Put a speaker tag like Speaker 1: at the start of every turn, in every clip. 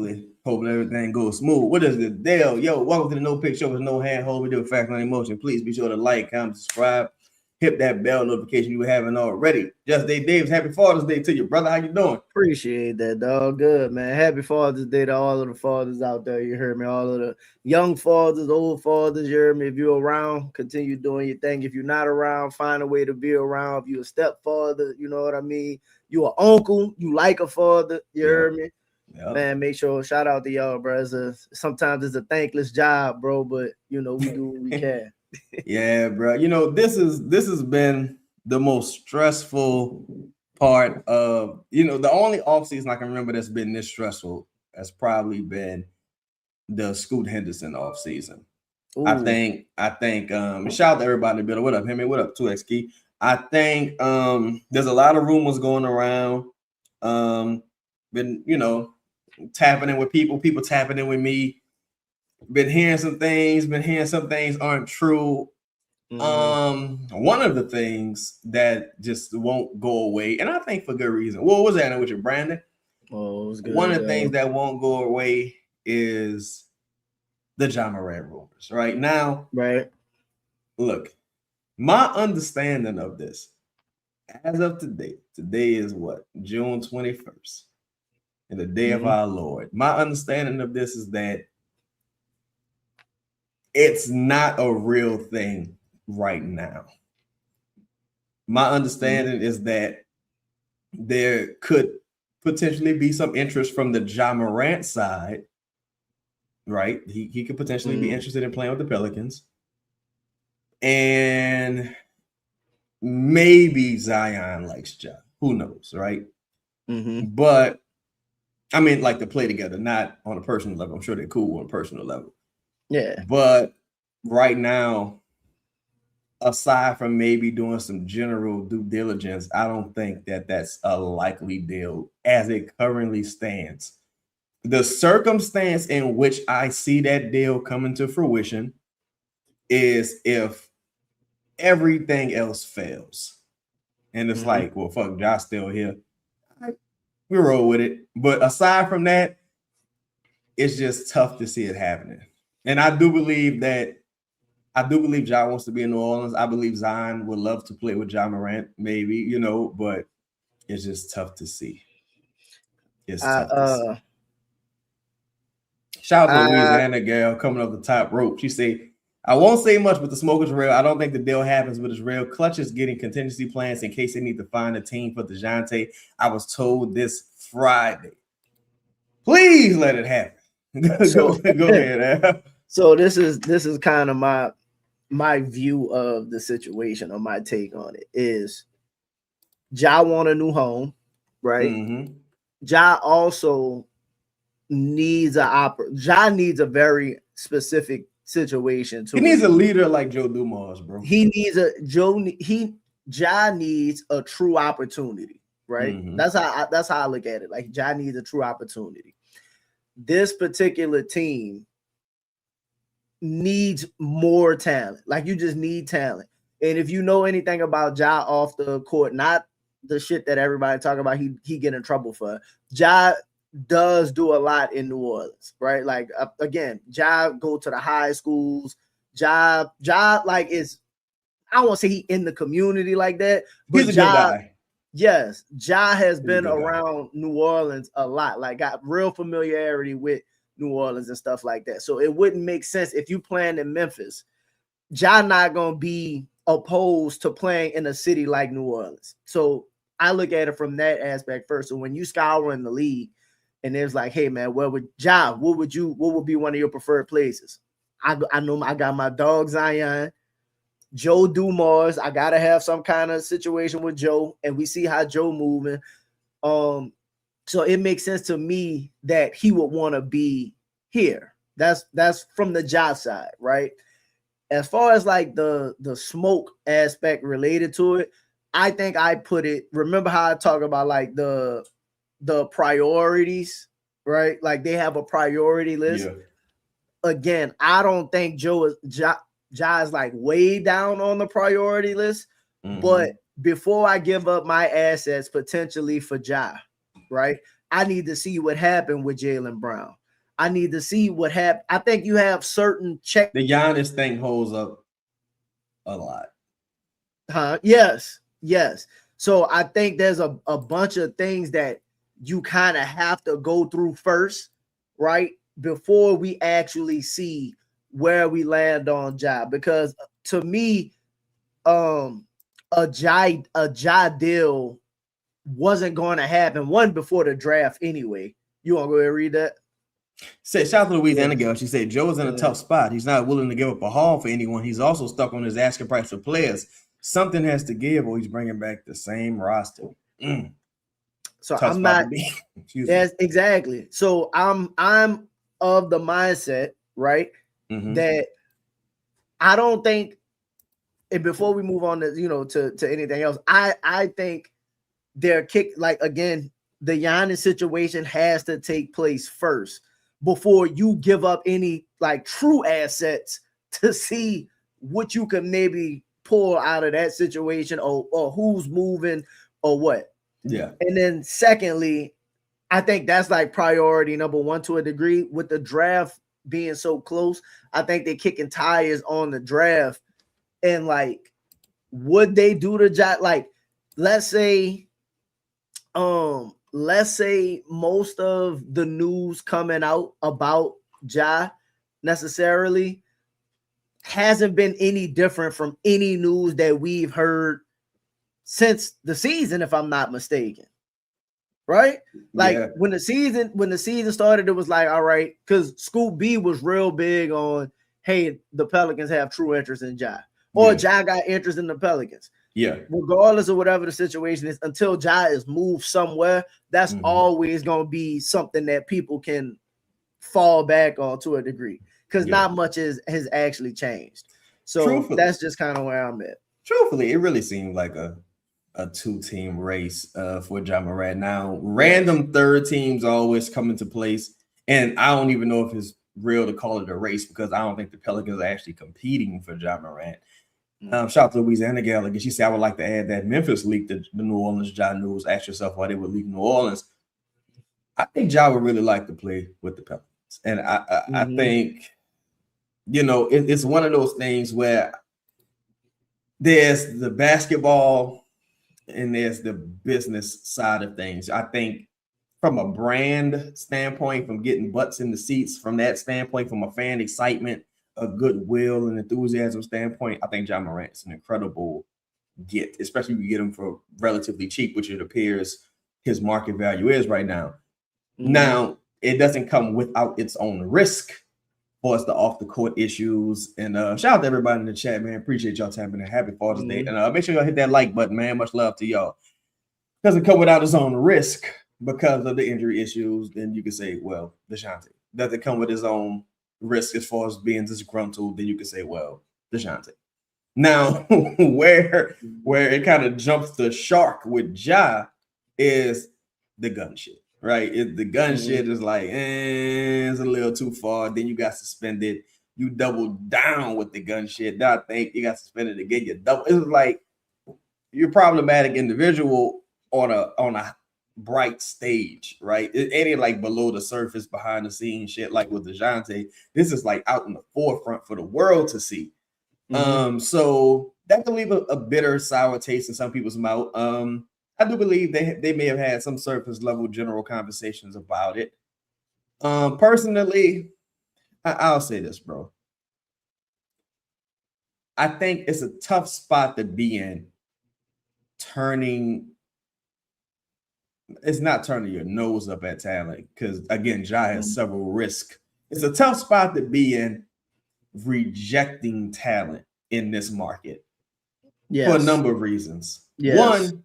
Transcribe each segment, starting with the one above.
Speaker 1: hopefully everything goes smooth. What is the deal? Yo, welcome to the No Pick Show with no hand hold. We do fact on emotion. Please be sure to like, comment, subscribe, hit that bell notification you haven't already. Just Dave Davis, happy Father's Day to you, brother. How you doing?
Speaker 2: Appreciate that, dog. Good, man. Happy Father's Day to all of the fathers out there. You heard me. All of the young fathers, old fathers. You heard me. If you're around, continue doing your thing. If you're not around, find a way to be around. If you're a stepfather, you know what I mean. You an uncle. You like a father. You heard me. Yep. Man, make sure shout out to y'all, bro. Sometimes it's a thankless job, bro, but we do what we can.
Speaker 1: Yeah, bro. This has been the most stressful part of the only offseason I can remember that's been this stressful has probably been the Scoot Henderson offseason. I think shout out to everybody in the building. What up, Hemi? What up, 2X Key? I think there's a lot of rumors going around. Been tapping in with people tapping in with me. Been hearing some things aren't true. One of the things that just won't go away, and I think for good reason. What was that with you, Brandon?
Speaker 2: Oh, it was good.
Speaker 1: One of the things that won't go away is the Ja Morant rumors. Right now,
Speaker 2: right?
Speaker 1: Look, my understanding of this, as of today is what? June 21st, and the day of our Lord. My understanding of this is that it's not a real thing right now. My understanding is that there could potentially be some interest from the Ja Morant side, right? He could potentially be interested in playing with the Pelicans. And maybe Zion likes Ja. Who knows, right? But I mean, like to play together, not on a personal level. I'm sure they're cool on a personal level.
Speaker 2: Yeah.
Speaker 1: But right now, aside from maybe doing some general due diligence, I don't think that that's a likely deal as it currently stands. The circumstance in which I see that deal coming to fruition is if everything else fails. And it's like, well, fuck, Josh still here. We roll with it. But aside from that, it's just tough to see it happening. And I do believe Ja wants to be in New Orleans. I believe Zion would love to play with Ja Morant, maybe, but it's just tough to see. It's tough to see. Shout out to Louisiana girl coming up the top rope. She said, I won't say much, but the smoke is real. I don't think the deal happens, but it's real. Clutch is getting contingency plans in case they need to find a team for DeJounte. I was told this Friday. Please let it happen. Go ahead.
Speaker 2: So this is kind of my view of the situation, or my take on it is Ja want a new home, right? Ja also needs Ja needs a very specific situation too.
Speaker 1: He needs a leader like Joe Dumars, bro.
Speaker 2: Ja needs a true opportunity, right? That's how I look at it. Like Ja needs a true opportunity. This particular team needs more talent. Like you just need talent. And if you know anything about Ja off the court, not the shit that everybody talk about, he get in trouble for. Ja does do a lot in New Orleans, right? Like again, Ja go to the high schools. Ja like is, I don't want to say he in the community like that, but
Speaker 1: he's a good guy.
Speaker 2: Yes, Ja has been around New Orleans a lot, like got real familiarity with New Orleans and stuff like that. So it wouldn't make sense if you playing in Memphis. Ja not gonna be opposed to playing in a city like New Orleans. So I look at it from that aspect first. So when you scour in the league and there's like, hey man, what would be one of your preferred places? I know I got my dog Zion, Joe Dumars. I gotta have some kind of situation with Joe, and we see how Joe moving. So it makes sense to me that he would want to be here. That's from the Ja side, right? As far as like the smoke aspect related to it, I think I put it. Remember how I talk about like the priorities, right? Like they have a priority list. Yeah. Again, I don't think Ja is like way down on the priority list, but before I give up my assets potentially for Ja, right? I need to see what happened with Jaylen Brown. I need to see what happened. I think you have certain check.
Speaker 1: The Giannis thing holds up a lot.
Speaker 2: Yes. So I think there's a bunch of things that you kind of have to go through first, right? Before we actually see where we land on Ja. Because to me, a Ja deal wasn't going to happen. One before the draft anyway. You want to go ahead and read that?
Speaker 1: Say, shout out to Louisiana girl. She said Joe is in a tough spot. He's not willing to give up a haul for anyone. He's also stuck on his asking price for players. Something has to give, or he's bringing back the same roster.
Speaker 2: So tough I'm not. Yes, exactly. So I'm of the mindset, right, that I don't think. And before we move on to anything else, I think they're again, the Giannis situation has to take place first before you give up any like true assets to see what you can maybe pull out of that situation or who's moving or what.
Speaker 1: Yeah.
Speaker 2: And then secondly, I think that's like priority number one to a degree. With the draft being so close, I think they're kicking tires on the draft. And like, would they do the job? Like, let's say most of the news coming out about Ja necessarily hasn't been any different from any news that we've heard since the season, if I'm not mistaken. Right? Like when the season started, it was like, all right, because Scoop B was real big on, hey, the Pelicans have true interest in Ja. Or Ja got interest in the Pelicans.
Speaker 1: Yeah.
Speaker 2: Regardless of whatever the situation is, until Ja is moved somewhere, that's always going to be something that people can fall back on to a degree. Because not much has actually changed. So that's just kind of where I'm at.
Speaker 1: Truthfully, it really seemed like a two-team race for Ja Morant. Now, random third teams always come into place. And I don't even know if it's real to call it a race because I don't think the Pelicans are actually competing for Ja Morant. Shout out to Louisiana gal. Again, she said, I would like to add that Memphis leaked the New Orleans Ja news. Ask yourself why they would leak New Orleans. I think Ja would really like to play with the Pelicans. And I think, it's one of those things where there's the basketball and there's the business side of things. I think from a brand standpoint, from getting butts in the seats, from that standpoint, from a fan excitement, a goodwill and enthusiasm standpoint, I think Ja Morant's an incredible get, especially if you get him for relatively cheap, which it appears his market value is right now. Now, it doesn't come without its own risk for us, the off the court issues. And shout out to everybody in the chat, man. Appreciate y'all tapping in. Happy Father's Day. And make sure y'all hit that like button, man. Much love to y'all. Doesn't come without its own risk because of the injury issues. Then you can say, well, DeJounte. Doesn't come with his own risk as far as being disgruntled. Then you can say, well, DeJounte. Now, where it kind of jumps the shark with Ja is the gun shit. Right, the gun shit is like, it's a little too far. Then you got suspended. You double down with the gun shit. Now I think you got suspended again. You double. It's like you're a problematic individual on a bright stage, right? It ain't like below the surface, behind the scenes shit like with DeJounte. This is like out in the forefront for the world to see. So that can leave a bitter, sour taste in some people's mouth. I do believe they may have had some surface level general conversations about it. Personally, I'll say this, bro. I think it's a tough spot to be in. It's not turning your nose up at talent because, again, Ja has several risks. It's a tough spot to be in rejecting talent in this market for a number of reasons. One,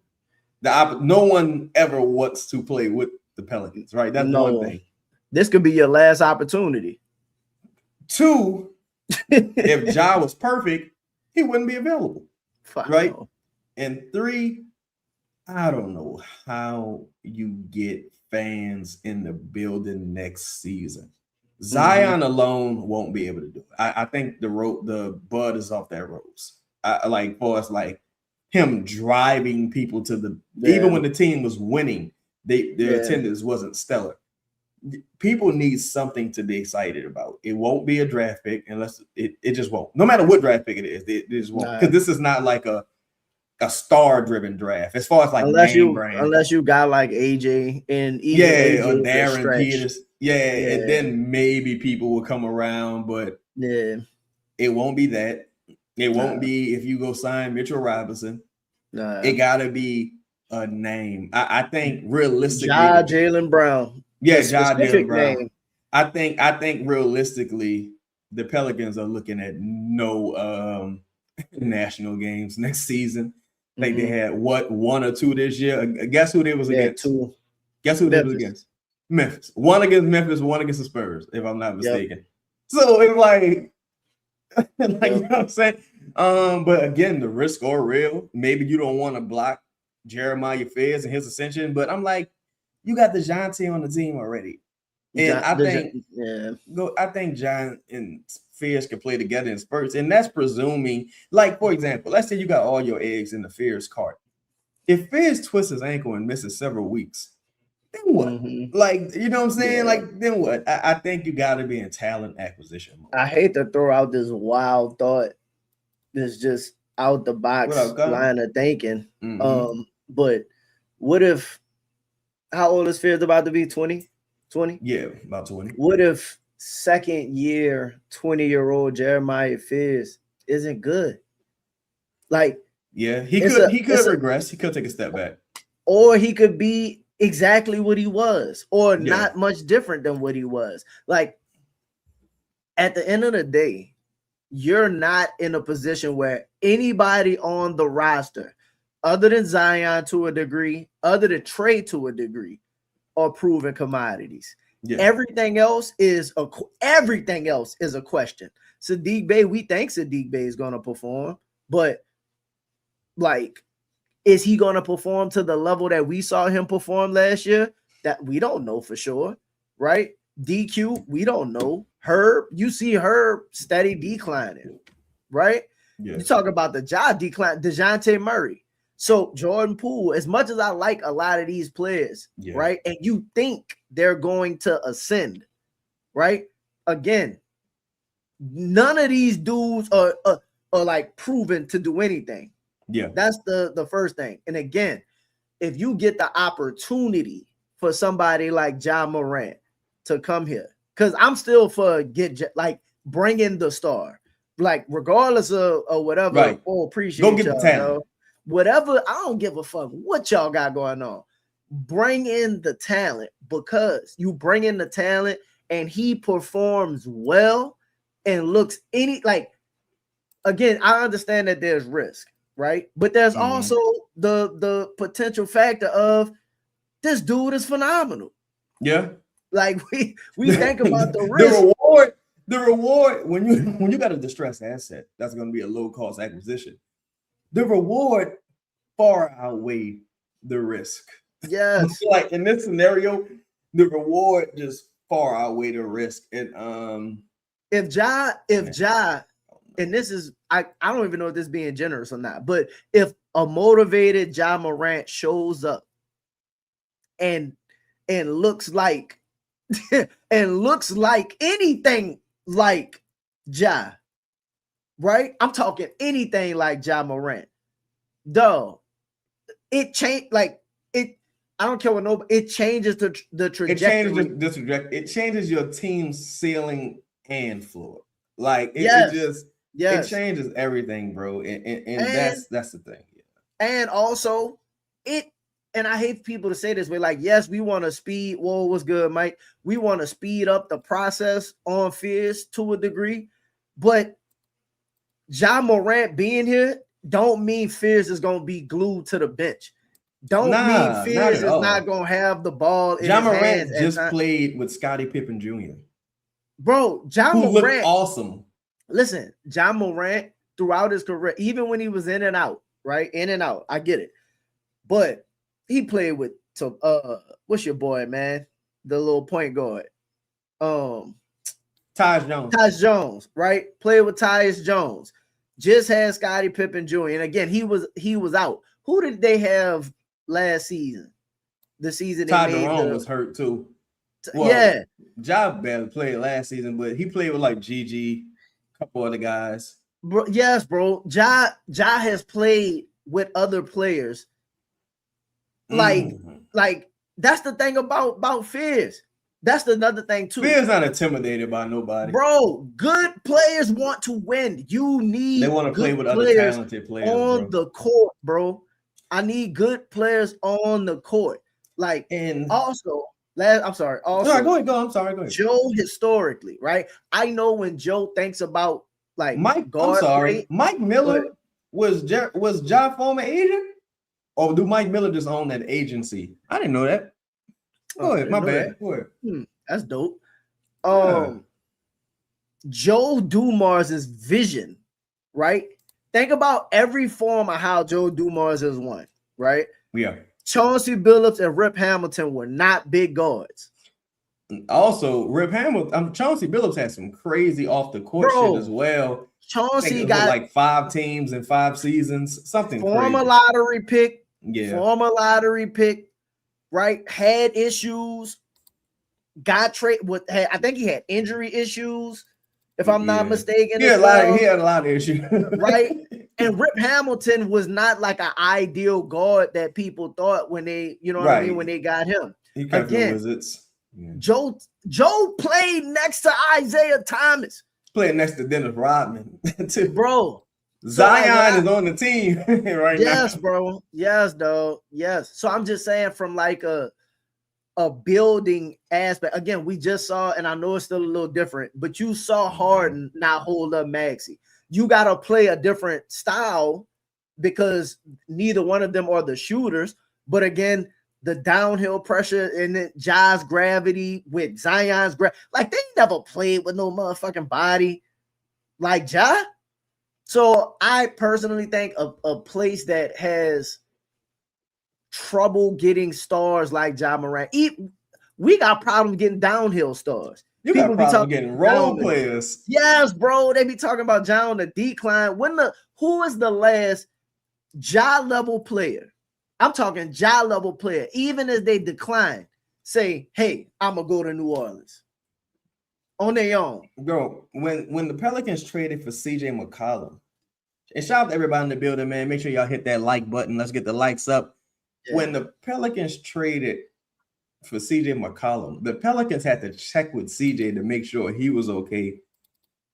Speaker 1: no one ever wants to play with the Pelicans, right? That's one thing.
Speaker 2: This could be your last opportunity.
Speaker 1: Two, if Ja was perfect, he wouldn't be available, right? No. And three, I don't know how you get fans in the building next season. Zion alone won't be able to do it. I think the bud is off that rose. Him driving people to even when the team was winning, Their attendance wasn't stellar. People need something to be excited about. It won't be a draft pick unless it just won't. No matter what draft pick it is, it just won't. Because this is not like a star-driven draft as far as like
Speaker 2: unless you got like AJ and even AJ
Speaker 1: or Darren Peters. And then maybe people will come around, but it won't be that. It won't be if you go sign Mitchell Robinson. It gotta be a name. I think realistically,
Speaker 2: Jaylen Brown.
Speaker 1: Jaylen Brown. I think realistically, the Pelicans are looking at no national games next season. I think they had one or two this year. Guess who they was against?
Speaker 2: Two.
Speaker 1: Guess who they was against? Memphis. One against Memphis, one against the Spurs, if I'm not mistaken. So it's like you know what I'm saying? But again, the risks are real. Maybe you don't want to block Jeremiah Fairs and his ascension, but I'm like, you got DeJounte on the team already. And I think John and Fairs can play together in spurts. And that's presuming, like, for example, let's say you got all your eggs in the Fairs cart. If Fairs twists his ankle and misses several weeks, then what? Like, you know what I'm saying? Like, then what? I think you got to be in talent acquisition mode.
Speaker 2: I hate to throw out this wild thought. This just out the box line of thinking. But what if, how old is Fairs about to be? 20? 20?
Speaker 1: Yeah, about 20.
Speaker 2: What if second year 20-year-old Jeremiah Fairs isn't good? Like,
Speaker 1: he could regress. He could take a step back.
Speaker 2: Or he could be exactly what he was, or not much different than what he was. Like, at the end of the day, you're not in a position where anybody on the roster, other than Zion to a degree, other than Trey to a degree, are proven commodities. Everything else is a question. Saddiq Bey, we think Saddiq Bey is going to perform, but like, is he going to perform to the level that we saw him perform last year? That we don't know for sure, right? DQ, we don't know. Herb, you see Herb steady declining, right? You talk about the Ja decline, DeJounte Murray. So Jordan Poole, as much as I like a lot of these players, right? And you think they're going to ascend, right? Again, none of these dudes are like proven to do anything. That's the first thing. And again, if you get the opportunity for somebody like Ja Morant to come here, because I'm still for bringing the star, like regardless of whatever.
Speaker 1: Right.
Speaker 2: Appreciate
Speaker 1: go get the talent.
Speaker 2: Whatever, I don't give a fuck what y'all got going on. Bring in the talent, because you bring in the talent and he performs well and looks again, I understand that there's risk, right? But there's also the potential factor of this dude is phenomenal. Like we think about the risk.
Speaker 1: The reward when you got a distressed asset, that's going to be a low cost acquisition. The reward far outweighed the risk. Like in this scenario, the reward just far outweighed the risk. And
Speaker 2: if Ja, and this is I don't even know if this is being generous or not, but if a motivated Ja Morant shows up and looks like anything like Ja, right? I'm talking anything like Ja Morant. Dog, it changed it. I don't care what nobody. It changes the trajectory.
Speaker 1: It changes your team's ceiling and floor. Like it changes everything, bro. And that's the thing.
Speaker 2: And also and I hate people to say this, but like, yes, we want to speed. Whoa, what's good, Mike? We want to speed up the process on Fierce to a degree, but Ja Morant being here don't mean Fierce is going to be glued to the bench. Mean Fierce is not going to have the ball in
Speaker 1: Ja
Speaker 2: his
Speaker 1: Morant
Speaker 2: hands.
Speaker 1: just played with Scottie Pippen Jr.
Speaker 2: Bro, Ja
Speaker 1: Morant
Speaker 2: looked
Speaker 1: awesome.
Speaker 2: Listen, Ja Morant throughout his career, even when he was in and out, right? In and out. I get it. But he played with what's your boy, man? The little point guard. Tyus Jones, right? Played with Tyus Jones. Just had Scottie Pippen Jr. And again, he was out. Who did they have last season? the season
Speaker 1: Ty
Speaker 2: they made.
Speaker 1: Jerome was hurt too.
Speaker 2: Well, yeah.
Speaker 1: Ja barely played last season, but he played with like GG, a couple other guys.
Speaker 2: Bro, yes, bro. Ja has played with other players. Like that's the thing about Fizz. That's another thing too.
Speaker 1: Fizz not intimidated by nobody.
Speaker 2: Bro, good players want to win. You need
Speaker 1: they want to play with other talented players
Speaker 2: on the court, bro. I need good players on the court. Like, and also, I'm sorry. Also,
Speaker 1: all right, go ahead. I'm sorry. Go ahead.
Speaker 2: Joe historically, right? I know when Joe thinks about like
Speaker 1: Mike. I'm sorry, Mike Miller was Ja former agent, or do Mike Miller just own that agency? I didn't know that. Go ahead, my bad. Go ahead.
Speaker 2: That's dope. Joe Dumars' vision, right? Think about every form of how Joe Dumars has won, right?
Speaker 1: Yeah.
Speaker 2: Chauncey Billups and Rip Hamilton were not big guards.
Speaker 1: Also, Chauncey Billups had some crazy off the court shit as well.
Speaker 2: Chauncey got
Speaker 1: like 5 teams in 5 seasons, something
Speaker 2: former
Speaker 1: crazy.
Speaker 2: lottery pick.
Speaker 1: Yeah.
Speaker 2: Former lottery pick, right? Had issues. Got traded with. I think he had injury issues, if I'm not mistaken.
Speaker 1: He had a lot of issues,
Speaker 2: right? And Rip Hamilton was not like an ideal guard that people thought when they, you know what I mean, when they got him.
Speaker 1: He kept the Wizards.
Speaker 2: Yeah. Joe played next to Isaiah Thomas.
Speaker 1: Playing next to Dennis Rodman, too.
Speaker 2: Bro.
Speaker 1: Zion is on the team right now.
Speaker 2: Yes, bro. Yes, dog. Yes. So I'm just saying from like a building aspect. Again, we just saw, and I know it's still a little different, but you saw Harden not hold up Maxey. You got to play a different style because neither one of them are the shooters. But again, the downhill pressure and then Ja's gravity with Zion's like they never played with no motherfucking body like Ja. So I personally think a place that has trouble getting stars like Ja Morant. We got problems getting downhill stars.
Speaker 1: You got problems getting role players.
Speaker 2: Yes, bro. They be talking about Ja on the decline. Who is the last Ja level player? I'm talking Ja level player. Even as they decline, say, "Hey, I'm gonna go to New Orleans." On their own.
Speaker 1: Bro, when the Pelicans traded for CJ McCollum, and shout out to everybody in the building, man. Make sure y'all hit that like button. Let's get the likes up. Yeah. When the Pelicans traded for CJ McCollum, the Pelicans had to check with CJ to make sure he was okay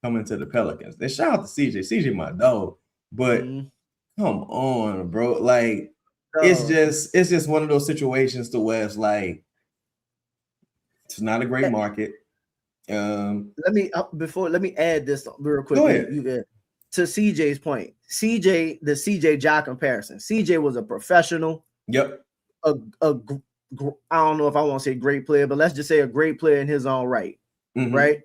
Speaker 1: coming to the Pelicans. They shout out to CJ. CJ my dog. But come on, bro. Like it's just one of those situations to where it's like it's not a great market.
Speaker 2: Let me add this real quick. Go ahead. To CJ's point. the CJ Ja comparison. CJ was a professional.
Speaker 1: Yep.
Speaker 2: I don't know if I want to say great player, but let's just say a great player in his own right. Right?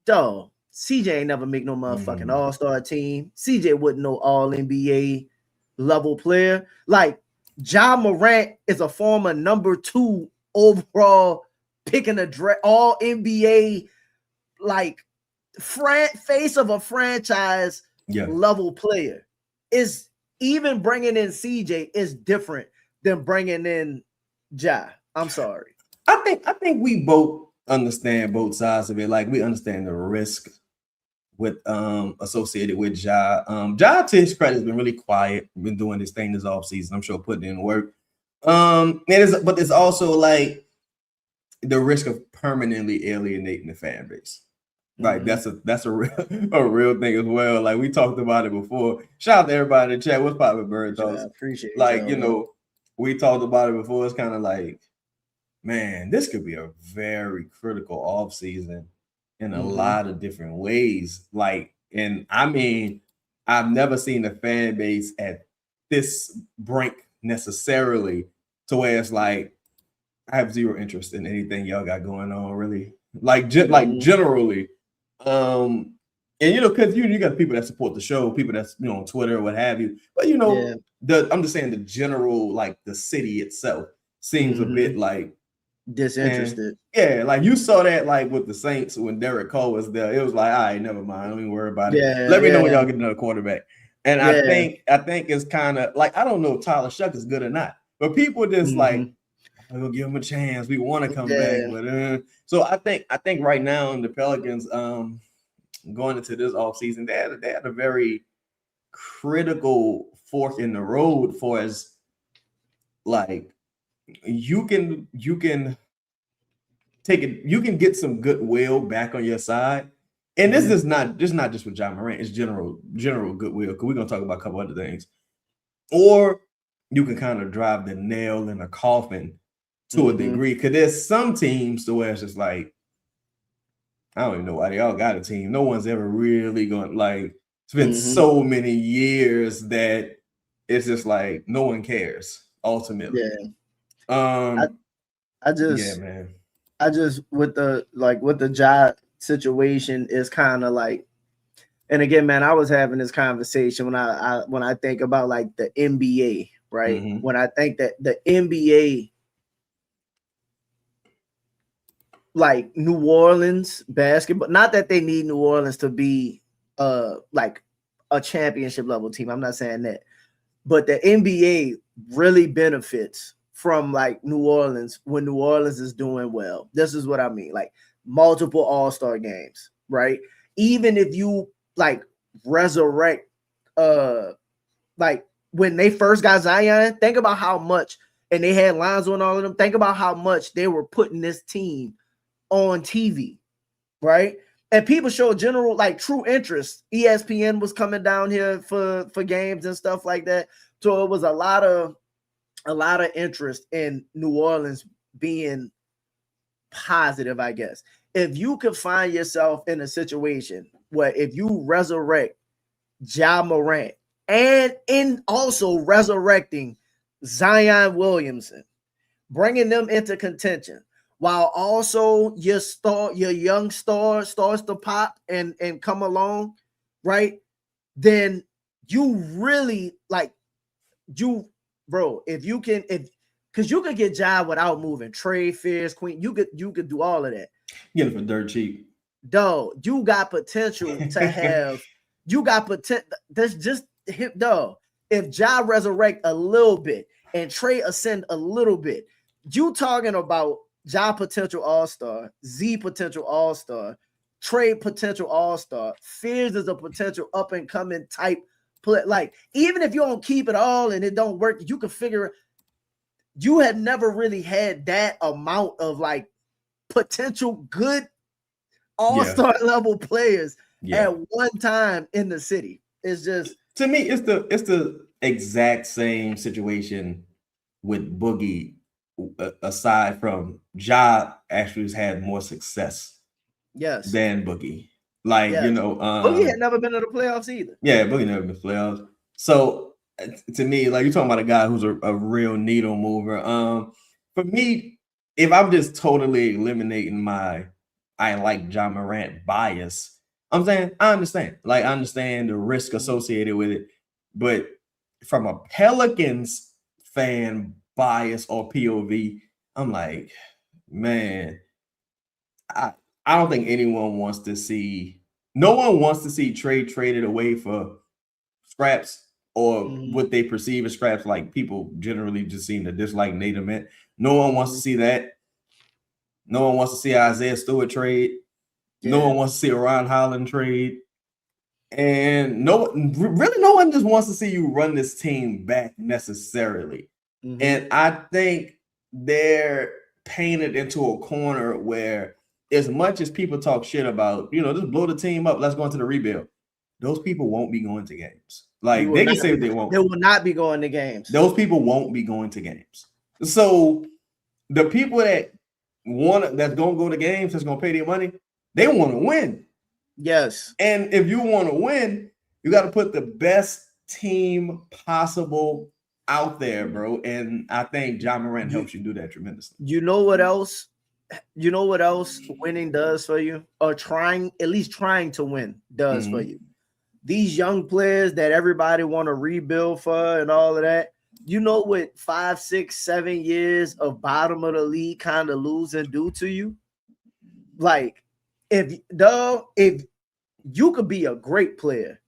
Speaker 2: Dog, CJ ain't never make no motherfucking all-star team. CJ wouldn't know all NBA level player. Like Ja Morant is a former number 2 overall pick in the all NBA, like face of a franchise level player. Is even bringing in CJ is different than bringing in Ja. I'm sorry.
Speaker 1: I think we both understand both sides of it. Like we understand the risk with associated with Ja. Ja, to his credit, has been really quiet. Been doing his thing this offseason. I'm sure putting in work. But there's also like the risk of permanently alienating the fan base. Like that's a real thing as well. Like we talked about it before. Shout out to everybody in the chat. What's poppin', Bird Thoughts?
Speaker 2: I appreciate it.
Speaker 1: Like, you know, we talked about it before. It's kind of like, man, this could be a very critical offseason in a lot of different ways. Like, and I mean, I've never seen the fan base at this brink necessarily to where it's like, I have zero interest in anything y'all got going on, really. Like, generally. And you know, because you got people that support the show, people that's on Twitter or what have you. But you know, I'm just saying the general, like the city itself seems a bit like
Speaker 2: disinterested.
Speaker 1: Like you saw that like with the Saints when Derek Cole was there. It was like, all right, never mind. Don't even worry about it. Let me know when y'all get another quarterback. And I think it's kind of like, I don't know if Tyler Shuck is good or not, but people just like, we're gonna give him a chance. We want to come back,
Speaker 2: Yeah.
Speaker 1: but so I think right now in the Pelicans, going into this offseason, they had a very critical fork in the road for as like you can take it, you can get some goodwill back on your side. And this is not just with Ja Morant, it's general goodwill, because we're gonna talk about a couple other things. Or you can kind of drive the nail in a coffin to a degree, because there's some teams to where it's just like, I don't even know why they all got a team. No one's ever really going, like, it's been so many years that it's just like no one cares ultimately.
Speaker 2: Yeah. I
Speaker 1: yeah, man.
Speaker 2: just with the Ja situation is kind of like, and again, man, I was having this conversation when I think about like the NBA, right? When I think that the NBA, like New Orleans basketball, not that they need New Orleans to be like a championship level team. I'm not saying that, but the NBA really benefits from like New Orleans when New Orleans is doing well. This is what I mean, like multiple all-star games, right? Even if you like resurrect like when they first got Zion, think about how much, and they had Lonzo and all of them, think about how much they were putting this team on TV, right? And people showed general like true interest. ESPN was coming down here for games and stuff like that. So it was a lot of interest in New Orleans being positive, I guess. If you could find yourself in a situation where if you resurrect Ja Morant and in also resurrecting Zion Williamson, bringing them into contention, while also your young star starts to pop and come along, right? Then you really like bro, if you can, because you could get Ja without moving, trade Fierce Queen, you could do all of that.
Speaker 1: Get it for dirt cheap.
Speaker 2: Dog, you got potential to have, you got potential. That's just him, dog. If Ja resurrect a little bit and Trey ascend a little bit, you talking about Ja potential all-star, Z potential all-star, Trey potential all-star, Fears is a potential up-and-coming type play. Like, even if you don't keep it all and it don't work, you can figure it. You have never really had that amount of like potential good all-star level players at one time in the city. It's just,
Speaker 1: to me, it's the exact same situation with Boogie, aside from Ja actually has had more success than Boogie. Like,
Speaker 2: Boogie had never been to the playoffs either.
Speaker 1: Yeah, Boogie never been to the playoffs. So to me, like, you're talking about a guy who's a real needle mover. For me, if I'm just totally eliminating my I like Ja Morant bias, I'm saying I understand. Like, I understand the risk associated with it, but from a Pelicans fan bias or POV, I'm like, man, I don't think anyone wants to see. No one wants to see Trey traded away for scraps or what they perceive as scraps. Like, people generally just seem to dislike Nate Ament. No one wants to see that. No one wants to see Isaiah Stewart trade. No one wants to see a Ron Holland trade. And no one just wants to see you run this team back necessarily. And I think they're painted into a corner where, as much as people talk shit about, just blow the team up, let's go into the rebuild, those people won't be going to games. Like, they can say what they won't.
Speaker 2: They will not be going to games.
Speaker 1: Those people won't be going to games. So the people that's gonna go to games, that's gonna pay their money, they want to win.
Speaker 2: Yes.
Speaker 1: And if you want to win, you got to put the best team possible out there, bro. And I think Ja Morant helps you do that tremendously.
Speaker 2: You know what else? You know what else winning does for you? Or at least trying to win does for you. These young players that everybody want to rebuild for and all of that. You know what 5, 6, 7 years of bottom of the league kind of losing do to you? Like, if you could be a great player,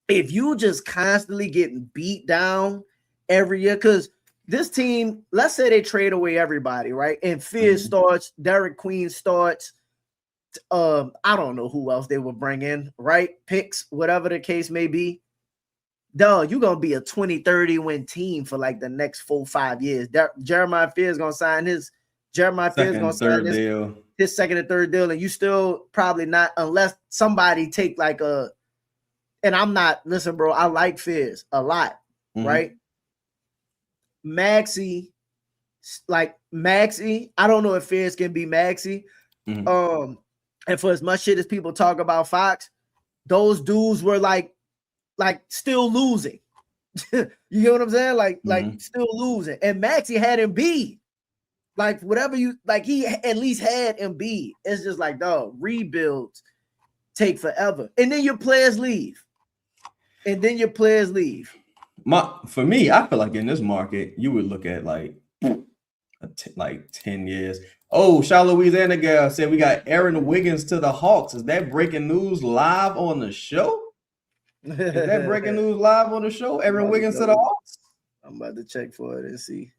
Speaker 2: if you just constantly getting beat down every year, because this team, let's say they trade away everybody, right? And Fizz starts, Derek Queen starts. I don't know who else they will bring in, right? Picks, whatever the case may be. Dog, you're gonna be a 20-30 win team for like the next 4-5 years. Jeremiah Fizz gonna sign his his second and third deal, and you still probably not, unless somebody take like a. And I'm not, listen, bro, I like Fizz a lot, right? Maxey, I don't know if Fizz can be Maxey. And for as much shit as people talk about Fox, those dudes were like still losing. You get what I'm saying? Like still losing. And Maxey had Embiid. Like whatever he at least had Embiid. It's just like, dog, rebuilds take forever. And then your players leave.
Speaker 1: For me, I feel like in this market, you would look at like 10 years. Oh, Charlotte, Louisiana girl said we got Aaron Wiggins to the Hawks. Is that breaking news live on the show? Aaron Wiggins to the Hawks?
Speaker 2: I'm about to check for it and see.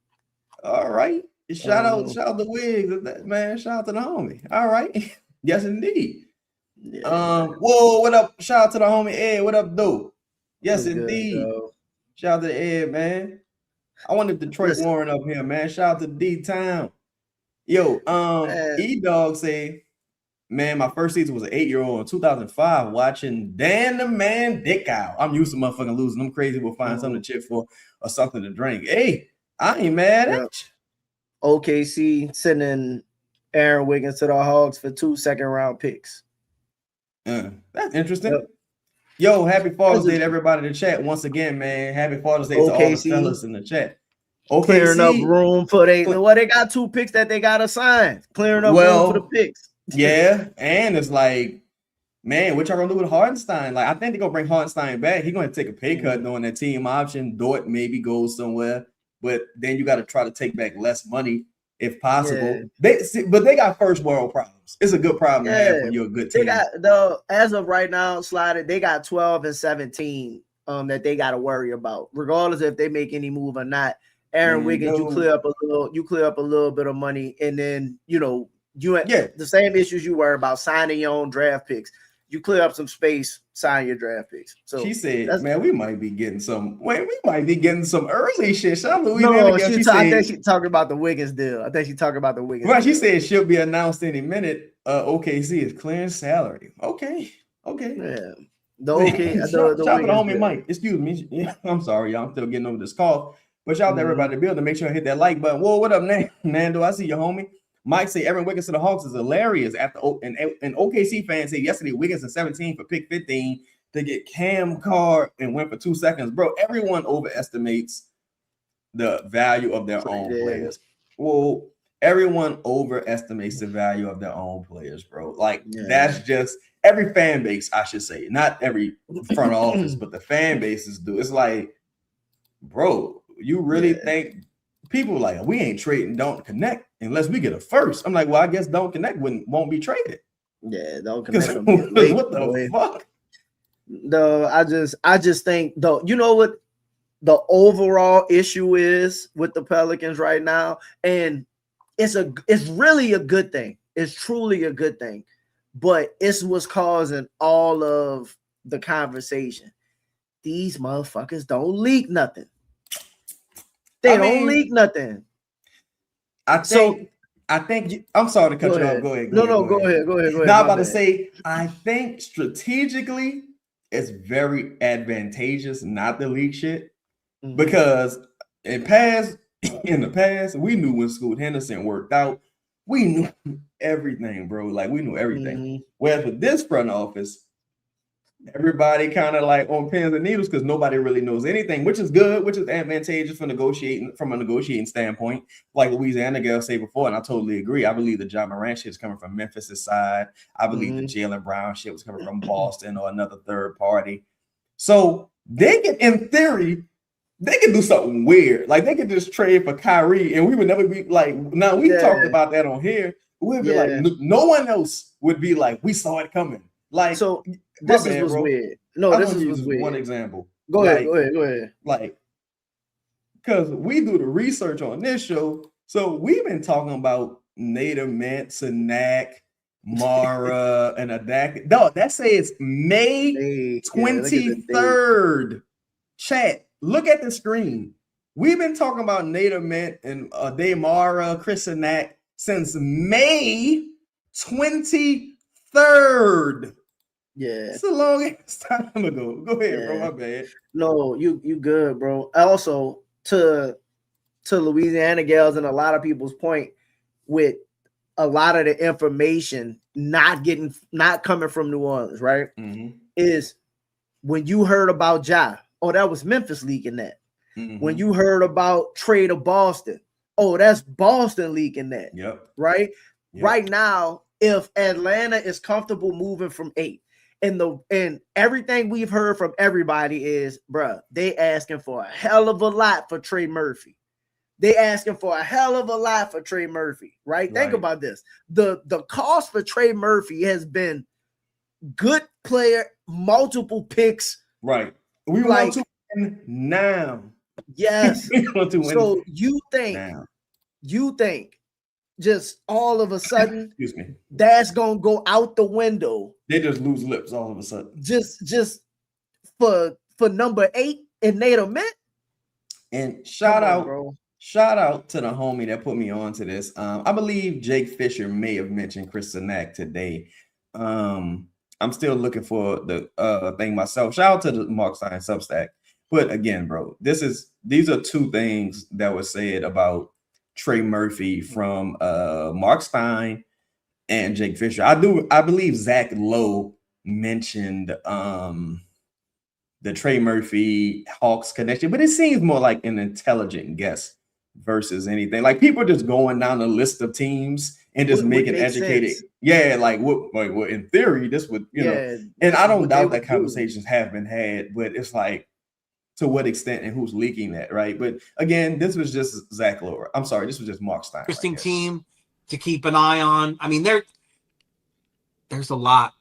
Speaker 1: All right. Shout out to Wiggs, man. Shout out to the homie. All right. Yes, indeed. Yeah. Whoa, what up? Shout out to the homie Ed. What up, dude? Yes, indeed. Good, shout out to Ed, man. I wanted Detroit Warren up here, man. Shout out to D-Town. Yo, E-Dog say, man, my first season was an 8-year-old in 2005 watching Dan the Man Dick Out. I'm used to motherfucking losing. I'm crazy. We'll find something to chip for or something to drink. Hey, I ain't mad at you.
Speaker 2: OKC sending Aaron Wiggins to the Hawks for 2 second-round picks.
Speaker 1: That's interesting. Yep. Yo, happy Father's Day to everybody in the chat once again, man. Happy Father's Day to all the fellas in the chat.
Speaker 2: Clearing up room for they got 2 picks that they got to sign. Clearing up room for the picks.
Speaker 1: Yeah, and it's like, man, what y'all gonna do with Hartenstein? Like, I think they're gonna bring Hartenstein back. He's gonna take a pay cut doing that team option. Dort maybe goes somewhere, but then you got to try to take back less money if possible. Yeah. They got first world problems. It's a good problem to have when you're a good team.
Speaker 2: As of right now, Slided, they got 12 and 17 that they got to worry about, regardless if they make any move or not. Aaron Wiggins, you clear up a little bit of money, and then you have the same issues you worry about signing your own draft picks. You clear up some space, sign your draft picks. So
Speaker 1: she said, "Man, we might be getting some. Wait, we might be getting some early shit." I
Speaker 2: think she's talking about the Wiggins deal.
Speaker 1: Right, she said she'll be announced any minute. OKC is clearing salary. Okay.
Speaker 2: Yeah.
Speaker 1: Shout out to the homie Mike. Excuse me. Yeah, I'm sorry, y'all. I'm still getting over this cough. But shout out to everybody in the building. Make sure I hit that like button. Whoa, what up, Nando? I see you, homie. Mike say Aaron Wiggins to the Hawks is hilarious. After an OKC fan said yesterday Wiggins in 17 for pick 15 to get Cam Carr and went for 2 seconds. Bro, everyone overestimates the value of their own players. Well, everyone overestimates the value of their own players, bro. Like that's just every fan base, I should say. Not every front office, but the fan bases do. It's like, bro, you really think people like we ain't trading Don't Connect unless we get a first? I'm like, well, I guess Don't Connect won't be traded.
Speaker 2: Yeah, Don't Connect. What the fuck? No, I just think though, you know what the overall issue is with the Pelicans right now, and it's really a good thing. It's truly a good thing, but it's what's causing all of the conversation. These motherfuckers don't leak nothing. They don't leak nothing.
Speaker 1: I think I'm sorry to cut you off. Go ahead.
Speaker 2: Go ahead.
Speaker 1: Now I'm about to say, I think strategically it's very advantageous not to leak shit because in the past, we knew when Scoot Henderson worked out, we knew everything, bro. Like we knew everything. Whereas with this front office, everybody kind of like on pins and needles because nobody really knows anything, which is good, which is advantageous for negotiating from a negotiating standpoint. Like Louisiana girl said before, and I totally agree. I believe the Ja Morant shit is coming from Memphis' side. I believe the Jaylen Brown shit was coming from Boston or another third party. So they can, in theory, they can do something weird. Like they could just trade for Kyrie, and we would never be like. Now we talked about that on here. We'd be like, no one else would be like, we saw it coming. Like
Speaker 2: so. This was weird. No, this was weird.
Speaker 1: One example.
Speaker 2: Go ahead.
Speaker 1: Like because we do the research on this show. So we've been talking about Nader Mint, Sanak, Mara, and Adak. No, that says May 23rd. Chat, look at the screen. We've been talking about Nader Mint and Mara, Chris Sanak since May 23rd.
Speaker 2: Yeah,
Speaker 1: it's a long ass time ago. Go ahead, bro. My bad.
Speaker 2: No, you good, bro. Also, to Louisiana Gals and a lot of people's point with a lot of the information not coming from New Orleans, right?
Speaker 1: Mm-hmm.
Speaker 2: Is when you heard about Ja, oh, that was Memphis leaking that. Mm-hmm. When you heard about trade of Boston, oh, that's Boston leaking that.
Speaker 1: Yep.
Speaker 2: Right? Yep. Right now, if Atlanta is comfortable moving from 8, and everything we've heard from everybody is, bruh, they asking for a hell of a lot for Trey Murphy. They asking for a hell of a lot for Trey Murphy, right? Think about this. The cost for Trey Murphy has been good player, multiple picks.
Speaker 1: Right. We want to win now.
Speaker 2: Yes.
Speaker 1: We want to win
Speaker 2: so you think just all of a sudden,
Speaker 1: excuse me,
Speaker 2: that's gonna go out the window.
Speaker 1: They just lose lips all of a sudden.
Speaker 2: Just for number 8 and Nader Mint.
Speaker 1: And shout out to the homie that put me on to this. I believe Jake Fisher may have mentioned Chris Sanak today. I'm still looking for the thing myself. Shout out to the Mark Stein Substack. But again, bro, these are two things that were said about Trey Murphy from Mark Stein and Jake Fisher. I believe Zach Lowe mentioned the Trey Murphy Hawks connection, but it seems more like an intelligent guess versus anything. Like people just going down a list of teams and just making educated. Sense. Yeah, like what in theory, this would, know, and I don't doubt that conversations have been had, but it's like, to what extent and who's leaking that, right? But again, this was just Zach Lowe. I'm sorry, this was just Mark Stein.
Speaker 3: Interesting team to keep an eye on. I mean, there's a lot.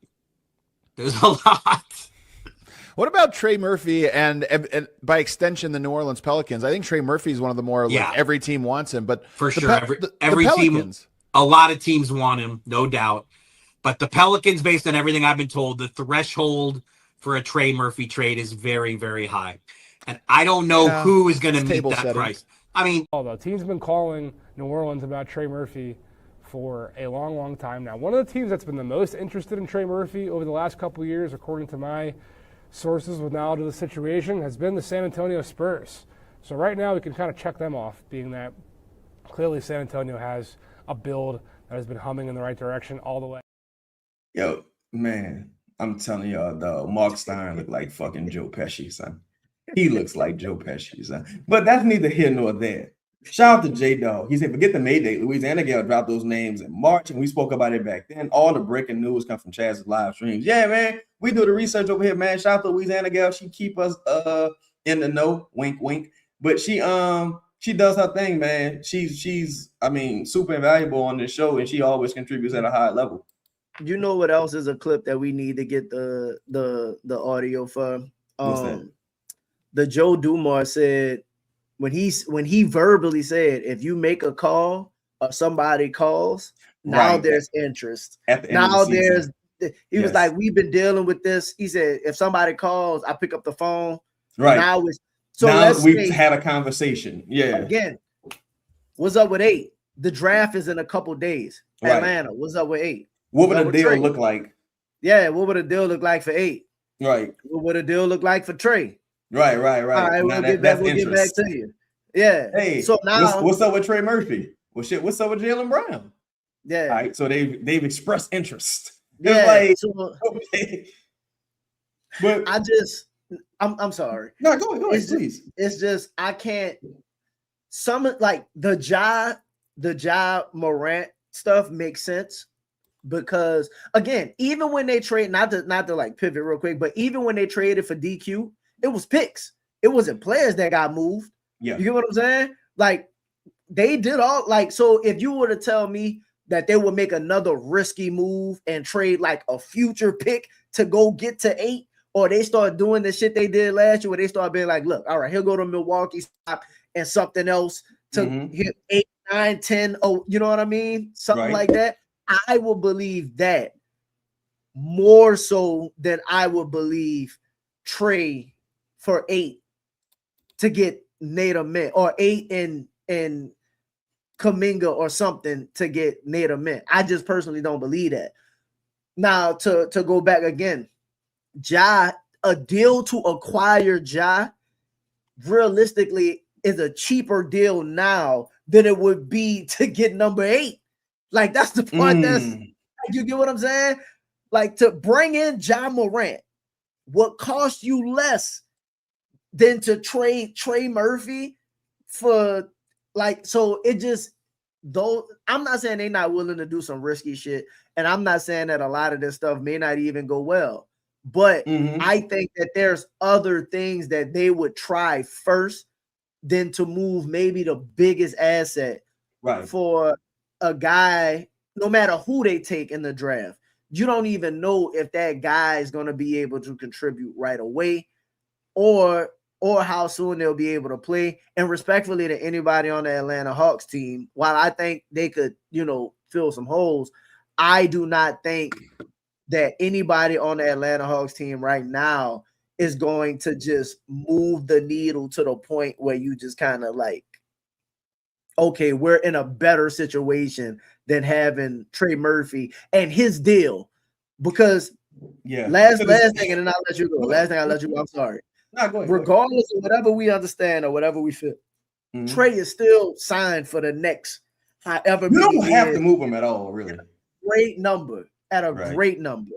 Speaker 3: There's a lot.
Speaker 4: What about Trey Murphy and by extension the New Orleans Pelicans? I think Trey Murphy is one of the more like every team wants him, but
Speaker 3: for sure, every team, a lot of teams want him, no doubt. But the Pelicans, based on everything I've been told, the threshold for a Trey Murphy trade is very, very high. And I don't know who is going to meet that price. I mean,
Speaker 5: although teams have been calling New Orleans about Trey Murphy for a long, long time now. One of the teams that's been the most interested in Trey Murphy over the last couple of years, according to my sources with knowledge of the situation, has been the San Antonio Spurs. So right now we can kind of check them off, being that clearly San Antonio has a build that has been humming in the right direction all the way.
Speaker 1: Yo, man, I'm telling y'all, though, Mark Stein looked like fucking Joe Pesci, son. He looks like Joe Pesci, son. But that's neither here nor there. Shout out to J-Dog. He said, forget the May Day. Louisiana Gale dropped those names in March, and we spoke about it back then. All the breaking news come from Chaz's live streams. Yeah, man, we do the research over here, man. Shout out to Louisiana Gale. She keep us in the know. Wink, wink. But she does her thing, man. She's super invaluable on this show, and she always contributes at a high level.
Speaker 2: You know what else is a clip that we need to get the audio for?
Speaker 1: What's that?
Speaker 2: The Joe Dumars said when he verbally said, if you make a call or somebody calls, now there's interest. Now there's he was like, we've been dealing with this. He said, if somebody calls, I pick up the phone.
Speaker 1: Right.
Speaker 2: Now
Speaker 1: we've had a conversation. Yeah.
Speaker 2: Again, what's up with 8? The draft is in a couple days. Right. Atlanta, what's up with 8?
Speaker 1: What would a deal look like?
Speaker 2: Yeah, what would a deal look like for 8?
Speaker 1: Right.
Speaker 2: What would a deal look like for Trey?
Speaker 1: Right.
Speaker 2: All right, we'll get back to you. Yeah.
Speaker 1: Hey, so now what's up with Trey Murphy? Well, shit, what's up with Jaylen Brown?
Speaker 2: Yeah.
Speaker 1: All right, so they've expressed interest.
Speaker 2: Yeah.
Speaker 1: Okay. But
Speaker 2: I'm sorry.
Speaker 1: No, go ahead, please.
Speaker 2: It's just I can't. Some like the Ja Morant stuff makes sense. Because again, even when they trade, not to like pivot real quick, but even when they traded for DQ, it was picks. It wasn't players that got moved.
Speaker 1: Yeah.
Speaker 2: You get what I'm saying? Like they did all so if you were to tell me that they would make another risky move and trade like a future pick to go get to 8, or they start doing the shit they did last year where they start being like, look, all right, he'll go to Milwaukee, stop and something else to hit 8, 9, 10. Oh, you know what I mean? Something like that. I will believe that more so than I would believe Trey for 8 to get Nader Mint, or 8 and Kuminga or something to get Nader Mint. I just personally don't believe that. Now, to go back again, Ja, a deal to acquire Ja realistically is a cheaper deal now than it would be to get number 8. Like, that's the part you get what I'm saying? Like, to bring in Ja Morant would cost you less than to trade Trey Murphy for, like, so it just, though I'm not saying they're not willing to do some risky shit, and I'm not saying that a lot of this stuff may not even go well, but I think that there's other things that they would try first than to move maybe the biggest asset for a guy, no matter who they take in the draft. You don't even know if that guy is going to be able to contribute right away or how soon they'll be able to play. And respectfully to anybody on the Atlanta Hawks team, while I think they could, fill some holes, I do not think that anybody on the Atlanta Hawks team right now is going to just move the needle to the point where you just kind of like, okay, we're in a better situation than having Trey Murphy and his deal. Because last thing, and then I'll let you go. Last thing I'll let you go. I'm sorry.
Speaker 1: No, go ahead,
Speaker 2: regardless of whatever we understand or whatever we feel, Trey is still signed for the next however
Speaker 1: you
Speaker 2: many
Speaker 1: don't have to move him at all, really.
Speaker 2: Great number. At a great number.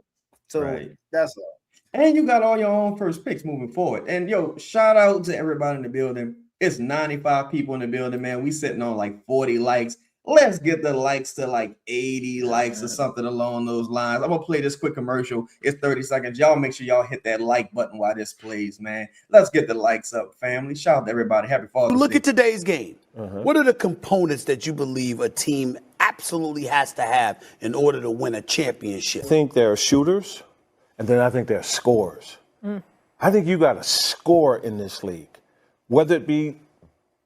Speaker 2: So that's all.
Speaker 1: And you got all your own first picks moving forward. And shout out to everybody in the building. It's 95 people in the building, man. We sitting on like 40 likes. Let's get the likes to like 80 likes or something along those lines. I'm gonna play this quick commercial. It's 30 seconds. Y'all make sure y'all hit that like button while this plays, man. Let's get the likes up, family. Shout out to everybody. Happy Father's Day.
Speaker 6: Look at today's game. What are the components that you believe a team absolutely has to have in order to win a championship?
Speaker 7: I think there are shooters, and then I think there are scorers. I think you got to score in this league, whether it be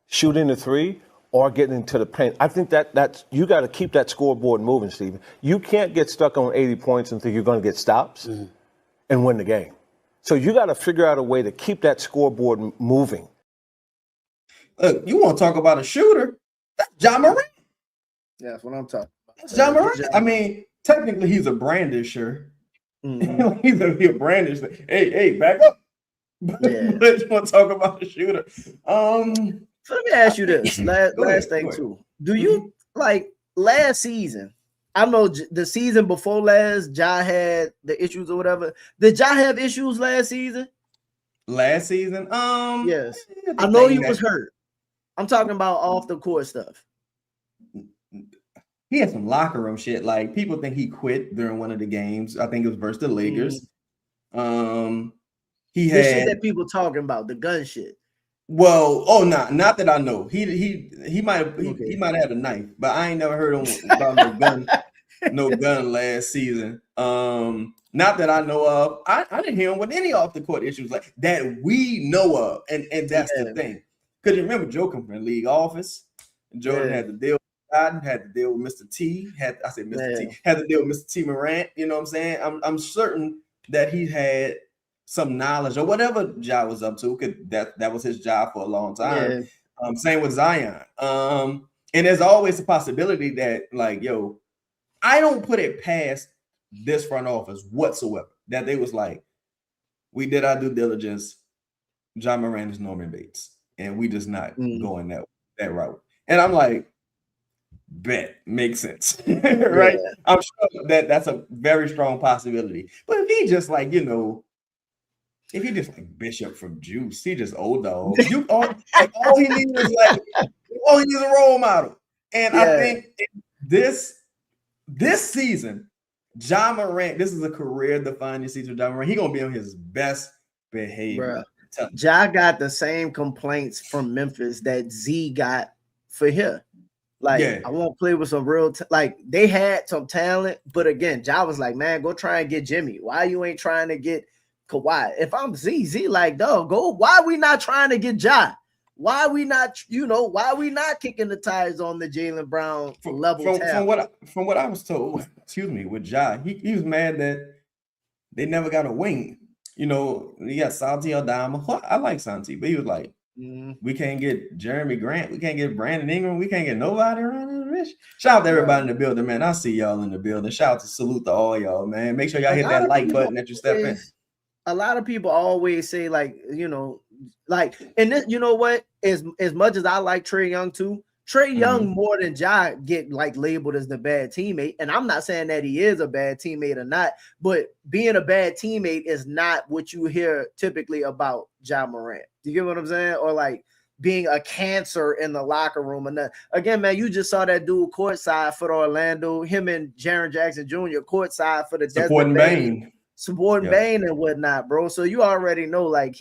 Speaker 7: shooting the three or getting into the paint. I think that's you got to keep that scoreboard moving, Stephen. You can't get stuck on 80 points and think you're going to get stops and win the game. So you got to figure out a way to keep that scoreboard moving.
Speaker 1: Look, you want to talk about a shooter? That's Ja Morant.
Speaker 2: Yeah, that's what I'm talking about.
Speaker 1: That's Ja Morant. I mean, technically, he's a brandisher. He's a brandisher. Hey, back up. But you want to talk about the shooter?
Speaker 2: So let me ask you this last thing too. Do you like last season? I know the season before last, Ja had the issues or whatever. Did Ja have issues last season?
Speaker 1: Last season?
Speaker 2: Yes. I know he was hurt. I'm talking about off the court stuff.
Speaker 1: He had some locker room shit. Like, people think he quit during one of the games. I think it was versus the Lakers. He had
Speaker 2: shit that people talking about, the gun shit.
Speaker 1: Well, not that I know. He might have had a knife, but I ain't never heard him about no gun last season. Not that I know of. I didn't hear him with any off the court issues like that we know of, and that's the thing. Because you remember Joe come from the league office, and Jordan had to deal with Biden, had to deal with Mr. T. Had to deal with Mr. T. Morant. You know what I'm saying? I'm certain that he had some knowledge or whatever Ja was up to, because that was his job for a long time. Same with Zion. And there's always a possibility that, like, I don't put it past this front office whatsoever that they was like, we did our due diligence. Ja Morant is Norman Bates, and we just not going that route. And I'm like, bet, makes sense, right? Yeah. I'm sure that's a very strong possibility. But if he just like, if he just like Bishop from Juice, he just old dog. All he needs is a role model. And I think this season, Ja Morant, this is a career-defining season for Ja Morant. He's gonna be on his best behavior.
Speaker 2: Ja got the same complaints from Memphis that Z got for here. I won't play with some real they had some talent, but again, Ja was like, man, go try and get Jimmy. Why you ain't trying to get Kawhi? If I'm Z like, dog, go. Why are we not trying to get Ja? Why we not kicking the tires on the Jaylen Brown level?
Speaker 1: From what I was told, with Ja, he was mad that they never got a wing. You got Santi Aldama. I like Santi, but he was like, we can't get Jeremy Grant, we can't get Brandon Ingram, we can't get nobody around this. Shout out to everybody in the building, man. I see y'all in the building. Shout out to salute to all y'all, man. Make sure y'all hit that like button that you step in.
Speaker 2: A lot of people always say, like, and this, you know what? As much as I like Trae Young too, Trae Young more than Ja get like labeled as the bad teammate. And I'm not saying that he is a bad teammate or not, but being a bad teammate is not what you hear typically about Ja Morant. Do you get what I'm saying? Or like being a cancer in the locker room. And again, man, you just saw that dude courtside for Orlando, him and Jaren Jackson Jr. courtside for the
Speaker 1: supporting Bane
Speaker 2: and whatnot, bro. So you already know, like,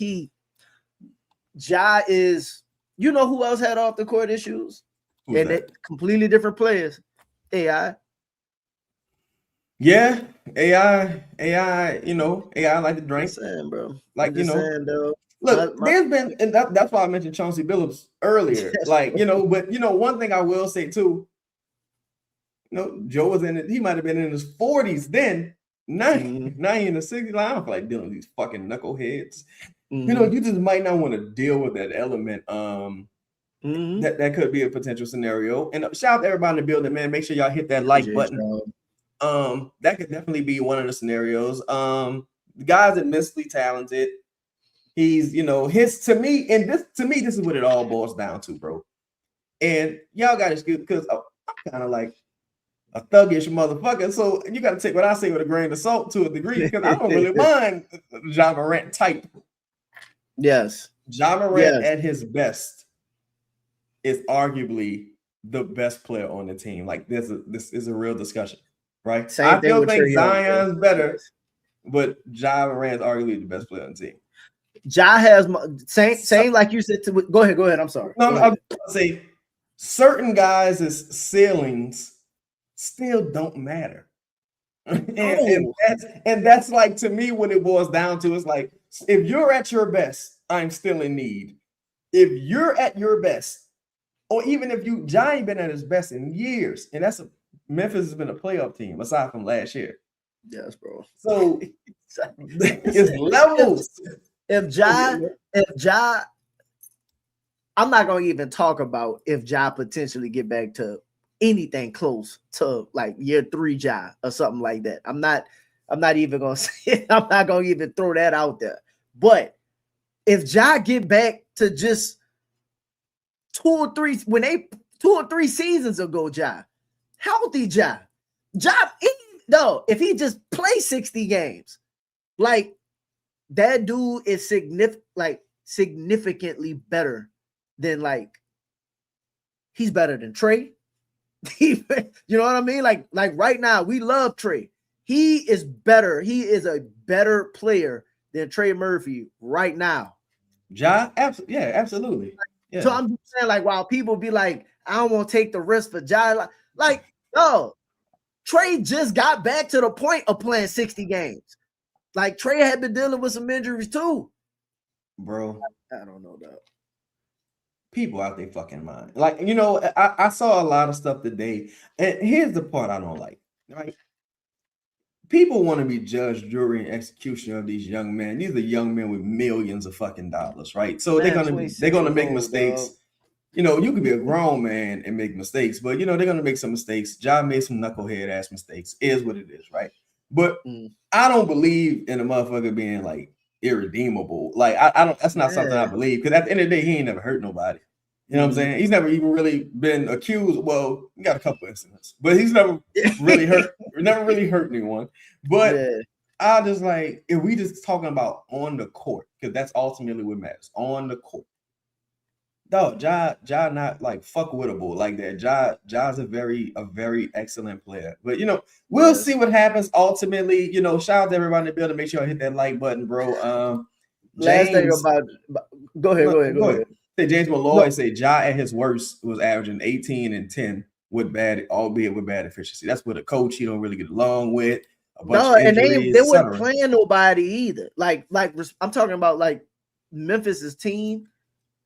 Speaker 2: Ja is, you know who else had off the court issues? And they completely different players. AI.
Speaker 1: Yeah, AI, AI like to drink.
Speaker 2: Saying, bro.
Speaker 1: Like, look, there's been, and that's why I mentioned Chauncey Billups earlier. Like, but one thing I will say too, Joe was he might have been in his 40s then. Now he in the 60s. Like, I don't feel like dealing with these fucking knuckleheads. You just might not want to deal with that element. That could be a potential scenario. And shout out to everybody in the building, man. Make sure y'all hit that like button. That could definitely be one of the scenarios. The guy's immensely talented. He's, to me, this is what it all boils down to, bro. And y'all got to excuse, because I'm kind of like a thuggish motherfucker. So you got to take what I say with a grain of salt to a degree, because I don't really mind Ja Morant type.
Speaker 2: Yes.
Speaker 1: Ja Morant at his best is arguably the best player on the team. Like, this is a real discussion, right? I still think Zion's better, but Ja Morant's arguably the best player on the team.
Speaker 2: Ja has same like you said. Go ahead. I'm sorry.
Speaker 1: No, I'm say certain guys' ceilings still don't matter, and that's like, to me, what it boils down to is like, if you're at your best, I'm still in need. If you're at your best, or even if Ja ain't been at his best in years, and Memphis has been a playoff team aside from last year.
Speaker 2: Yes, bro.
Speaker 1: So it's levels.
Speaker 2: If Ja, I'm not gonna even talk about if Ja potentially get back to anything close to like year 3 Ja or something like that. I'm not even gonna say it. I'm not gonna even throw that out there. But if Ja get back to just 2 or 3 seasons ago, Ja, healthy Ja, if he just plays 60 games, like, that dude is significantly better than, like, he's better than Trae. You know what I mean? Like right now, we love Trae. He is better. He is a better player than Trey Murphy right now.
Speaker 1: Ja, absolutely. Yeah.
Speaker 2: So I'm just saying, like, while people be like, I don't want to take the risk for Ja, like, no, Trae just got back to the point of playing 60 games. Like, Trae had been dealing with some injuries too.
Speaker 1: Bro,
Speaker 2: I don't know that.
Speaker 1: People out there fucking mind. Like, I saw a lot of stuff today. And here's the part I don't like. Right? People want to be judged during execution of these young men. These are young men with millions of fucking dollars, right? So they're gonna make mistakes. Dog. You could be a grown man and make mistakes, but they're gonna make some mistakes. Ja made some knucklehead ass mistakes. Is what it is, right? But I don't believe in a motherfucker being like irredeemable. Like, I don't. That's not something I believe, because at the end of the day, he ain't never hurt nobody. You know what I'm saying? He's never even really been accused. Well, he got a couple incidents, but he's never really hurt. Never really hurt anyone. But I just, like, if we just talking about on the court, because that's ultimately what matters. On the court, dog, Ja not like fuckwittable like that. Ja's a very excellent player. But we'll see what happens ultimately. Shout out to everybody in the building. Make sure you hit that like button, bro.
Speaker 2: Last thing about, go ahead.
Speaker 1: James Malloy say Ja at his worst was averaging 18 and 10 albeit with bad efficiency. That's with a coach he don't really get along with.
Speaker 2: And they weren't playing nobody either. Like I'm talking about, like, Memphis's team.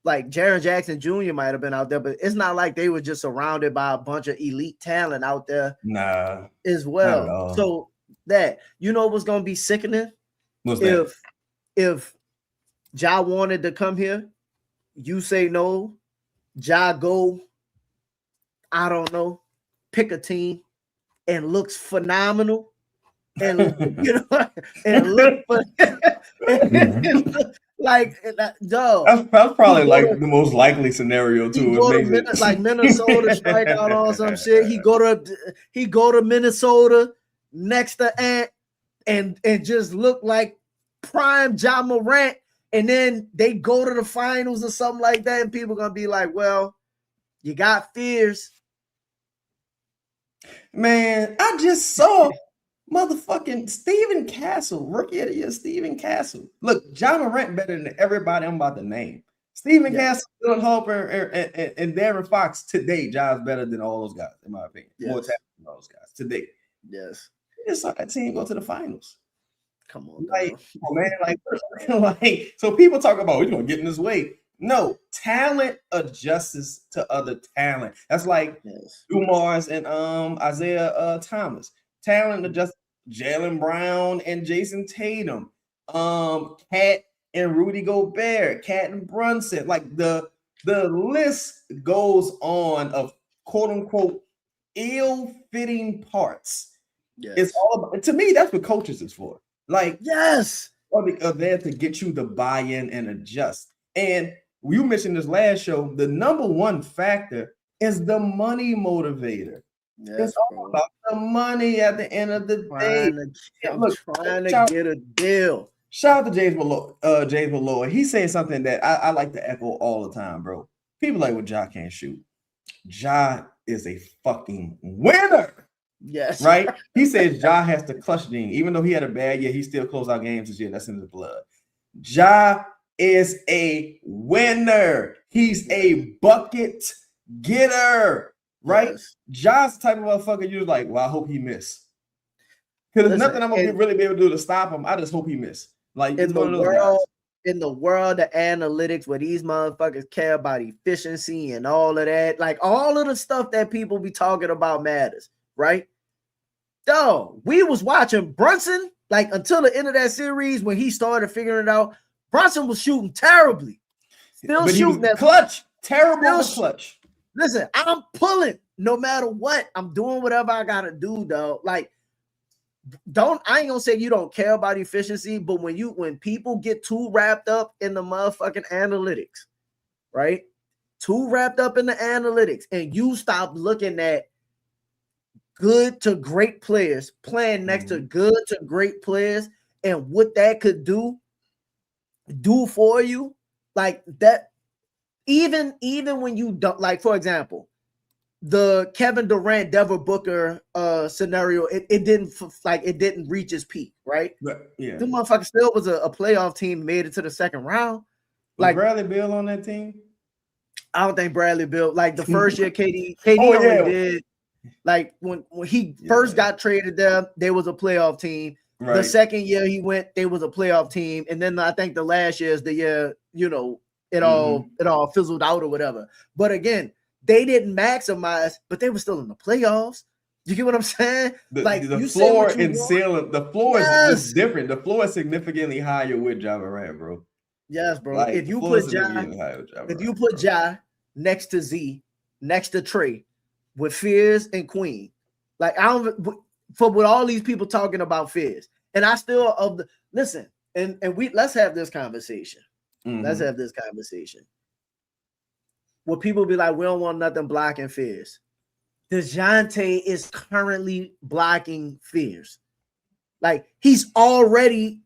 Speaker 2: like Jaren Jackson Jr. might have been out there, but it's not like they were just surrounded by a bunch of elite talent out there.
Speaker 1: Nah,
Speaker 2: as well. So that what's gonna be sickening?
Speaker 1: What's that?
Speaker 2: If Ja wanted to come here, you say no, Ja go, I don't know, pick a team and looks phenomenal. And and look like dog.
Speaker 1: That's probably like the most likely scenario too.
Speaker 2: He go to like Minnesota strike out on some shit. He go to Minnesota next to Ant and just look like prime Ja Morant, and then they go to the finals or something like that, and people gonna be like, well, you got fears.
Speaker 1: Man, I just saw motherfucking Steven Castle, rookie of the year, Steven Castle. Look, Ja Morant better than everybody I'm about to name. Steven Castle, Dylan Harper, and Darren Fox today. Ja's better than all those guys, in my opinion. More talented than all those guys today.
Speaker 2: Yes.
Speaker 1: You just saw that team go to the finals.
Speaker 2: Come on,
Speaker 1: man. So people talk about we're gonna get in this way. No, talent adjusts to other talent. That's like Dumars and Isaiah Thomas. Talent adjusts Jaylen Brown and Jason Tatum. Cat and Rudy Gobert, Cat and Brunson. Like the list goes on of quote unquote ill-fitting parts. Yes. It's all about, to me, that's what coaches is for. Like,
Speaker 2: yes,
Speaker 1: are there to get you to buy in and adjust. And you mentioned this last show, the number one factor is the money motivator. Yes, it's all about the money at the end of the day.
Speaker 2: Trying to get a deal.
Speaker 1: Shout out to James Malloy. He said something that I like to echo all the time, bro. People like, well, Ja can't shoot. Ja is a fucking winner.
Speaker 2: Yes.
Speaker 1: Right? He says Ja has the clutch gene. Even though he had a bad year, he still closed out games this year. That's in his blood. Ja is a winner. He's a bucket getter. Right? Yes. Ja's the type of motherfucker you're like, well, I hope he miss. Because there's nothing I'm gonna really be able to do to stop him. I just hope he miss. Like
Speaker 2: in the world of analytics, where these motherfuckers care about efficiency and all of that, like all of the stuff that people be talking about matters, right? Dog, we was watching Brunson like until the end of that series when he started figuring it out. Brunson was shooting terribly, still shooting that
Speaker 1: clutch, terrible clutch.
Speaker 2: Listen, I'm pulling no matter what. I'm doing whatever I gotta do, dog. Like, I ain't gonna say you don't care about efficiency, but when people get too wrapped up in the motherfucking analytics, right? Too wrapped up in the analytics, and you stop looking at good to great players playing next to good to great players and what that could do for you, like that. Even when you don't, like, for example, the Kevin Durant, Devin Booker scenario, it didn't reach its peak, right?
Speaker 1: Yeah,
Speaker 2: the motherfucker still was a playoff team, made it to the second round.
Speaker 1: Like Bradley Beal on that team.
Speaker 2: I don't think Bradley Beal, like the first year KD only did, like when he first got traded there, they was a playoff team. Right. The second year he went, they was a playoff team, and then I think the last year is the year, it all fizzled out or whatever. But again, they didn't maximize, but they were still in the playoffs. You get what I'm saying?
Speaker 1: The floor and ceiling, the floor is different. The floor is significantly higher with Ja Morant, bro.
Speaker 2: Yes, bro. Like, if you put Ja next to Z, next to Trey, with Fears and Queen, like with all these people talking about Fears, and I still listen, and let's have this conversation. Let's have this conversation. Where people be like, we don't want nothing blocking Fears. DeJounte is currently blocking Fears. Like, he's already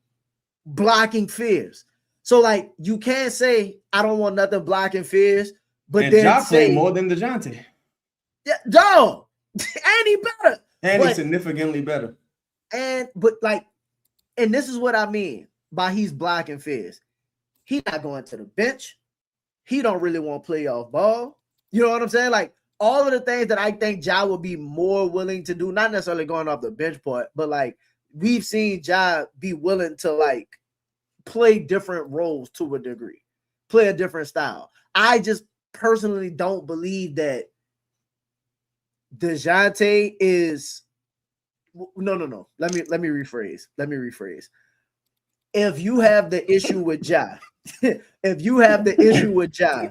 Speaker 2: blocking Fears. So, like, you can't say, I don't want nothing blocking Fears, but
Speaker 1: and
Speaker 2: then
Speaker 1: Ja play more than DeJounte.
Speaker 2: Yeah, no. And he better.
Speaker 1: And he's significantly better.
Speaker 2: And this is what I mean by he's blocking Fears. He's not going to the bench. He don't really want playoff ball. You know what I'm saying? Like, all of the things that I think Ja would be more willing to do, not necessarily going off the bench part, but like we've seen Ja be willing to like play different roles to a degree. play a different style. I just personally don't believe that DeJounte is no. Let me rephrase. If you have the issue with Ja,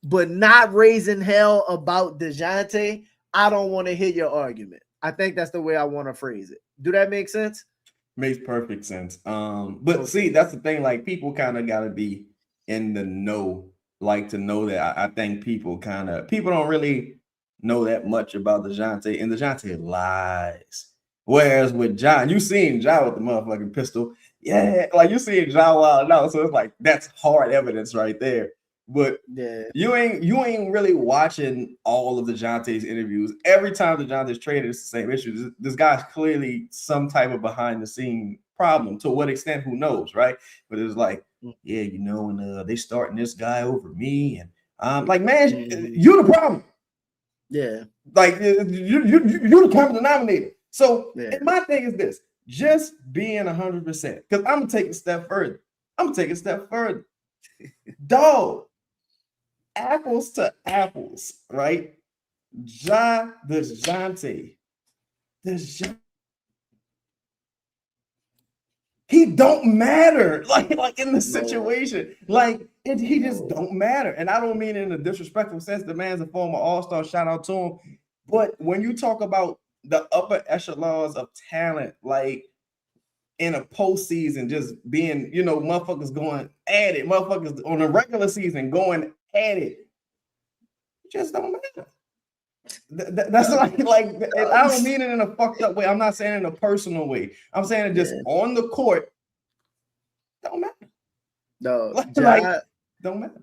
Speaker 2: but not raising hell about DeJounte, I don't want to hear your argument. I think that's the way I want to phrase it. Do that make sense?
Speaker 1: Makes perfect sense. But see, that's the thing. Like, people kind of got to be in the know, like, to know that. I think people don't really know that much about DeJounte, and DeJounte lies. Whereas with Ja, you seen Ja with the motherfucking pistol. Yeah, like, you seen Ja wild out. So it's like, that's hard evidence right there. But
Speaker 2: yeah,
Speaker 1: you ain't really watching all of DeJounte's interviews. Every time DeJounte's traded, it's the same issue. This guy's clearly some type of behind the scene problem. To what extent, who knows, right? But it's like, yeah, and they starting this guy over me, and like, man, you're the problem.
Speaker 2: Yeah,
Speaker 1: like you're the common denominator. So and my thing is this: just being 100%. Because I'm gonna take a step further. Dog. Apples to apples, right? DeJounte. He don't matter, like in the situation. Like, he just don't matter. And I don't mean it in a disrespectful sense. The man's a former all-star, shout out to him. But when you talk about the upper echelons of talent, like in a postseason, just being, motherfuckers going at it, motherfuckers on a regular season going at it, just don't matter. That's like I don't mean it in a fucked up way. I'm not saying it in a personal way. I'm saying it just on the court. Don't matter.
Speaker 2: No,
Speaker 1: don't matter.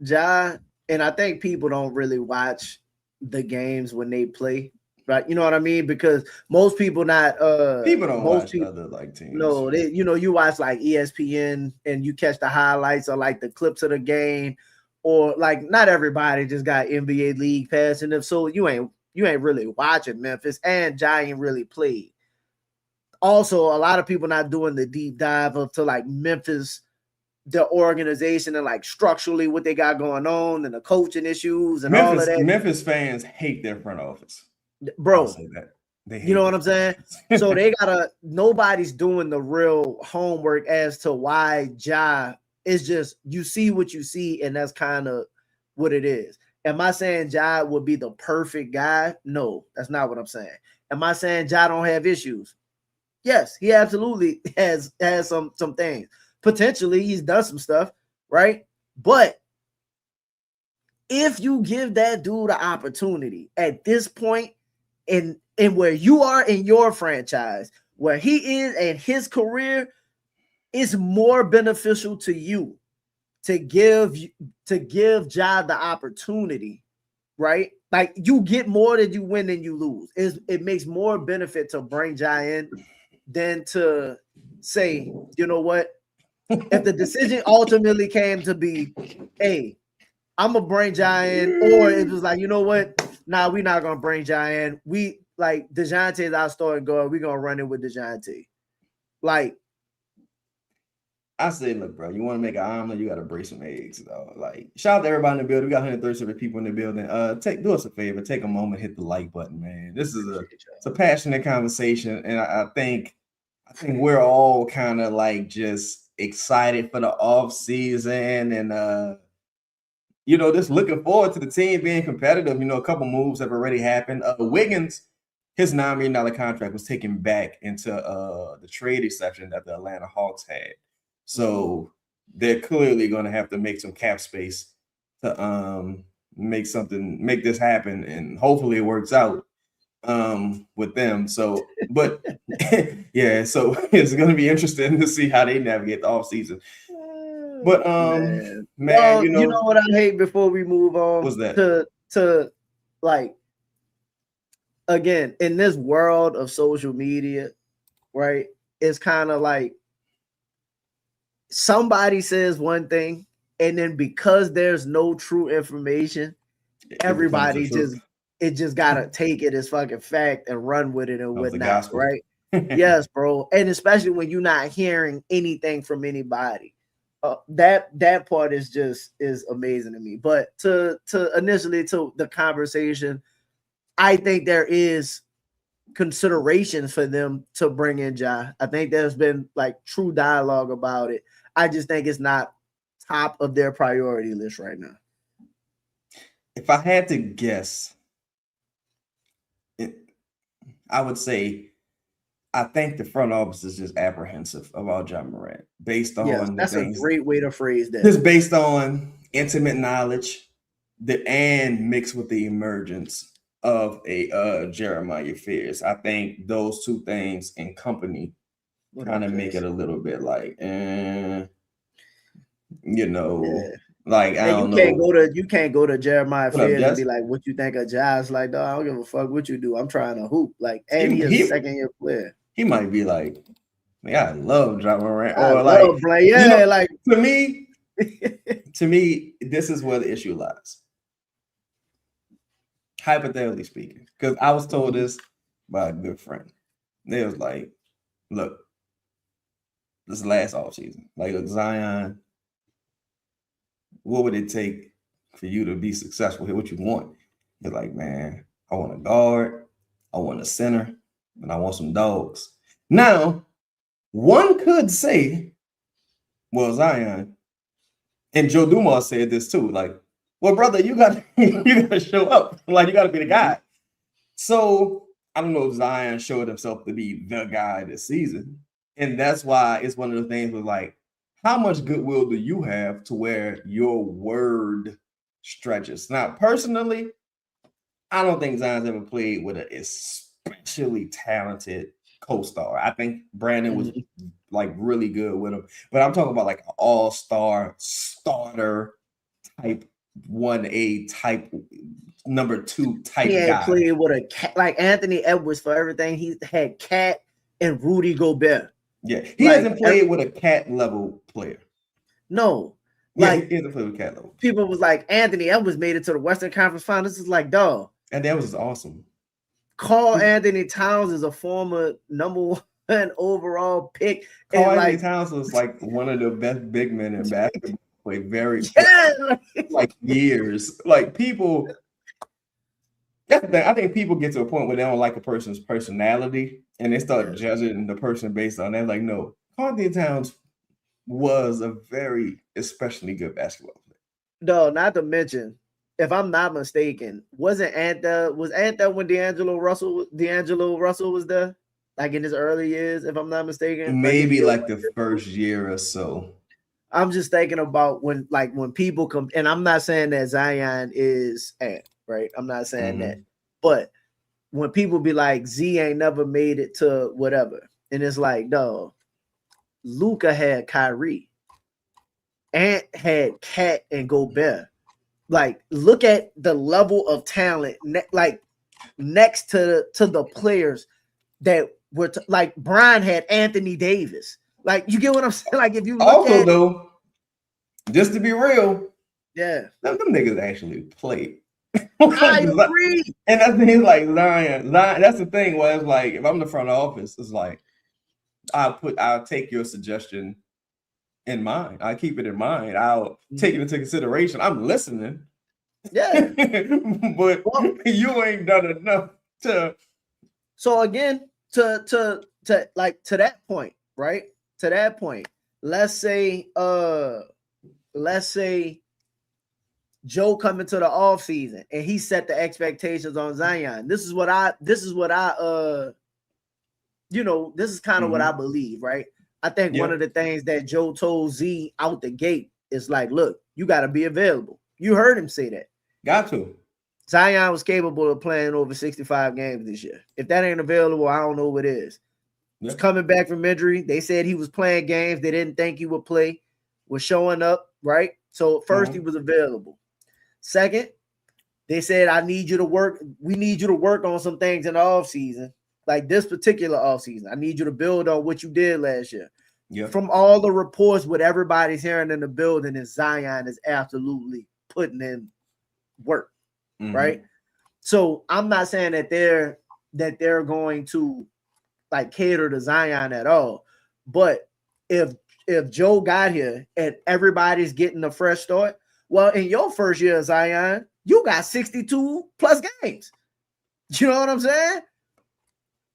Speaker 2: Ja, and I think people don't really watch the games when they play, right? You know what I mean? Because most people
Speaker 1: people don't watch other like teams.
Speaker 2: No, you watch like ESPN and you catch the highlights or like the clips of the game, or like not everybody just got NBA League Pass, and if so, you ain't really watching Memphis, and Ja ain't really played. Also, a lot of people not doing the deep dive to like Memphis, the organization, and like structurally what they got going on and the coaching issues and all of that.
Speaker 1: Memphis fans hate their front office,
Speaker 2: bro.
Speaker 1: I'll say that.
Speaker 2: You know what I'm saying? So they nobody's doing the real homework as to why Ja is just, you see what you see, and that's kind of what it is. Am I saying Ja would be the perfect guy? No, that's not what I'm saying. Am I saying Ja don't have issues? Yes, he absolutely has some things. Potentially, he's done some stuff, right? But if you give that dude an opportunity at this point in where you are in your franchise, where he is and his career, is more beneficial to you to give Ja the opportunity, right? Like, you get more than you win than you lose. It makes more benefit to bring Ja in than to say, you know what? If the decision ultimately came to be, hey, I'm gonna bring Ja in, or it was like, you know what? Nah, we're not gonna bring Ja in. We like DeJounte's our starting guard. We're gonna run it with DeJounte. Like,
Speaker 1: I say, look, bro, you want to make an omelet, you got to break some eggs, though. Like, shout out to everybody in the building. We got 137 people in the building. Do us a favor, take a moment, hit the like button, man. This is a passionate conversation, and I think we're all kind of like just excited for the off season, and just looking forward to the team being competitive. A couple moves have already happened. Wiggins, his $9 million contract was taken back into the trade exception that the Atlanta Hawks had. So they're clearly going to have to make some cap space to make this happen, and hopefully it works out with them. So, but yeah, so it's going to be interesting to see how they navigate the offseason. But man,
Speaker 2: you know what I hate before we move on?
Speaker 1: What's that?
Speaker 2: To like, again, in this world of social media, right? It's kind of like somebody says one thing, and then because there's no true information, everybody just gotta take it as fucking fact and run with it and whatnot, right? Yes, bro. And especially when you're not hearing anything from anybody. That part is amazing to me. But to initially to the conversation, I think there is consideration for them to bring in Ja. I think there's been like true dialogue about it. I just think it's not top of their priority list right now.
Speaker 1: If I had to guess, I would say I think the front office is just apprehensive about Ja Morant based on
Speaker 2: that's a great way to phrase that.
Speaker 1: Just based on intimate knowledge and mixed with the emergence of a Jeremiah Fears. I think those two things in company kind of make it a little bit like, like I don't know.
Speaker 2: You can't go to Jeremiah Fears and be like, "What you think of Ja?" It's like, "Dog, I don't give a fuck what you do. I'm trying to hoop." Like, and he's a second-year player.
Speaker 1: He might be like, "Man, I love Ja Morant," to me, this is where the issue lies. Hypothetically speaking, because I was told this by a good friend. They was like, "Look, this last offseason, like, look, Zion, what would it take for you to be successful here? What you want?" You're like, "Man, I want a guard, I want a center, and I want some dogs." Now, one could say, well, Zion, and Joe Dumas said this too, like, well, brother, you got to show up. Like, you got to be the guy. So I don't know if Zion showed himself to be the guy this season. And that's why it's one of the things with, like, how much goodwill do you have to where your word stretches? Now, personally, I don't think Zion's ever played with an especially talented co-star. I think Brandon was like really good with him. But I'm talking about like an all-star starter type 1A type number 2 type
Speaker 2: guy. He
Speaker 1: ain't
Speaker 2: played with a cat like Anthony Edwards for everything. He had Cat and Rudy Gobert.
Speaker 1: Yeah, he hasn't played with a Cat level player.
Speaker 2: No.
Speaker 1: Like, he hasn't played with Cat level.
Speaker 2: People was like, Anthony Edwards made it to the Western Conference Finals. It's like, dog.
Speaker 1: And that was awesome.
Speaker 2: Karl Anthony Towns is a former number 1 overall pick.
Speaker 1: Karl Anthony Towns was like one of the best big men in basketball. Like years. Like, people, that's the thing. I think people get to a point where they don't like a person's personality and they start judging the person based on that. Like, no, Karl Anthony Towns was a very especially good basketball player.
Speaker 2: No, not to mention, if I'm not mistaken, was Ant when D'Angelo Russell was there? Like in his early years, if I'm not mistaken?
Speaker 1: Maybe like the first year or so.
Speaker 2: I'm just thinking about when people come, and I'm not saying that Zion is Ant, right? I'm not saying that. But when people be like, Z ain't never made it to whatever, and it's like, no, Luka had Kyrie. Ant had Cat and Gobert. Like, look at the level of talent, like next to the players that were like Brian had Anthony Davis. Like, you get what I'm saying? Like, if you look
Speaker 1: also though, just to be real,
Speaker 2: them
Speaker 1: niggas actually played.
Speaker 2: I agree.
Speaker 1: And that's the thing, like Zion. That's the thing where it's like, if I'm the front office, it's like I'll take your suggestion in mind. I keep it in mind. I'll take it into consideration. I'm listening.
Speaker 2: Yeah.
Speaker 1: But you ain't done enough to.
Speaker 2: So again, to that point, right? To that point, let's say Joe coming to the offseason and he set the expectations on Zion. This is what I this is kind of what I believe, right? I think one of the things that Joe told Z out the gate is like, look, you got to be available. You heard him say that.
Speaker 1: Got to.
Speaker 2: Zion was capable of playing over 65 games this year. If that ain't available, I don't know what is. He's coming back from injury. They said he was playing games they didn't think he would play, was showing up, right? So first he was available. Second, they said, we need you to work on some things in the offseason. Like this particular offseason, I need you to build on what you did last year.
Speaker 1: Yeah.
Speaker 2: From all the reports, what everybody's hearing in the building is Zion is absolutely putting in work, right? So I'm not saying that they're going to like cater to Zion at all. But if if Joe got here and everybody's getting a fresh start, well, in your first year of Zion, you got 62 plus games. You know what I'm saying?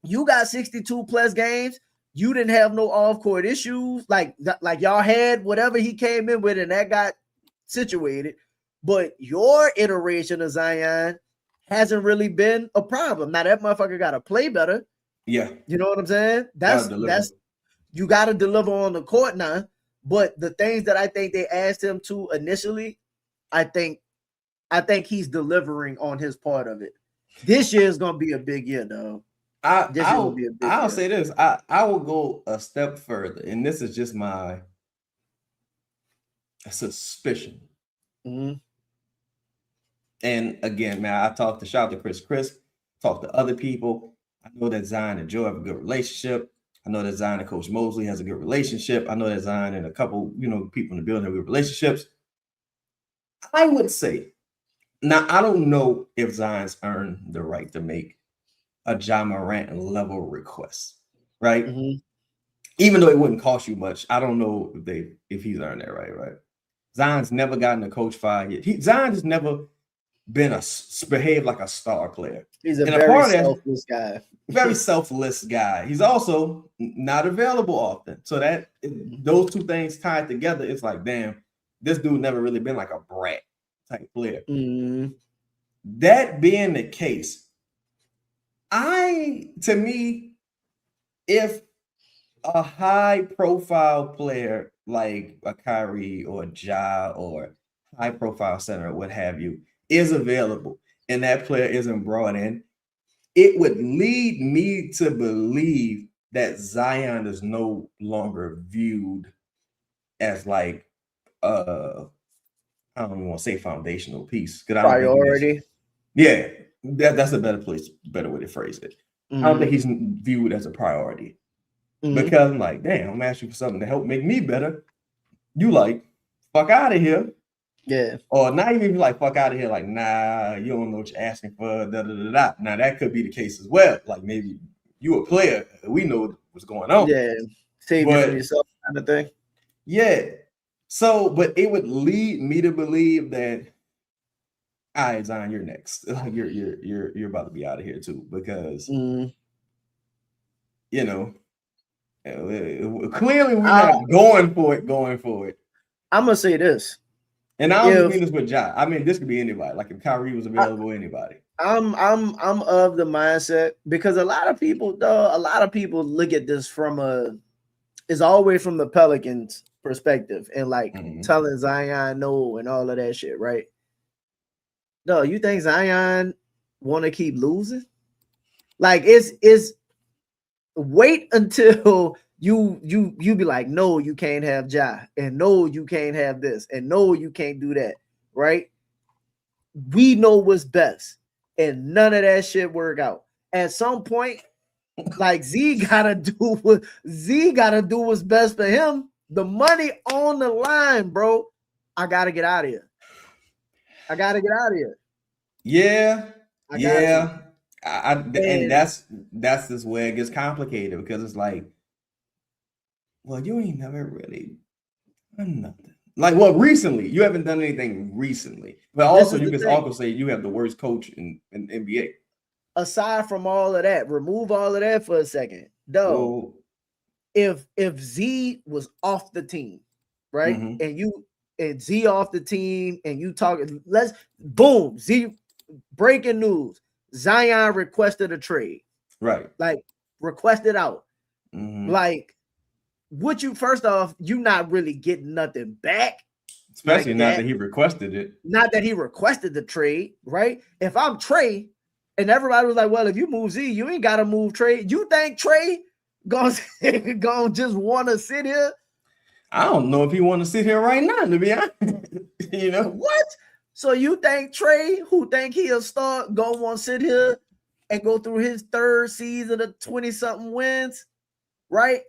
Speaker 2: You got 62 plus games. You didn't have no off-court issues. Like y'all had whatever he came in with and that got situated. But your iteration of Zion hasn't really been a problem. Now that motherfucker got to play better.
Speaker 1: Yeah.
Speaker 2: You know what I'm saying? That's you got to deliver on the court now. But the things that I think they asked him to initially, I think he's delivering on his part of it. This year is going to be a big year, though.
Speaker 1: I'll say this. I will go a step further, and this is just my suspicion.
Speaker 2: Mm-hmm.
Speaker 1: And again, man, I talked to shout out to Chris, talked to other people. I know that Zion and Joe have a good relationship. I know that Zion and Coach Mosley has a good relationship. I know that Zion and a couple, people in the building have good relationships. I would say, now I don't know if Zion's earned the right to make a Ja Morant level request, right?
Speaker 2: Mm-hmm.
Speaker 1: Even though it wouldn't cost you much, I don't know if he's earned that right. Zion's never gotten a coach fired yet. Zion has never been behaved like a star player.
Speaker 2: He's a very selfless guy.
Speaker 1: Very selfless guy. He's also not available often. So that those two things tied together, it's like, damn, this dude never really been like a brat type player.
Speaker 2: Mm-hmm.
Speaker 1: That being the case, to me, if a high-profile player like a Kyrie or a Ja or high-profile center, what have you, is available and that player isn't brought in, it would lead me to believe that Zion is no longer viewed as like I don't even want to say foundational piece.
Speaker 2: Priority.
Speaker 1: Yeah, that's a better way to phrase it. Mm-hmm. I don't think he's viewed as a priority. Mm-hmm. Because I'm like, damn, I'm asking for something to help make me better. You like, fuck out of here.
Speaker 2: Yeah.
Speaker 1: Or not even like, fuck out of here. Like, nah, you don't know what you're asking for. Da. Now, that could be the case as well. Like, maybe you a player. We know what's going on.
Speaker 2: Yeah. Save it for yourself kind of thing.
Speaker 1: Yeah. So, but it would lead me to believe that, all right, Zion, you're next. Like, you're about to be out of here too. Because, clearly we're not going for it.
Speaker 2: I'm gonna say this,
Speaker 1: and I don't mean this with Ja. I mean this could be anybody. Like if Kyrie was available, anybody.
Speaker 2: I'm of the mindset because a lot of people look at this it's always from the Pelicans perspective and like telling Zion no and all of that shit, right? No, you think Zion want to keep losing? Like it's wait until you be like, no, you can't have Ja, and no, you can't have this, and no, you can't do that, right? We know what's best, and none of that shit work out. At some point, like Z gotta do what's best for him. The money on the line, bro. I gotta get out of here.
Speaker 1: Yeah. And that's just where it gets complicated because it's like, well, you ain't never really done nothing. Like, well, recently, you haven't done anything recently, but also you can also say you have the worst coach in NBA.
Speaker 2: Aside from all of that, remove all of that for a second. Though, if Z was off the team, right, and Z off the team, and you talking, boom, Z, breaking news. Zion requested a trade.
Speaker 1: Right.
Speaker 2: Like requested out. Like first off, you not really getting nothing back.
Speaker 1: Especially like not that he requested it.
Speaker 2: Not that he requested the trade, right? If I'm Trey and everybody was like, well, if you move Z, you ain't gotta move Trey. You think Trey gonna just wanna sit here?
Speaker 1: I don't know if he wanna sit here right now, to be honest.
Speaker 2: What? So you think Trey, who think he'll start, gonna want to sit here and go through his third season of 20-something wins, right?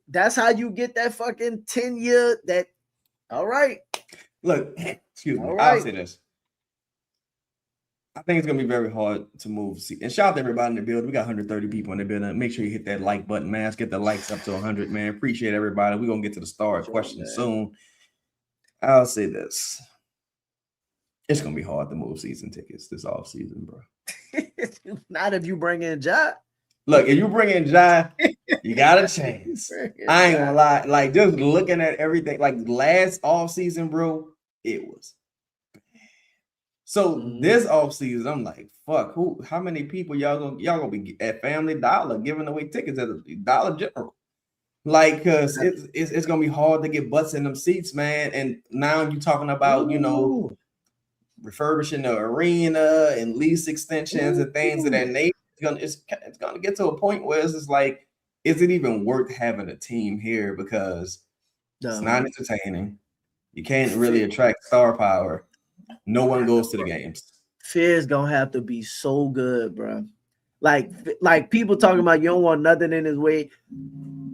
Speaker 2: That's how you get that fucking 10-year. That all right?
Speaker 1: Look, excuse me.
Speaker 2: Right.
Speaker 1: I'll say this. I think it's gonna be very hard to move. And shout out to everybody in the building. We got 130 people in the building. Make sure you hit that like button, man. Let's get the likes up to 100, man. Appreciate everybody. We're gonna get to the star question soon. I'll say this. It's gonna be hard to move season tickets this offseason, bro.
Speaker 2: Not if you bring in Ja.
Speaker 1: Look, if you bring in Ja, you got a chance. I ain't gonna lie. Like, just looking at everything, like last offseason, bro, it was bad. So this offseason, I'm like, fuck, how many people y'all gonna be at Family Dollar giving away tickets at the Dollar General? Like, cause it's gonna be hard to get butts in them seats, man. And now you talking about, refurbishing the arena and lease extensions and things of that nature. It's gonna get to a point where it's just like, is it even worth having a team here? Because it's not entertaining. You can't really attract star power. No one goes to the games.
Speaker 2: Fear's gonna have to be so good, bro. Like people talking about you don't want nothing in his way.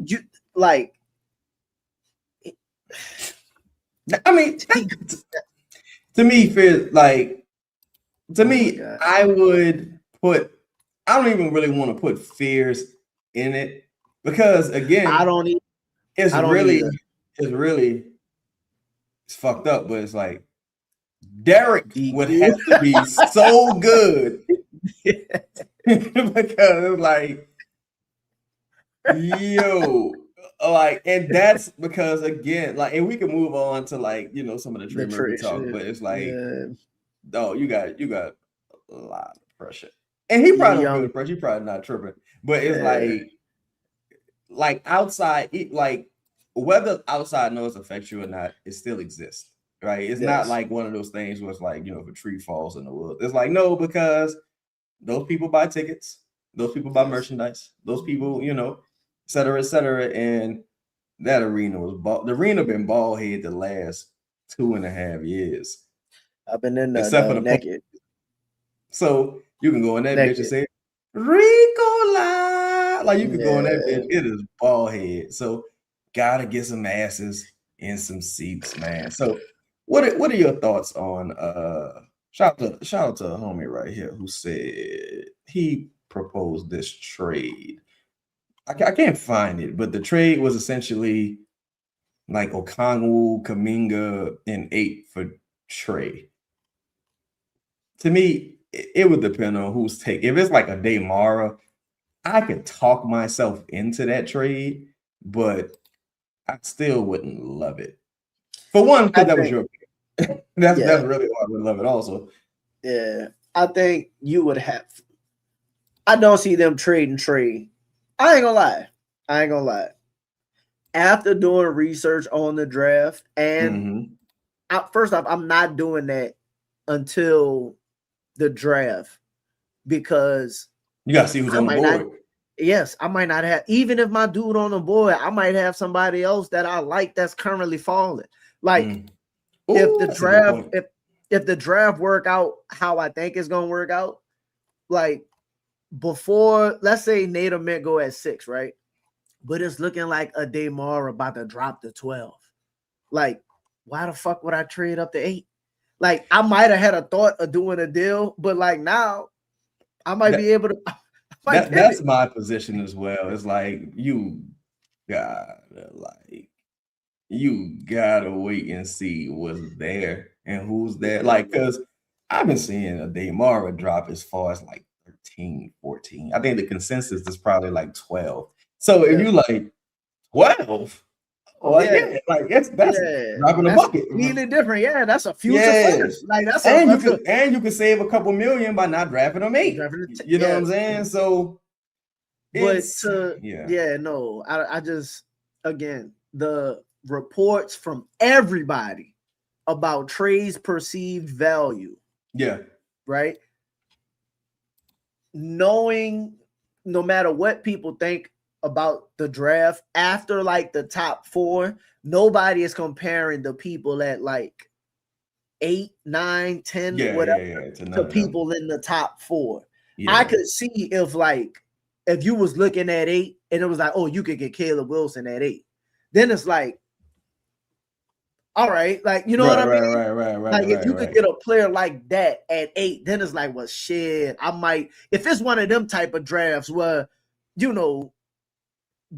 Speaker 2: You like.
Speaker 1: I mean, to me, Fear, like, to me, I would put. I don't even really want to put Fears in it because, again, it's fucked up, but it's like Derek would have to be so good because it's like, like, and that's because, again, like, and we can move on to, like, some of the Trey Murphy talk, but it's like, you got a lot of pressure. And he probably don't feel the pressure. He probably not tripping. But it's like outside, like whether outside noise affects you or not, it still exists, right? It's not like one of those things where it's like, if a tree falls in the woods. It's like, no, because those people buy tickets, those people buy merchandise, those people, et cetera, et cetera. And that arena the arena been bald head the last 2.5 years.
Speaker 2: I've been in there naked.
Speaker 1: So you can go in that bitch and say, Rico La. Like, you can go in that bitch. It is bald head. So gotta get some asses in some seats, man. So what are your thoughts on shout out to a homie right here who said he proposed this trade. I can't find it, but the trade was essentially like Okongwu, Kuminga, and 8 for Trey. To me, it would depend on who's taking. If it's like a Damara, I could talk myself into that trade, but I still wouldn't love it. For one, because that was your pick. That's really why I would love it also.
Speaker 2: Yeah, I think you would have. I don't see them trading Trey. I ain't gonna lie. After doing research on the draft, and first off, I'm not doing that until the draft because
Speaker 1: you gotta see who's on the board.
Speaker 2: I might not have, even if my dude on the board, I might have somebody else that I like that's currently falling. Like if the draft work out how I think it's gonna work out, like before, let's say Nader Mint go at 6, right? But it's looking like a Damar about to drop to 12. Like, why the fuck would I trade up to 8? Like, I might have had a thought of doing a deal, but like now, I might be able to.
Speaker 1: That's my position as well. It's like you gotta wait and see what's there and who's there. Like, because I've been seeing a Damara drop as far as like 13, 14. I think the consensus is probably like 12. So if you like 12. Like that's dropping the bucket.
Speaker 2: Really different. Yeah, that's a future first. Like
Speaker 1: you can save a couple million by not drafting them 8. You know what I'm saying? So
Speaker 2: I just, again, the reports from everybody about Trey's perceived value.
Speaker 1: Yeah.
Speaker 2: Right. Knowing no matter what people think about the draft after like the top 4, nobody is comparing the people at like 8, 9, 10, whatever to people in the top 4. I could see if you was looking at 8 and it was like, oh, you could get Caleb Wilson at 8. Then it's like, all right, like you know what I mean?
Speaker 1: Right.
Speaker 2: Like if you could get a player like that at 8, then it's like, well, shit, I might. If it's one of them type of drafts where, you know,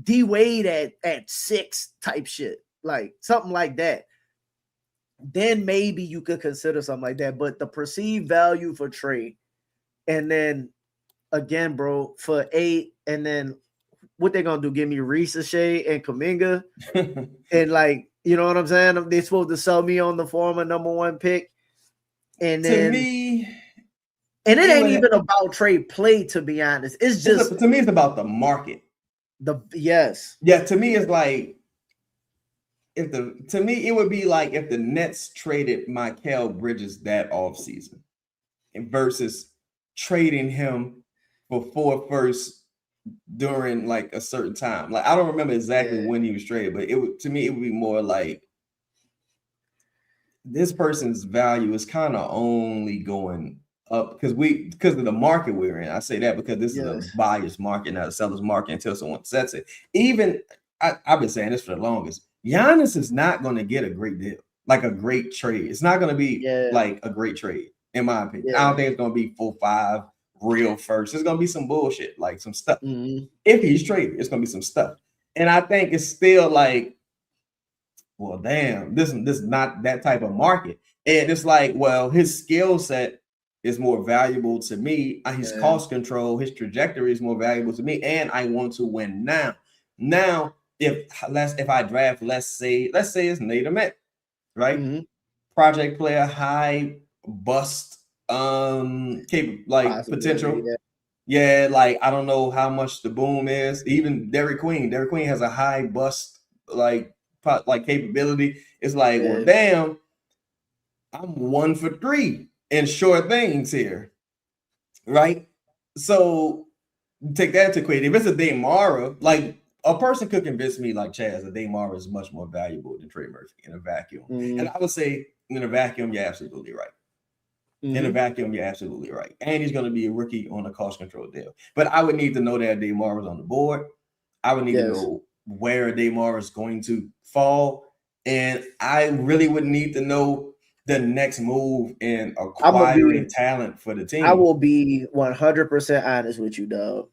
Speaker 2: D Wade at 6 type shit, like something like that, then maybe you could consider something like that. But the perceived value for Trey, and then again, bro, for 8, and then what they gonna do? Give me Ricochet and Kuminga, and like, you know what I'm saying? They're supposed to sell me on the former number 1 pick, and then
Speaker 1: to me,
Speaker 2: and it ain't even about trade play. To be honest, it's just
Speaker 1: to me, it's about the market.
Speaker 2: Yeah.
Speaker 1: To me, it's like to me, it would be like if the Nets traded Mikal Bridges that offseason versus trading him for 4 firsts during like a certain time. Like I don't remember exactly when he was traded, but to me it would be more like this person's value is kind of only going up because of the market we're in. I say that because this is a buyer's market, not a seller's market until someone sets it. Even I've been saying this for the longest. Giannis is not going to get a great deal, like a great trade. It's not going to be like a great trade, in my opinion. I don't think it's going to be 4-5 real first. It's going to be some bullshit, like some stuff. If he's traded, it's going to be some stuff. And I think it's still like, well, damn, this is not that type of market. And it's like, well, his skill set is more valuable to me. His cost control, his trajectory is more valuable to me. And I want to win now. Now, if I draft, let's say it's Nate Ahmet, right? Project player, high bust potential. Like I don't know how much the boom is. Even Derek Queen has a high bust like capability. It's like, well, damn, I'm 1 for 3 in short things here, right? So take that to equate. If it's a Damara, like a person could convince me like Chaz that Damara is much more valuable than Trey Murphy in a vacuum. And I would say in a vacuum, you're absolutely right. In a vacuum, you're absolutely right. And he's going to be a rookie on a cost control deal. But I would need to know that Damara is on the board. I would need to know where Damara is going to fall. And I really would need to know the next move in acquiring talent for the team.
Speaker 2: I will be 100% honest with you, dog.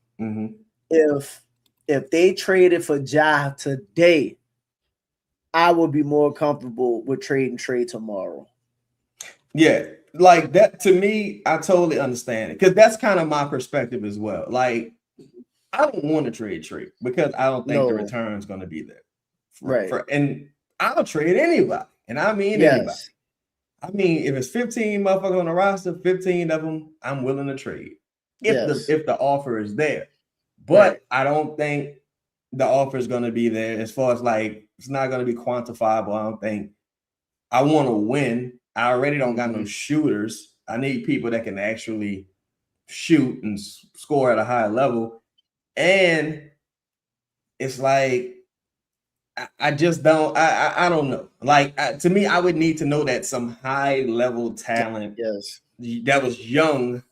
Speaker 2: If they traded for Ja today, I would be more comfortable with trading Trey tomorrow.
Speaker 1: Yeah, like that to me, I totally understand it because that's kind of my perspective as well. Like, I don't want to trade Trey because I don't think the return is going to be there. And I'll trade anybody, and I mean anybody. I mean, if it's 15 motherfuckers on the roster, 15 of them, I'm willing to trade if the offer is there. But I don't think the offer is going to be there as far as like it's not going to be quantifiable. I don't think. I want to win. I already don't got no shooters. I need people that can actually shoot and score at a high level. And it's like I just don't. I don't know. Like to me, I would need to know that some high level talent that was young.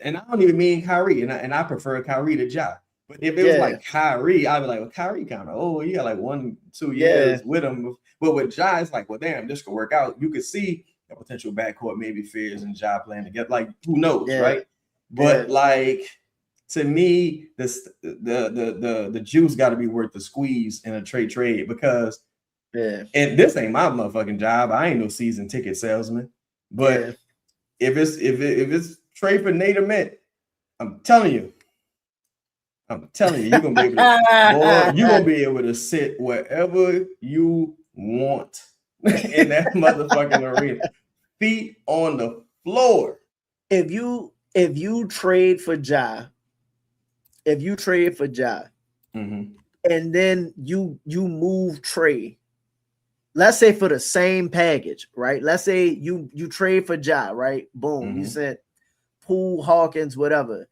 Speaker 1: And I don't even mean Kyrie, and I prefer Kyrie to Ja. But if it was like Kyrie, I'd be like, well, Kyrie kind of old. He got like 1-2 years with him. But with Ja, it's like, well, damn, this could work out. You could see a potential backcourt, maybe Fears and Ja playing together. Like, who knows, right? But like to me, the juice got to be worth the squeeze in a trade because and this ain't my motherfucking job. I ain't no season ticket salesman. But if it's trade for Nate Ahmet, I'm telling you, you're gonna be able to sit wherever you want in that motherfucking arena. Feet on the floor.
Speaker 2: If you trade for Ja, and then you move Trey, let's say for the same package, right? Let's say you trade for Ja, right? Boom, you sent Poole, Hawkins, whatever.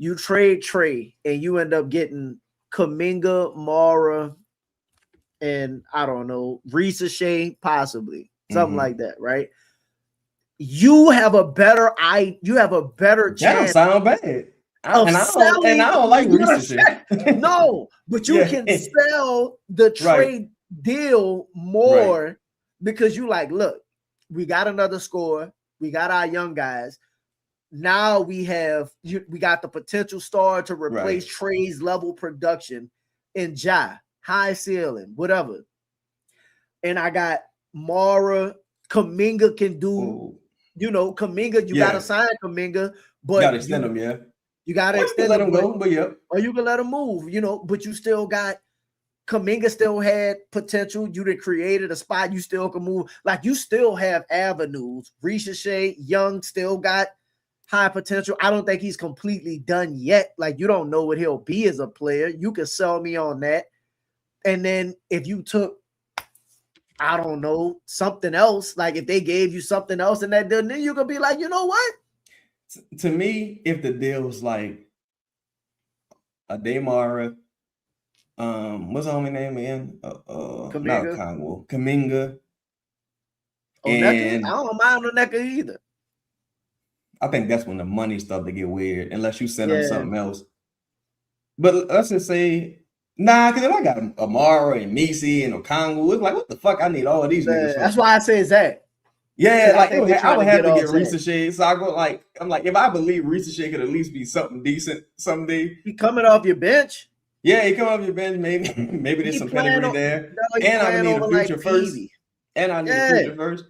Speaker 2: You trade Trey, and you end up getting Kuminga, Mara, and I don't know, Ricochet, possibly something like that, right? You have a better chance.
Speaker 1: That don't sound bad. I don't like Ricochet.
Speaker 2: No, but you can sell the trade deal more because you like, look, we got another scorer, we got our young guys. Now we got the potential star to replace Trey's level production in Ja, high ceiling, whatever. And I got Mara, Kuminga can do, Kuminga, you gotta sign Kuminga, but
Speaker 1: you gotta extend him,
Speaker 2: you gotta extend
Speaker 1: him, go, but
Speaker 2: or you can let him move, but you still got Kuminga still had potential. You done created a spot. You still can move. Like, you still have avenues. Ricochet, Young still got high potential. I don't think he's completely done yet. Like, you don't know what he'll be as a player. You can sell me on that. And then if you took, I don't know, something else, like if they gave you something else in that deal, then you could be like, you know what?
Speaker 1: To me, if the deal was like a Demara, what's the homie name again?
Speaker 2: Kuminga.
Speaker 1: Not Congo. Kuminga.
Speaker 2: And I don't mind Oneka either.
Speaker 1: I think that's when the money starts to get weird, unless you send them something else. But let's just say, because if I got Amara and Misi and Okongwu, it's like, what the fuck? I need all of these niggas.
Speaker 2: That's why I say Zach.
Speaker 1: Yeah, like I would have to get Ricochet. So I go I'm like, if I believe Ricochet could at least be something decent someday.
Speaker 2: He coming off your bench.
Speaker 1: Yeah, he come off your bench. Maybe there's some pedigree there. And I need a future first. And I need a future first.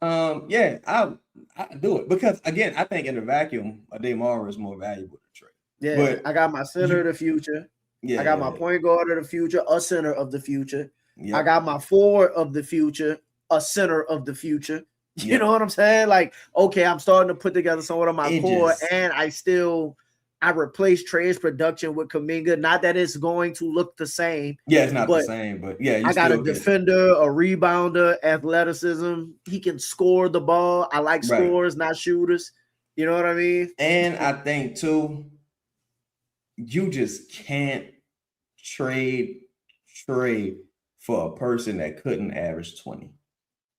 Speaker 1: I do it because again, I think in the vacuum, a Demara is more valuable than Trey.
Speaker 2: Yeah, but I got my center of the future. Yeah, I got my point guard of the future, a center of the future. Yeah. I got my forward of the future, a center of the future. You know what I'm saying? Like, okay, I'm starting to put together somewhat of my core, and I replaced Trey's production with Kuminga. Not that it's going to look the same.
Speaker 1: Yeah, it's not the same, but
Speaker 2: I got a defender, a rebounder, athleticism. He can score the ball. I like scorers, not shooters. You know what I mean?
Speaker 1: And I think too, you just can't trade Trey for a person that couldn't average 20.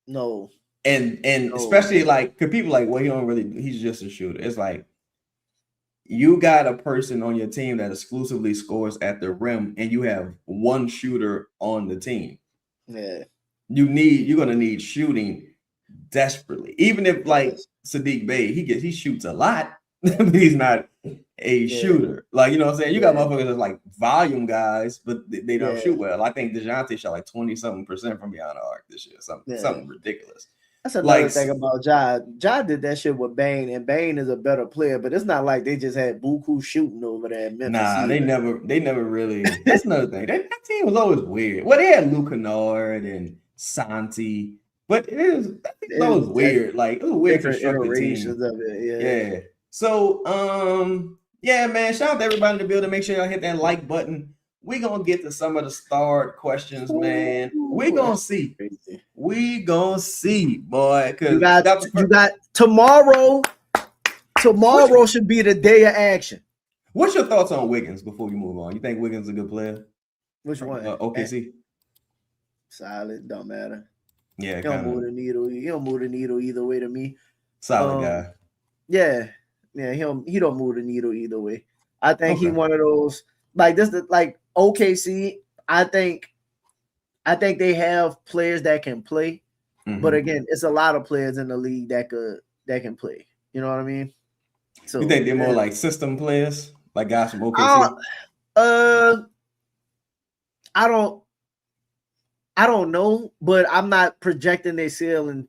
Speaker 2: No.
Speaker 1: And especially like, because people like, well, he's just a shooter. It's like, you got a person on your team that exclusively scores at the rim, and you have one shooter on the team.
Speaker 2: Yeah.
Speaker 1: You're gonna need shooting desperately. Even if like Sadiq Bey, he shoots a lot, but he's not a shooter. Like, you know what I'm saying? You got motherfuckers that's like volume guys, but they don't shoot well. I think DeJounte shot like 20-something% from beyond the arc this year. Something ridiculous.
Speaker 2: That's another thing about Ja. Ja did that shit with Bane, and Bane is a better player, but it's not like they just had Buku shooting over there at Memphis.
Speaker 1: Nah, they never really. That's another thing. That team was always weird. Well, they had Luke Kennard and Santi, but it was weird. Like, it was weird constructed team.
Speaker 2: Of it.
Speaker 1: Yeah. So, man, shout out to everybody in the building. Make sure y'all hit that like button. We're going to get to some of the starred questions, man. We're going to see. We going to see, boy.
Speaker 2: You got tomorrow. Tomorrow should be the day of action.
Speaker 1: What's your thoughts on Wiggins before we move on? You think Wiggins is a good player?
Speaker 2: Which one?
Speaker 1: OKC.
Speaker 2: Solid. Don't matter.
Speaker 1: Yeah,
Speaker 2: he don't move the needle. He don't move the needle either way to me.
Speaker 1: Solid guy.
Speaker 2: Yeah. He don't move the needle either way. I think he one of those like this. Like OKC, I think they have players that can play, but again, it's a lot of players in the league that can play. You know what I mean? So
Speaker 1: you think they're more like system players, like guys from OKC?
Speaker 2: I don't know, but I'm not projecting their ceiling.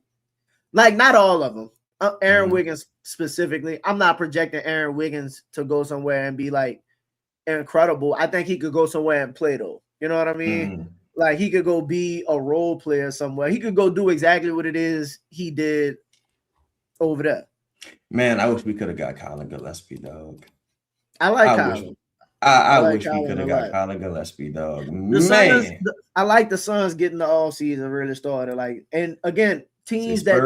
Speaker 2: Like, not all of them. Aaron Wiggins specifically, I'm not projecting Aaron Wiggins to go somewhere and be like incredible. I think he could go somewhere and play though. You know what I mean? Like, he could go be a role player somewhere. He could go do exactly what it is he did over there.
Speaker 1: Man, I wish we could have got Colin Gillespie, dog.
Speaker 2: I like Colin.
Speaker 1: I wish we could have got Colin Gillespie, dog.
Speaker 2: I like the Suns getting the offseason really started. Like, and again, teams that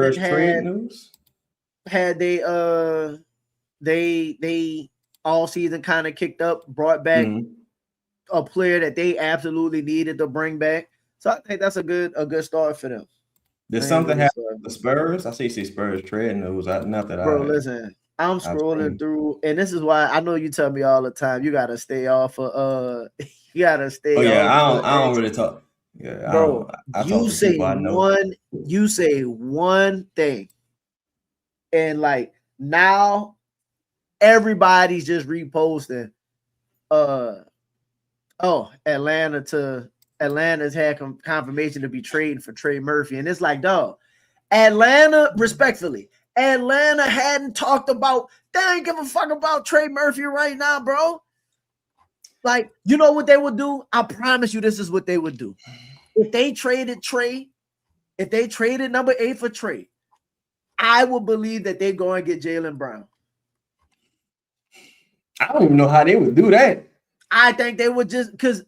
Speaker 2: had they all season kind of kicked up, brought back a player that they absolutely needed to bring back. So I think that's a good start for them.
Speaker 1: Did something happen with the Spurs? I see Spurs trade news.
Speaker 2: Listen, I'm scrolling through, and this is why I know you tell me all the time you gotta stay off of I don't really talk.
Speaker 1: Yeah,
Speaker 2: bro.
Speaker 1: I
Speaker 2: You say one thing, and like now everybody's just reposting. Atlanta's had confirmation to be trading for Trey Murphy, and it's like, dog, Atlanta, respectfully, Atlanta hadn't talked about. They ain't give a fuck about Trey Murphy right now, bro. Like, you know what they would do? I promise you, this is what they would do. If they traded Trey, if they traded number 8 for Trey, I would believe that they go and get Jaylen Brown.
Speaker 1: I don't even know how they would do that.
Speaker 2: I think they would just, because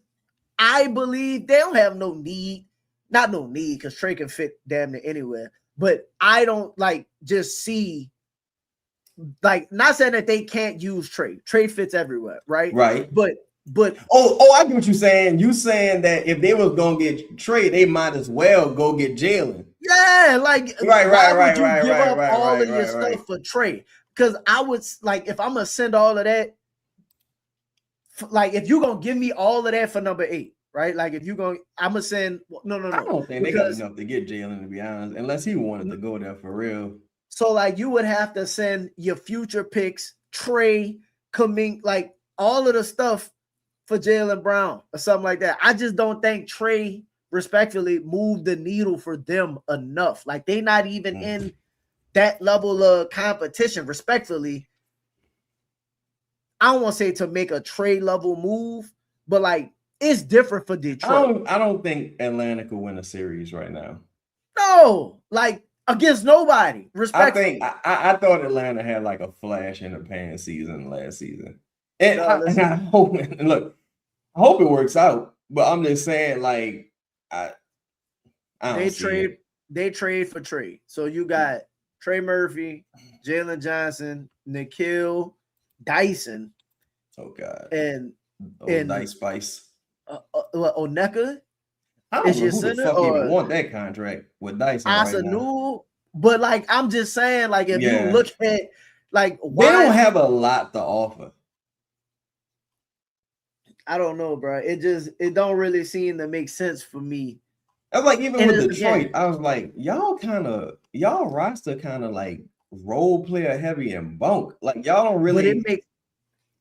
Speaker 2: I believe they don't have no need, not no need, because Trey can fit damn near anywhere. But I don't like just see, like, not saying that they can't use Trey. Trey fits everywhere, right?
Speaker 1: Right.
Speaker 2: But
Speaker 1: I get what you're saying. You saying that if they was gonna get Trey, they might as well go get Jaylen.
Speaker 2: Yeah, like
Speaker 1: right.
Speaker 2: Give up all of your stuff for Trey? Because I would like, if I'm gonna send all of that, like if you're gonna give me all of that for number 8, right? Like if you're gonna, I'm gonna send no.
Speaker 1: I don't think they got enough to get Jaylen, to be honest, unless he wanted to go there for real.
Speaker 2: So like you would have to send your future picks, Trey, coming, like all of the stuff for Jaylen Brown or something like that. I just don't think Trey, respectfully, moved the needle for them enough. Like they not even in that level of competition, respectfully. I don't want to say to make a Trey level move, but like it's different for Detroit.
Speaker 1: I don't think Atlanta could win a series right now.
Speaker 2: No, like against nobody. Respectfully.
Speaker 1: I thought Atlanta had like a flash in the pan season last season. And I hope, and look, I hope it works out. But I'm just saying, like,
Speaker 2: they trade for Trey. So you got Trey Murphy, Jalen Johnson, Nikhil, Dyson.
Speaker 1: Oh God.
Speaker 2: And
Speaker 1: Dice Spice.
Speaker 2: Oneka.
Speaker 1: I don't know who the fuck even want that contract with Dyson right now.
Speaker 2: But like I'm just saying, like if you look at like
Speaker 1: they don't have a lot to offer.
Speaker 2: I don't know, bro. It don't really seem to make sense for me.
Speaker 1: I was like, even with Detroit, I was like, y'all roster kind of like role player heavy and bunk. Like y'all don't really.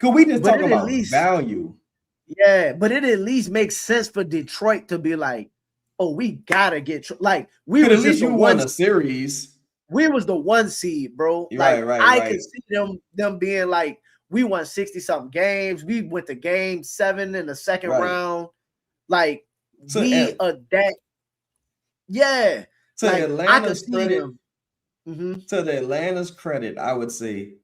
Speaker 1: Could we just talk about value?
Speaker 2: Yeah, but it at least makes sense for Detroit to be like, oh, we gotta get like we
Speaker 1: at least you won a series.
Speaker 2: We was the 1 seed, bro. Like I could see them being like, we won 60-something games. We went to game 7 in the second round. Like that. Yeah.
Speaker 1: To like, Atlanta's credit. To the Atlanta's credit, I would say,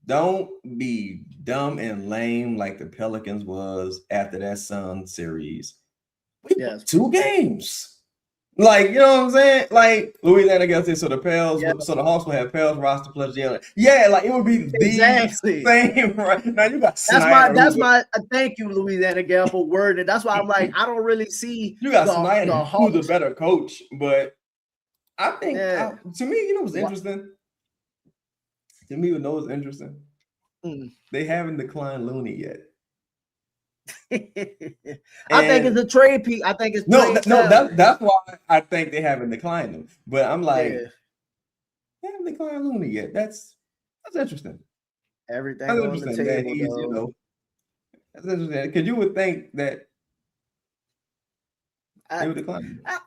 Speaker 1: don't be dumb and lame like the Pelicans was after that Sun series. We won 2 games. Like, you know what I'm saying? Like Louisiana gets it, so the Pels, so the Hawks will have Pels roster plus Jalen. Yeah, like it would be the same right now. You got
Speaker 2: that's my thank you, Louisiana Gale, for wording. That's why I'm like, I don't really see
Speaker 1: you got Snyder, who's a better coach, but I think to me, you know what's interesting? To me, you know what's interesting? They haven't declined Looney yet.
Speaker 2: I think it's a trade piece. I think it's
Speaker 1: that's why I think they haven't declined him. But I'm like, they haven't declined Looney yet. That's interesting.
Speaker 2: Everything on the table,
Speaker 1: you know, that's interesting because you would think that they would decline.
Speaker 2: I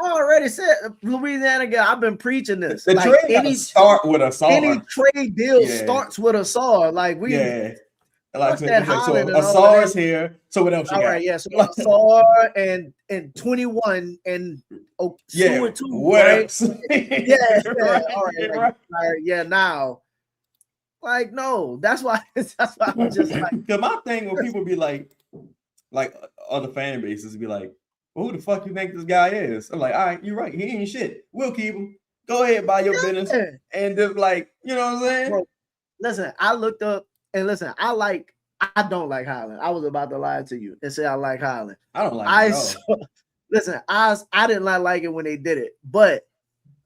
Speaker 2: already said Louisiana guy. I've been preaching this.
Speaker 1: The
Speaker 2: like
Speaker 1: trade start with a SAR.
Speaker 2: Any trade deal starts with a SAR. Like we.
Speaker 1: Yeah. Like, so Asar is here. So what else you got?
Speaker 2: All right, yeah. So Asar and 21 and 2 and 2.
Speaker 1: What else?
Speaker 2: All right. Yeah. Now, like, no. That's why I'm just like.
Speaker 1: Because my thing when people be like other fan bases be like, well, who the fuck you think this guy is? I'm like, all right, you're right. He ain't shit. We'll keep him. Go ahead, buy your business. And just like, you know what I'm saying?
Speaker 2: Bro, listen, I looked up. And listen, I don't like Highland. I was about to lie to you and say I like Highland.
Speaker 1: I don't like it.
Speaker 2: Listen, I didn't like it when they did it, but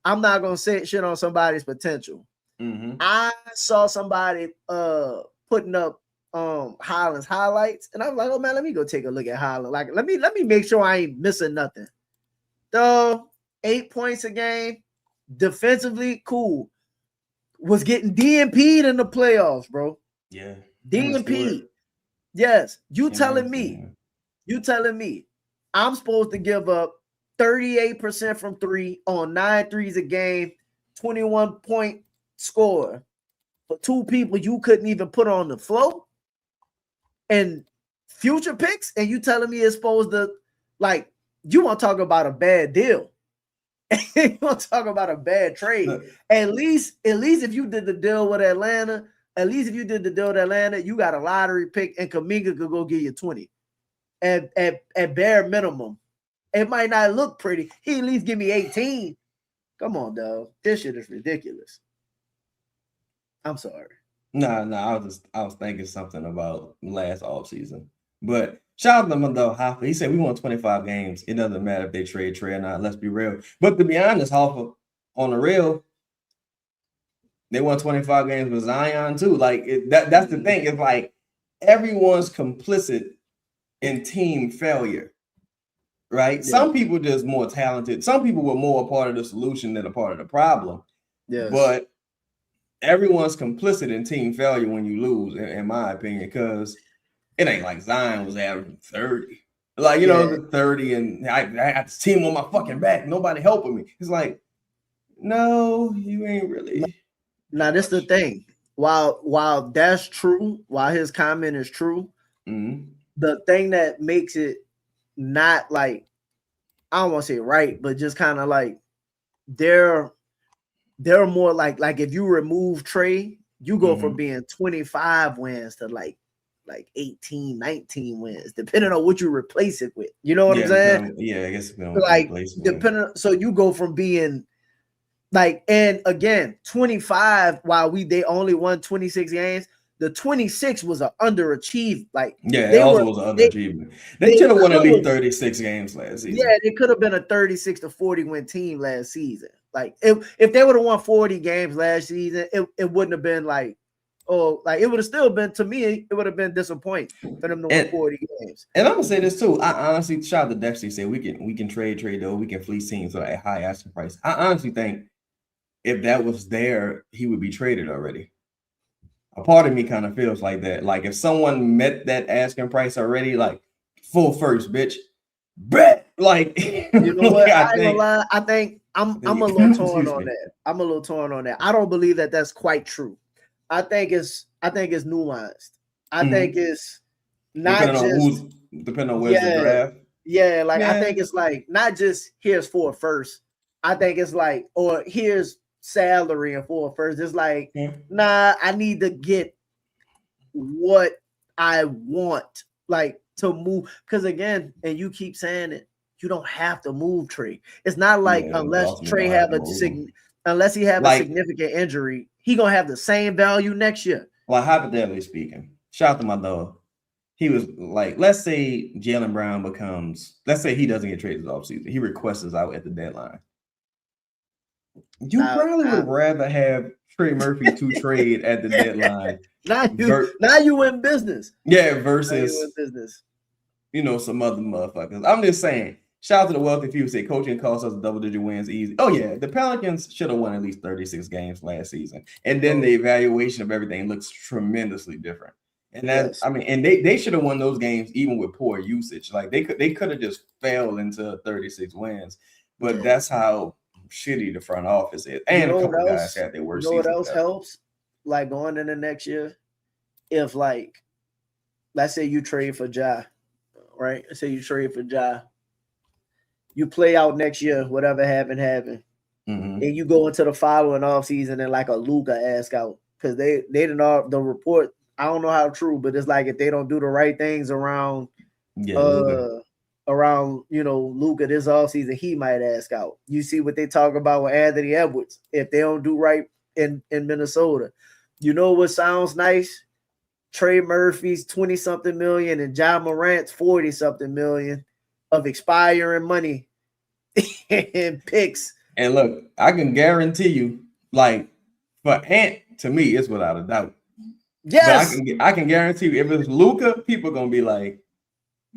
Speaker 2: I'm not gonna say shit on somebody's potential. I saw somebody putting up Holland's highlights, and I was like, oh man, let me go take a look at Holland. Like, let me make sure I ain't missing nothing. Though 8 points a game, defensively, cool. Was getting DNP'd in the playoffs, bro.
Speaker 1: Yeah.
Speaker 2: DNP. Yes. You telling me I'm supposed to give up 38% from 3 on 9 threes a game, 21-point score for 2 people you couldn't even put on the floor and future picks, and you telling me it's supposed to, like, you want to talk about a bad deal. You want to talk about a bad trade. At least if you did the deal with Atlanta, you got a lottery pick and Kuminga could go give you 20 at bare minimum. It might not look pretty. He at least give me 18. Come on, dog. This shit is ridiculous. I'm sorry.
Speaker 1: No, I was thinking something about last offseason. But shout out to him though, Hoffa. He said we won 25 games. It doesn't matter if they trade Trey or not. Let's be real. But to be honest, Hoffa, on the real, they won 25 games with Zion too. Like that's the thing. It's like everyone's complicit in team failure. Right? Yeah. Some people just more talented. Some people were more a part of the solution than a part of the problem.
Speaker 2: Yes.
Speaker 1: But everyone's complicit in team failure when you lose, in my opinion, because it ain't like Zion was averaging 30. Like, you know, the 30 and I got this team on my fucking back. Nobody helping me. It's like, no, you ain't really.
Speaker 2: Now, this is the thing. While that's true, while his comment is true, the thing that makes it not like, I don't want to say right, but just kind of like they're more like if you remove Trey, you go from being 25 wins to like 18, 19 wins, depending on what you replace it with. You know what I'm saying?
Speaker 1: I guess
Speaker 2: like depending. So you go from being like, and again, 25 while they only won 26 games. The 26 was an underachieved. Like,
Speaker 1: it also was an underachievement. They should have won at least 36 games last season.
Speaker 2: Yeah, it could have been a 36 to 40 win team last season. Like, if they would have won 40 games last season, it wouldn't have been like, oh, like it would have still been, to me, it would have been disappointing for them to win 40 games.
Speaker 1: And I'm gonna say this too. I honestly, shout out to Dexter, say we can trade though, we can fleece teams at a high asking price. I honestly think if that was there, he would be traded already. A part of me kind of feels like that. Like if someone met that asking price already, like full first, bitch, bet. Like,
Speaker 2: you know what? I ain't gonna lie. I think I'm a little torn on that. I don't believe that that's quite true. I think it's nuanced. I think it's not
Speaker 1: depending on where's the draft.
Speaker 2: Yeah, like I think it's like not just here's for first. I think it's like, or here's salary and for first. It's like, nah, I need to get what I want, like to move. Because again, and you keep saying it, you don't have to move Trey. It's not like unless Trey unless he have a significant injury, he gonna have the same value next year.
Speaker 1: Well, hypothetically speaking, shout out to my dog. He was like, let's say Jaylen Brown let's say he doesn't get traded this offseason. He requests us out at the deadline. You probably would rather have Trey Murphy to trade at the deadline.
Speaker 2: Now you in business.
Speaker 1: Yeah, versus some other motherfuckers. I'm just saying, shout out to the wealthy few who say coaching costs us double-digit wins easy. Oh yeah, the Pelicans should have won at least 36 games last season. And then the evaluation of everything looks tremendously different. And and they should have won those games even with poor usage. Like they could have just fell into 36 wins. But that's how shitty the front office is, and a couple guys had their worst season.
Speaker 2: What else helps? Like going into next year, if like, let's say you trade for Ja, right? Let's say you trade for Ja. You play out next year, whatever happened, and you go into the following offseason and like a Luka ask out because they didn't know the report. I don't know how true, but it's like if they don't do the right things around Luka this offseason, he might ask out. You see what they talk about with Anthony Edwards. If they don't do right in Minnesota, you know what sounds nice? Trey Murphy's 20-something million and Ja Morant's 40-something million of expiring money and picks.
Speaker 1: And look, I can guarantee you, like for Ant, to me, it's without a doubt.
Speaker 2: Yes.
Speaker 1: But I can guarantee you, if it's Luka, people are gonna be like,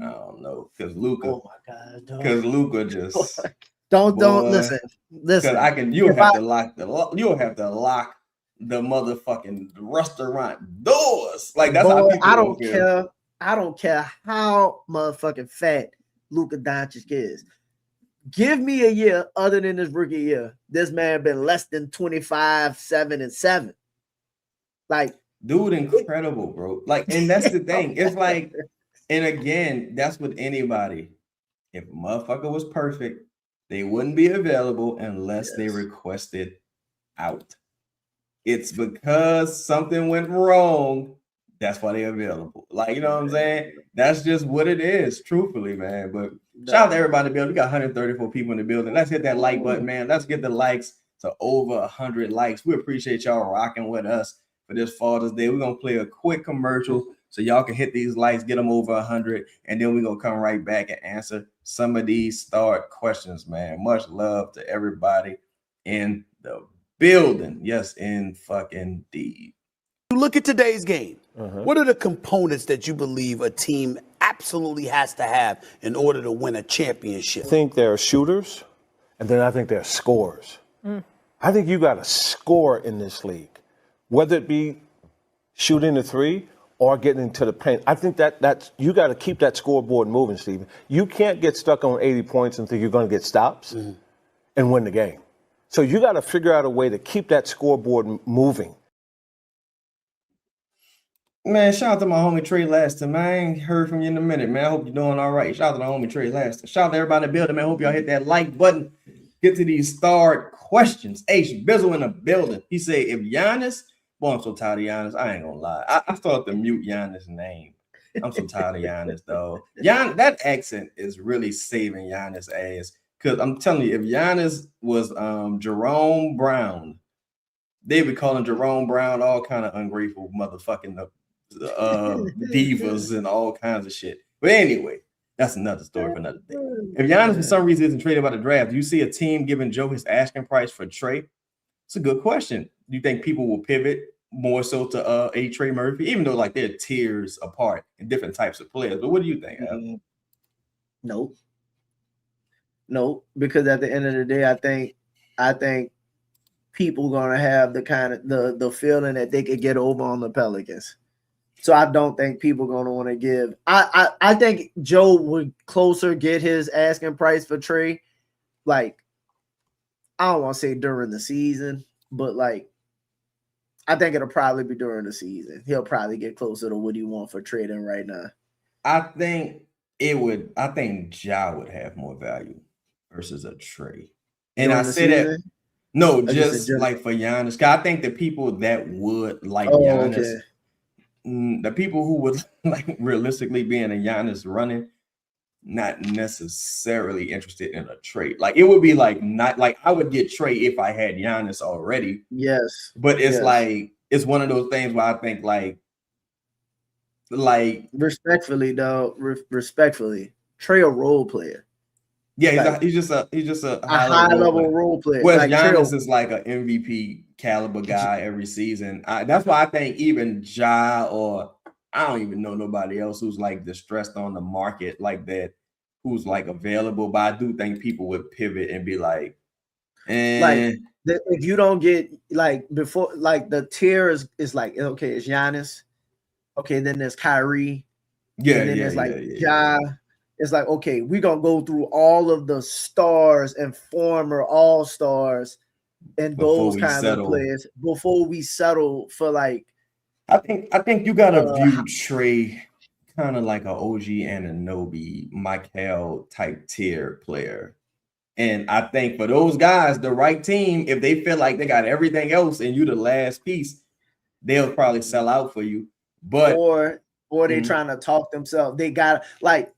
Speaker 1: I don't know, because Luka.
Speaker 2: Oh my God.
Speaker 1: Because Luka just
Speaker 2: don't listen.
Speaker 1: Because you'll have to lock the motherfucking restaurant doors. Like that's how people
Speaker 2: I don't
Speaker 1: feel.
Speaker 2: care. I don't care how motherfucking fat Luka Doncic is. Give me a year other than this rookie year. This man been less than 25, 7, and 7. Like,
Speaker 1: dude, incredible, bro. Like, and that's the thing. It's like, and again, that's with anybody. If a motherfucker was perfect, they wouldn't be available unless they requested out. It's because something went wrong. That's why they're available. Like, you know what I'm saying? That's just what it is, truthfully, man. But shout out to everybody in the building. We got 134 people in the building. Let's hit that like button, man. Let's get the likes to over 100 likes. We appreciate y'all rocking with us for this Father's Day. We're going to play a quick commercial so y'all can hit these likes, get them over 100, and then we're going to come right back and answer some of these start questions, man. Much love to everybody in the building. Yes, in fucking deed.
Speaker 6: Look at today's game. What are the components that you believe a team absolutely has to have in order to win a championship?
Speaker 7: I think there are shooters, and then I think there are scorers. I think you got to score in this league, whether it be shooting the three or getting into the paint. I think that's you got to keep that scoreboard moving, Steven. You can't get stuck on 80 points and think you're going to get stops and win the game. So you got to figure out a way to keep that scoreboard moving.
Speaker 1: Man, shout out to my homie Trey Laston, man. I ain't heard from you in a minute, man. I hope you're doing all right. Shout out to the homie Trey Laston. Shout out to everybody in the building, man. Hope y'all hit that like button. Get to these start questions. H. Bizzle in the building. He said, if Giannis, boy, I'm so tired of Giannis. I ain't gonna lie. I started to mute Giannis' name. I'm so tired of Giannis, though. That accent is really saving Giannis' ass. Because I'm telling you, if Giannis was Jerome Brown, they'd be calling Jerome Brown all kind of ungrateful motherfucking divas and all kinds of shit. But anyway, that's another story for another day. If Giannis for some reason isn't traded by the draft, do you see a team giving Joe his asking price for Trey? It's a good question. Do you think people will pivot more so to a Trey Murphy, even though like they're tiers apart in different types of players? But what do you think?
Speaker 2: No, because at the end of the day, I think people gonna have the kind of the feeling that they could get over on the Pelicans. So I don't think people gonna want to give. I think Joe would closer get his asking price for Trey. Like, I don't want to say during the season, but like, I think it'll probably be during the season. He'll probably get closer to what he want for trading right now.
Speaker 1: I think it would. I think Ja would have more value versus a Trey. And I say that. No, just like for Giannis. I think the people that would like Giannis, the people who would like realistically being a Giannis running, not necessarily interested in a trade. Like it would be like not like I would get Trey if I had Giannis already.
Speaker 2: Yes.
Speaker 1: But it's like it's one of those things where I think like
Speaker 2: respectfully, though, respectfully, Trey a role player.
Speaker 1: Yeah, he's just a
Speaker 2: high level role player.
Speaker 1: Whereas Giannis is like an MVP caliber guy every season. That's why I think even Ja, or I don't even know nobody else who's like distressed on the market like that, who's like available. But I do think people would pivot and be like,
Speaker 2: if you don't get like before, like the tier is like, okay, it's Giannis. Okay, then there's Kyrie.
Speaker 1: Yeah,
Speaker 2: and then there's Ja. It's like, okay, we're going to go through all of the stars and former all-stars and those kind of players before we settle for like.
Speaker 1: I think you got to view Trey kind of like an OG Anunoby, Michael type tier player. And I think for those guys, the right team, if they feel like they got everything else and you the last piece, they'll probably sell out for you. But
Speaker 2: or they trying to talk themselves. They got like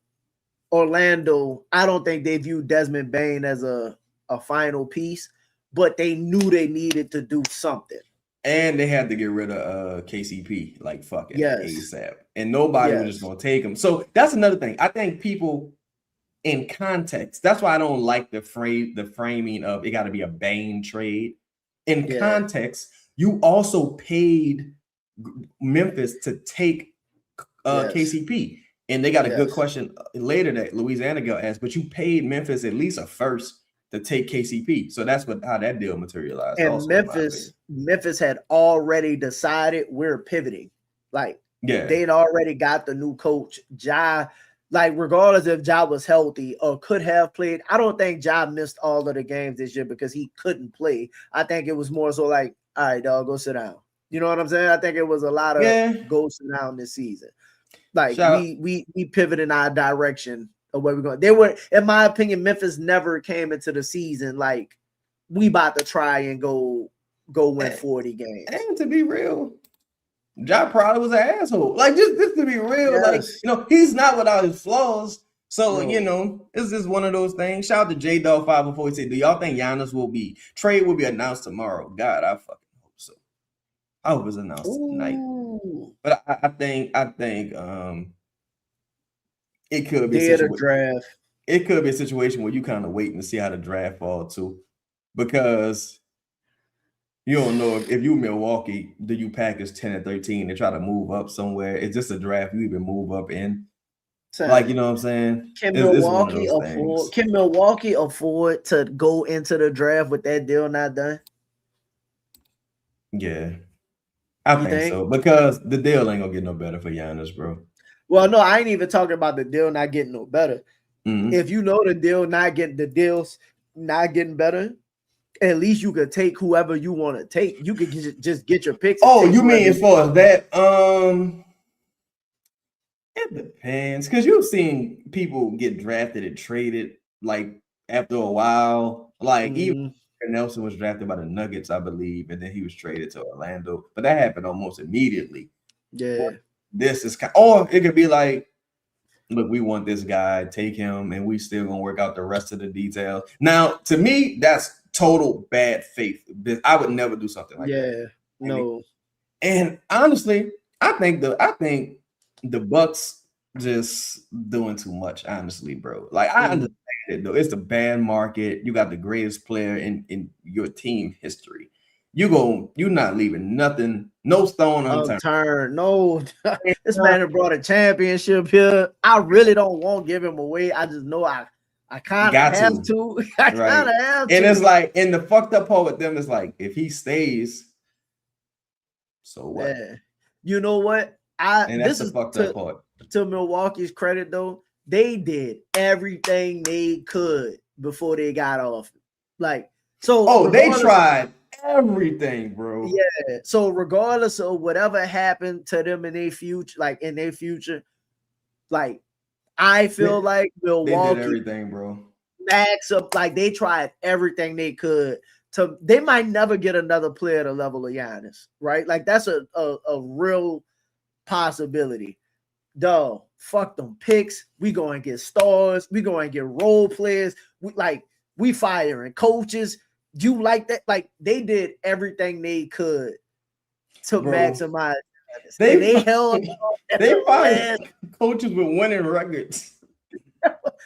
Speaker 2: Orlando, I don't think they view Desmond Bane as a final piece, but they knew they needed to do something.
Speaker 1: And they had to get rid of KCP, like fucking ASAP. And nobody was just going to take him. So that's another thing. I think people in context, that's why I don't like the framing of it got to be a Bane trade. In context, you also paid Memphis to take KCP. And they got a good question later that Louisiana girl asked, but you paid Memphis at least a first to take KCP. So that's how that deal materialized.
Speaker 2: And
Speaker 1: also,
Speaker 2: Memphis had already decided we're pivoting. Like, they'd already got the new coach. Ja, like, regardless if Ja was healthy or could have played, I don't think Ja missed all of the games this year because he couldn't play. I think it was more so like, all right, dog, go sit down. You know what I'm saying? I think it was a lot of go sit down this season. Like, we pivot in our direction of where we're going. They were, in my opinion, Memphis never came into the season like we about to try and go win 40 games.
Speaker 1: And to be real, Ja probably was an asshole. Like, just to be real, like, he's not without his flaws. So, it's just one of those things. Shout out to J-Dog 5 before he said, do y'all think Giannis trade will be announced tomorrow? God, I fucking hope so. I hope it's announced tonight. But I think it could be a
Speaker 2: draft.
Speaker 1: It could be a situation where you kind of waiting to see how the draft falls too, because you don't know if you Milwaukee, do you package 10 and 13 and try to move up somewhere? It's just a draft you even move up in. Like, you know what I'm saying?
Speaker 2: Can Milwaukee afford to go into the draft with that deal not done?
Speaker 1: Yeah. I think so, because the deal ain't gonna get no better for Giannis, bro.
Speaker 2: Well, no, I ain't even talking about the deal not getting no better.
Speaker 1: Mm-hmm.
Speaker 2: If you know the deal's not getting better, at least you could take whoever you want to take. You could just get your picks.
Speaker 1: Oh, you mean as far as that? It depends, because you've seen people get drafted and traded like after a while. Like even Nelson was drafted by the Nuggets, I believe, and then he was traded to Orlando. But that happened almost immediately.
Speaker 2: Yeah.
Speaker 1: This is or it could be like, look, we want this guy, take him, and we still gonna work out the rest of the details. Now, to me, that's total bad faith. I would never do something like that.
Speaker 2: Yeah, no.
Speaker 1: And honestly, I think the Bucks just doing too much, honestly, bro. Like, I understand it though. It's a bad market. You got the greatest player in your team history. You're not leaving nothing, no stone unturned.
Speaker 2: No, this man have brought a championship here. I really don't want to give him away. I just know I kind of have to. I kind of have to.
Speaker 1: And it's like, and the fucked up part with them is like, if he stays, so what?
Speaker 2: Yeah. You know what?
Speaker 1: That's the fucked up part.
Speaker 2: To Milwaukee's credit, though, they did everything they could before they got off. Like, so.
Speaker 1: They tried everything, bro.
Speaker 2: Yeah. So regardless of whatever happened to them in their future, like, I feel like Milwaukee
Speaker 1: did everything, bro.
Speaker 2: Max up, like, they tried everything they could they might never get another player at the level of Giannis, right? Like, that's a real possibility. Dog, fuck them picks. We going to get stars. We going to get role players. We firing coaches. You like that? Like, they did everything they could to maximize. They held.
Speaker 1: They fired coaches with winning records.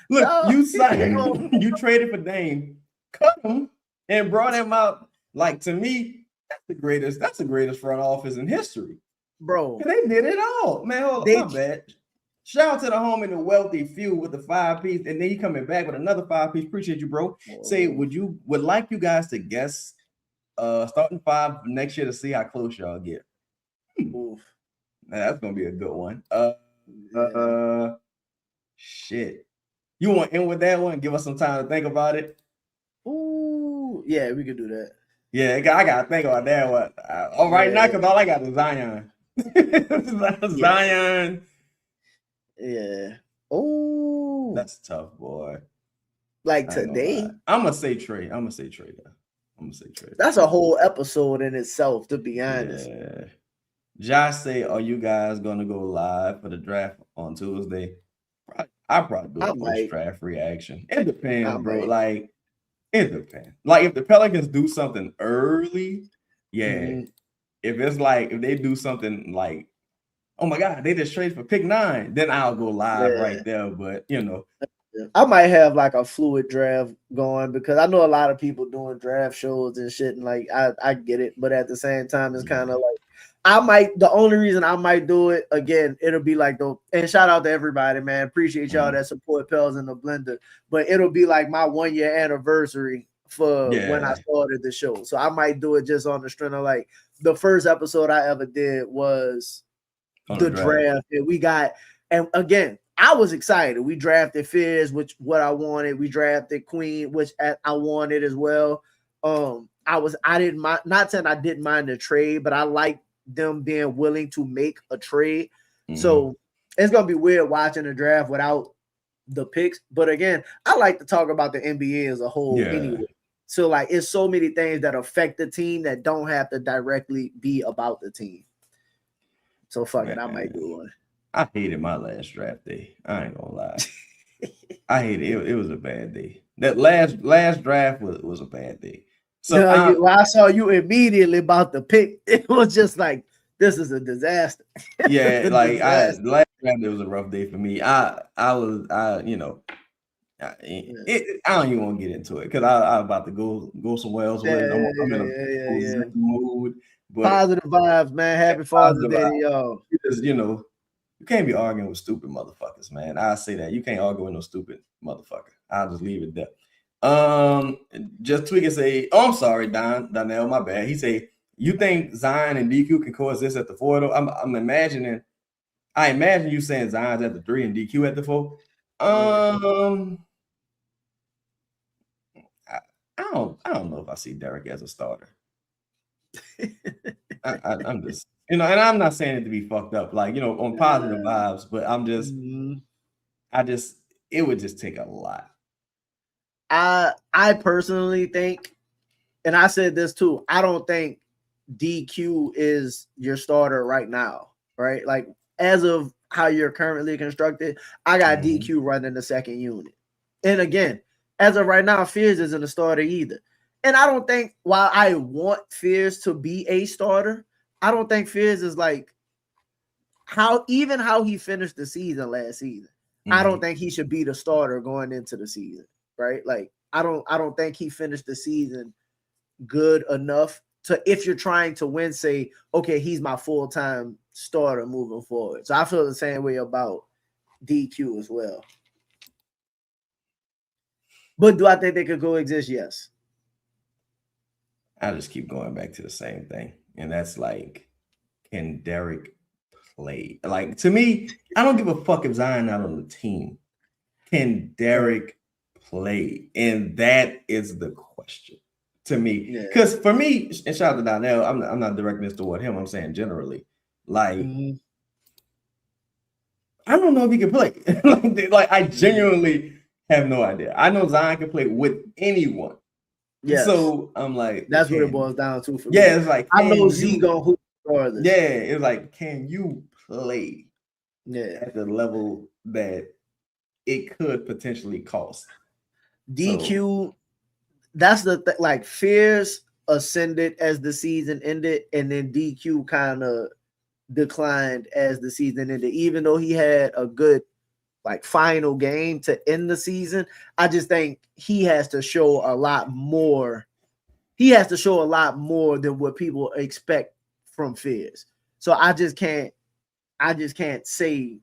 Speaker 1: Look, you signed. You traded for Dame, cut him, and brought him out. Like, to me, that's the greatest front office in history,
Speaker 2: bro.
Speaker 1: They did it all, man. Hold on, my bad. Shout out to the home and the wealthy few with the 5-piece, and then you coming back with another 5-piece. Appreciate you, bro. Say, would like you guys to guess starting 5 next year to see how close y'all get. Now, that's gonna be a good one. Shit. You want to end with that one? Give us some time to think about it.
Speaker 2: Ooh, yeah, we could do that.
Speaker 1: Yeah, I gotta think about that one. Now, because all I got is Zion. Zion.
Speaker 2: Yeah. Oh,
Speaker 1: that's tough, boy.
Speaker 2: Like today,
Speaker 1: I'm gonna say Trey.
Speaker 2: That's a whole episode in itself, to be honest.
Speaker 1: Yeah. Josh say, "Are you guys gonna go live for the draft on Tuesday?" I'll probably do a post-draft reaction. It depends, bro. Like, it depends. Like, if the Pelicans do something early, If it's like, if they do something like, oh my God, they just traded for pick 9, then I'll go live right there. But
Speaker 2: I might have like a fluid draft going, because I know a lot of people doing draft shows and shit, and like I get it, but at the same time, it's kind of like The only reason I might do it again, it'll be like and shout out to everybody, man. Appreciate y'all that support Pels in the Blender. But it'll be like my 1 year anniversary for when I started the show. So I might do it just on the strength of like the first episode I ever did was the draft. And we got, and again, I was excited. We drafted Fizz, which what I wanted. We drafted Queen, which I wanted as well. I didn't mind, not saying I didn't mind the trade, but I like them being willing to make a trade. So it's gonna be weird watching the draft without the picks. But again, I like to talk about the NBA as a whole anyway. So like it's so many things that affect the team that don't have to directly be about the team. So fuck it, I might do one.
Speaker 1: I hated my last draft day. I ain't gonna lie. I hated it. It was a bad day. That last draft was a bad day. So
Speaker 2: I saw you immediately about the pick. It was just like, this is a disaster.
Speaker 1: Yeah, like last draft it was a rough day for me. I don't even want to get into it because I'm about to go somewhere else. I'm in a mood. But
Speaker 2: positive vibes, man. Happy Father's Day to y'all.
Speaker 1: Because, you can't be arguing with stupid motherfuckers, man. I say that. You can't argue with no stupid motherfucker. I'll just leave it there. Just tweak and say, oh, I'm sorry, Donnell, my bad. He say, you think Zion and DQ can coexist at the 4 though? I imagine you saying Zion's at the 3 and DQ at the 4. I don't know if I see Derek as a starter. I'm just, and I'm not saying it to be fucked up, like, on positive vibes, but I'm just, it would just take a lot.
Speaker 2: I personally think, and I said this too, I don't think DQ is your starter right now, right? Like, as of how you're currently constructed, I got DQ running the second unit. And again, as of right now, Fizz isn't a starter either. And I don't think, while I want Fizz to be a starter, I don't think Fizz is like how he finished the season last season. I don't think he should be the starter going into the season, right? Like, I don't think he finished the season good enough to, if you're trying to win, say, okay, he's my full-time starter moving forward. So I feel the same way about DQ as well. But do I think they could coexist? Yes.
Speaker 1: I just keep going back to the same thing. And that's like, can Derek play? Like, to me, I don't give a fuck if Zion not on the team. Can Derek play? And that is the question to me. Because for me, and shout out to Donnell, I'm not directing this toward him. I'm saying generally. Like, I don't know if he can play. like I genuinely have no idea. I know Zion can play with anyone. Yeah. So I'm like,
Speaker 2: that's what it boils down to for me.
Speaker 1: Yeah, it's like,
Speaker 2: I know Z gonna hoop regardless.
Speaker 1: Yeah, it's like, can you play?
Speaker 2: Yeah,
Speaker 1: at the level that it could potentially cost.
Speaker 2: DQ, that's the like, Fierce ascended as the season ended, and then DQ kind of declined as the season ended. Even though he had a good like final game to end the season, I just think he has to show a lot more. He has to show a lot more than what people expect from Fizz. So I just can't say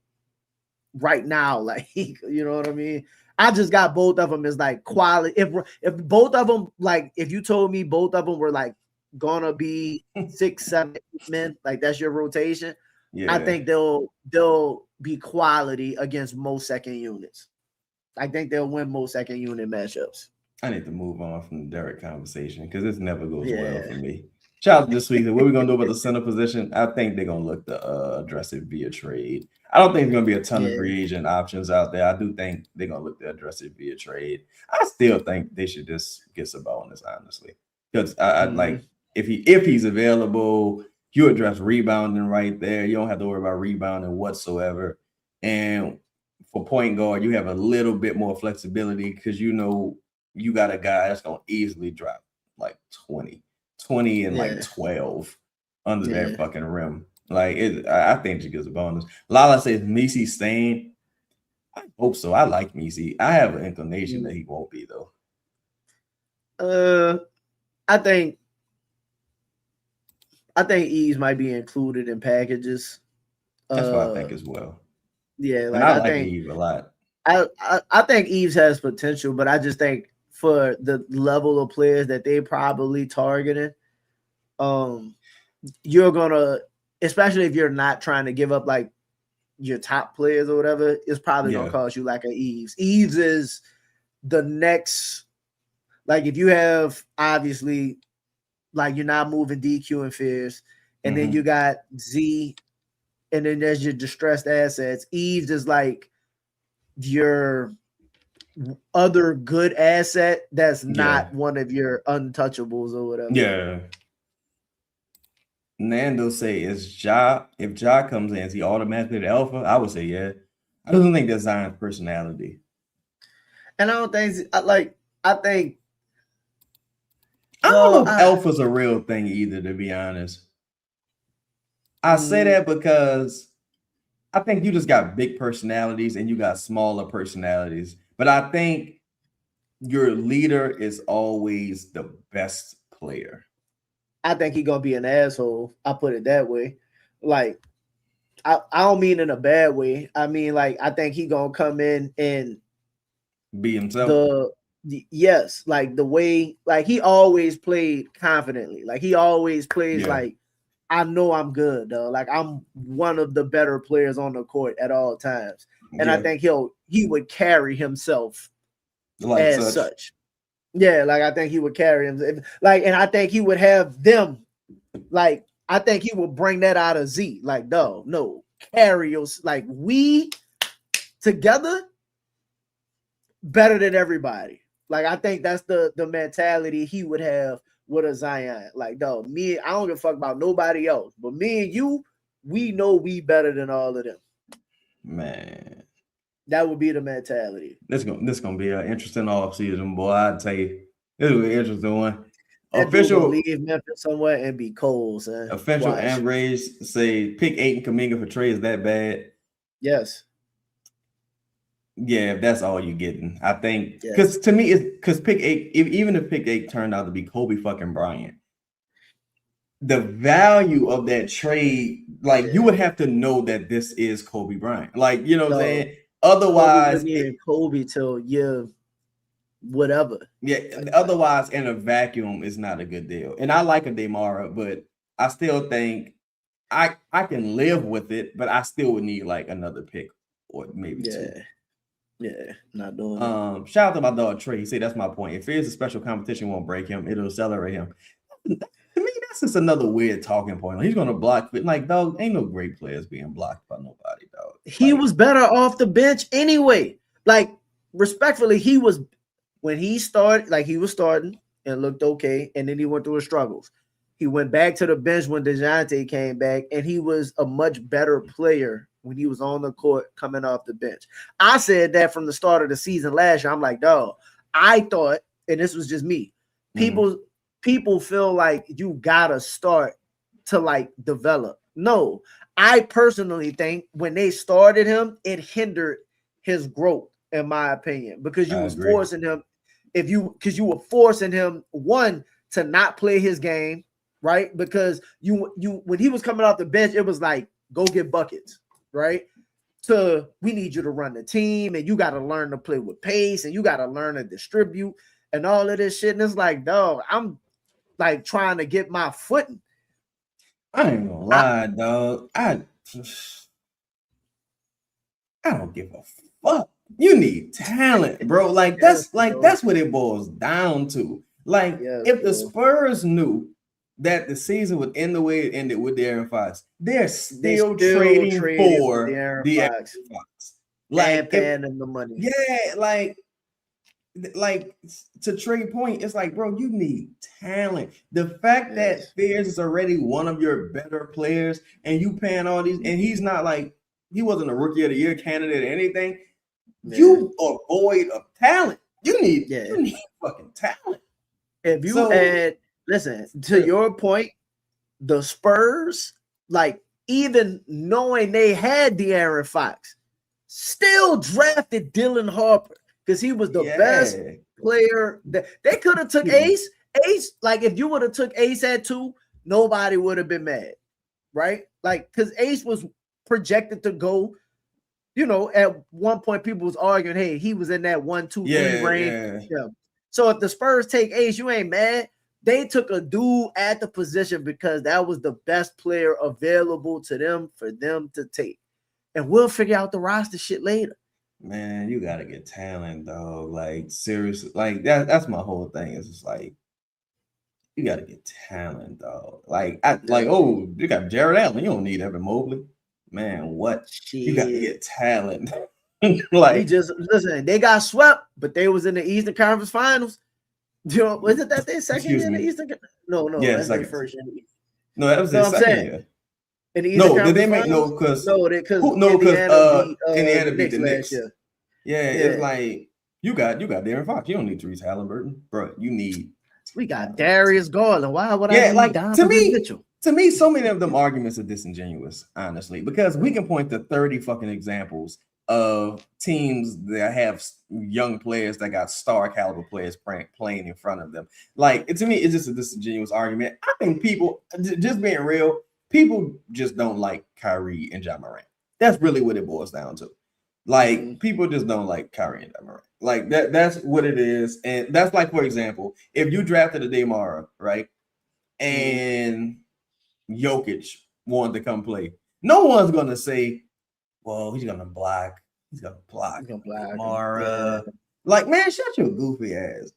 Speaker 2: right now, like, you know what I mean? I just got both of them as like quality. If both of them, like, if you told me both of them were like gonna be 6, 7 men, like that's your rotation, I think they'll be quality against most second units. I think they'll win most second unit matchups.
Speaker 1: I need to move on from the Derek conversation because this never goes well for me. Shout out this week. What we're gonna do about the center position? I think they're gonna look to address it via trade. I don't think there's gonna be a ton of free agent options out there. I do think they're gonna look to address it via trade. I still think they should just get Sabonis, honestly, because I like if he's available, you address rebounding right there. You don't have to worry about rebounding whatsoever. And for point guard, you have a little bit more flexibility because you got a guy that's gonna easily drop like 20 and like 12 under that fucking rim. Like, I think she gets a bonus. Lala says Misi staying. I hope so. I like Misi. I have an inclination that he won't be though.
Speaker 2: I think Eves might be included in packages.
Speaker 1: That's what I think as well.
Speaker 2: Yeah, like
Speaker 1: and I like
Speaker 2: think
Speaker 1: Eves a lot.
Speaker 2: I think Eves has potential, but I just think for the level of players that they probably targeting, you're gonna, especially if you're not trying to give up like your top players or whatever, it's probably gonna cost you like an Eves. Eves is the next, like if you have obviously like you're not moving DQ and Fears, and then you got Z, and then there's your distressed assets. Eves is like your other good asset that's not one of your untouchables or whatever.
Speaker 1: Yeah. Nando say if Ja comes in, is he automatically the alpha? I would say yeah. I don't think that's Zion's personality.
Speaker 2: And I don't think I think
Speaker 1: I don't know if alpha's a real thing either, to be honest. I say that because I think you just got big personalities and you got smaller personalities. But I think your leader is always the best player.
Speaker 2: I think he's gonna be an asshole. I put it that way. Like, I don't mean in a bad way. I mean, like, I think he gonna come in and
Speaker 1: be himself.
Speaker 2: Yes, like the way, like he always played confidently. Like he always plays like, I know I'm good, though. Like I'm one of the better players on the court at all times. And I think he would carry himself like as such. Yeah, like I think he would carry him. Like, and I think he would have them. Like, I think he would bring that out of Z. Like, no, carry us. Like we together better than everybody. Like, I think that's the mentality he would have with a Zion. Like, no, me, I don't give a fuck about nobody else. But me and you, we know we better than all of them.
Speaker 1: Man.
Speaker 2: That would be the mentality.
Speaker 1: This gonna be an interesting offseason, boy. I'd tell you. This will be an interesting one.
Speaker 2: That official leave Memphis somewhere and be cold, son.
Speaker 1: Official and Rage say pick 8 and Kuminga for Trey is that bad?
Speaker 2: Yes.
Speaker 1: Yeah, if that's all you're getting, I think. Because to me, it's because pick 8, even if pick 8 turned out to be Kobe fucking Bryant, the value of that trade, like you would have to know that this is Kobe Bryant. Like, you know what I'm saying? Otherwise,
Speaker 2: Kobe till whatever.
Speaker 1: Yeah, otherwise in a vacuum is not a good deal. And I like a Demara, but I still think I can live with it, but I still would need like another pick or maybe 2.
Speaker 2: Yeah, not doing it.
Speaker 1: Shout out to my dog Trey. He said that's my point. If there's a special competition, won't break him, it'll accelerate him. To me, that's just another weird talking point. He's gonna block, but like, dog, ain't no great players being blocked by nobody, dog.
Speaker 2: He was better off the bench anyway. Like, respectfully, he was when he started, like he was starting and looked okay, and then he went through his struggles. He went back to the bench when DeJounte came back, and he was a much better player when he was on the court coming off the bench. I said that from the start of the season last year. I'm like, dog, I thought, and this was just me, people feel like you gotta start to like develop. No, I personally think when they started him, it hindered his growth, in my opinion, because you was forcing him, because you were forcing him, one, to not play his game, right? Because you when he was coming off the bench, it was like, go get buckets, right? So we need you to run the team, and you got to learn to play with pace, and you got to learn to distribute and all of this shit. And it's like, dog, I'm like trying to get my footing.
Speaker 1: I ain't gonna lie, dog. I don't give a fuck. You need talent, bro. Like that's what it boils down to. Like if the Spurs knew that the season would end the way it ended with De'Aaron Fox, they're still trading for De'Aaron Fox. Like
Speaker 2: paying the money.
Speaker 1: Yeah, like to Trey's point, it's like, bro, you need talent. The fact that Fears is already one of your better players, and you paying all these, and he's not like, he wasn't a rookie of the year candidate or anything. You are void of talent. You need fucking talent.
Speaker 2: If you add, listen, to your point, the Spurs, like, even knowing they had De'Aaron Fox, still drafted Dylan Harper because he was the best player. That they could have took Ace. Ace, like if you would have took Ace at 2, nobody would have been mad, right? Like, because Ace was projected to go. You know, at one point, people was arguing, hey, he was in that 1, 2, 3 range. Yeah. So if the Spurs take Ace, you ain't mad. They took a dude at the position because that was the best player available to them for them to take. And we'll figure out the roster shit later.
Speaker 1: Man, you gotta get talent, dog. Like, seriously, like that's my whole thing. It's just like you gotta get talent, dog. Like, oh, you got Jared Allen. You don't need Evan Mobley. Man, what?
Speaker 2: Shit.
Speaker 1: You gotta get talent. Like,
Speaker 2: just listen, they got swept, but they was in the Eastern Conference Finals. You know, was it that their second year in the Eastern? No, that's their first year.
Speaker 1: No, that was their second year.
Speaker 2: In the Eastern
Speaker 1: did they make because Indiana beat the Knicks. Yeah, it's like you got Darren Fox. You don't need Therese Halliburton, bro.
Speaker 2: We got Darius Garland. Why would I need
Speaker 1: like
Speaker 2: Donovan Mitchell?
Speaker 1: To me, so many of them arguments are disingenuous, honestly, because we can point to 30 fucking examples of teams that have young players that got star caliber players playing in front of them. Like, to me, it's just a disingenuous argument. I think people, just being real, people just don't like Kyrie and Ja Morant. That's really what it boils down to. Like, people just don't like Kyrie and Ja Morant. Like, that's what it is. And that's like, for example, if you drafted a Demara, right, and Jokic wanted to come play, no one's going to say, well, he's gonna block Mara. Yeah. Like, man, shut your goofy ass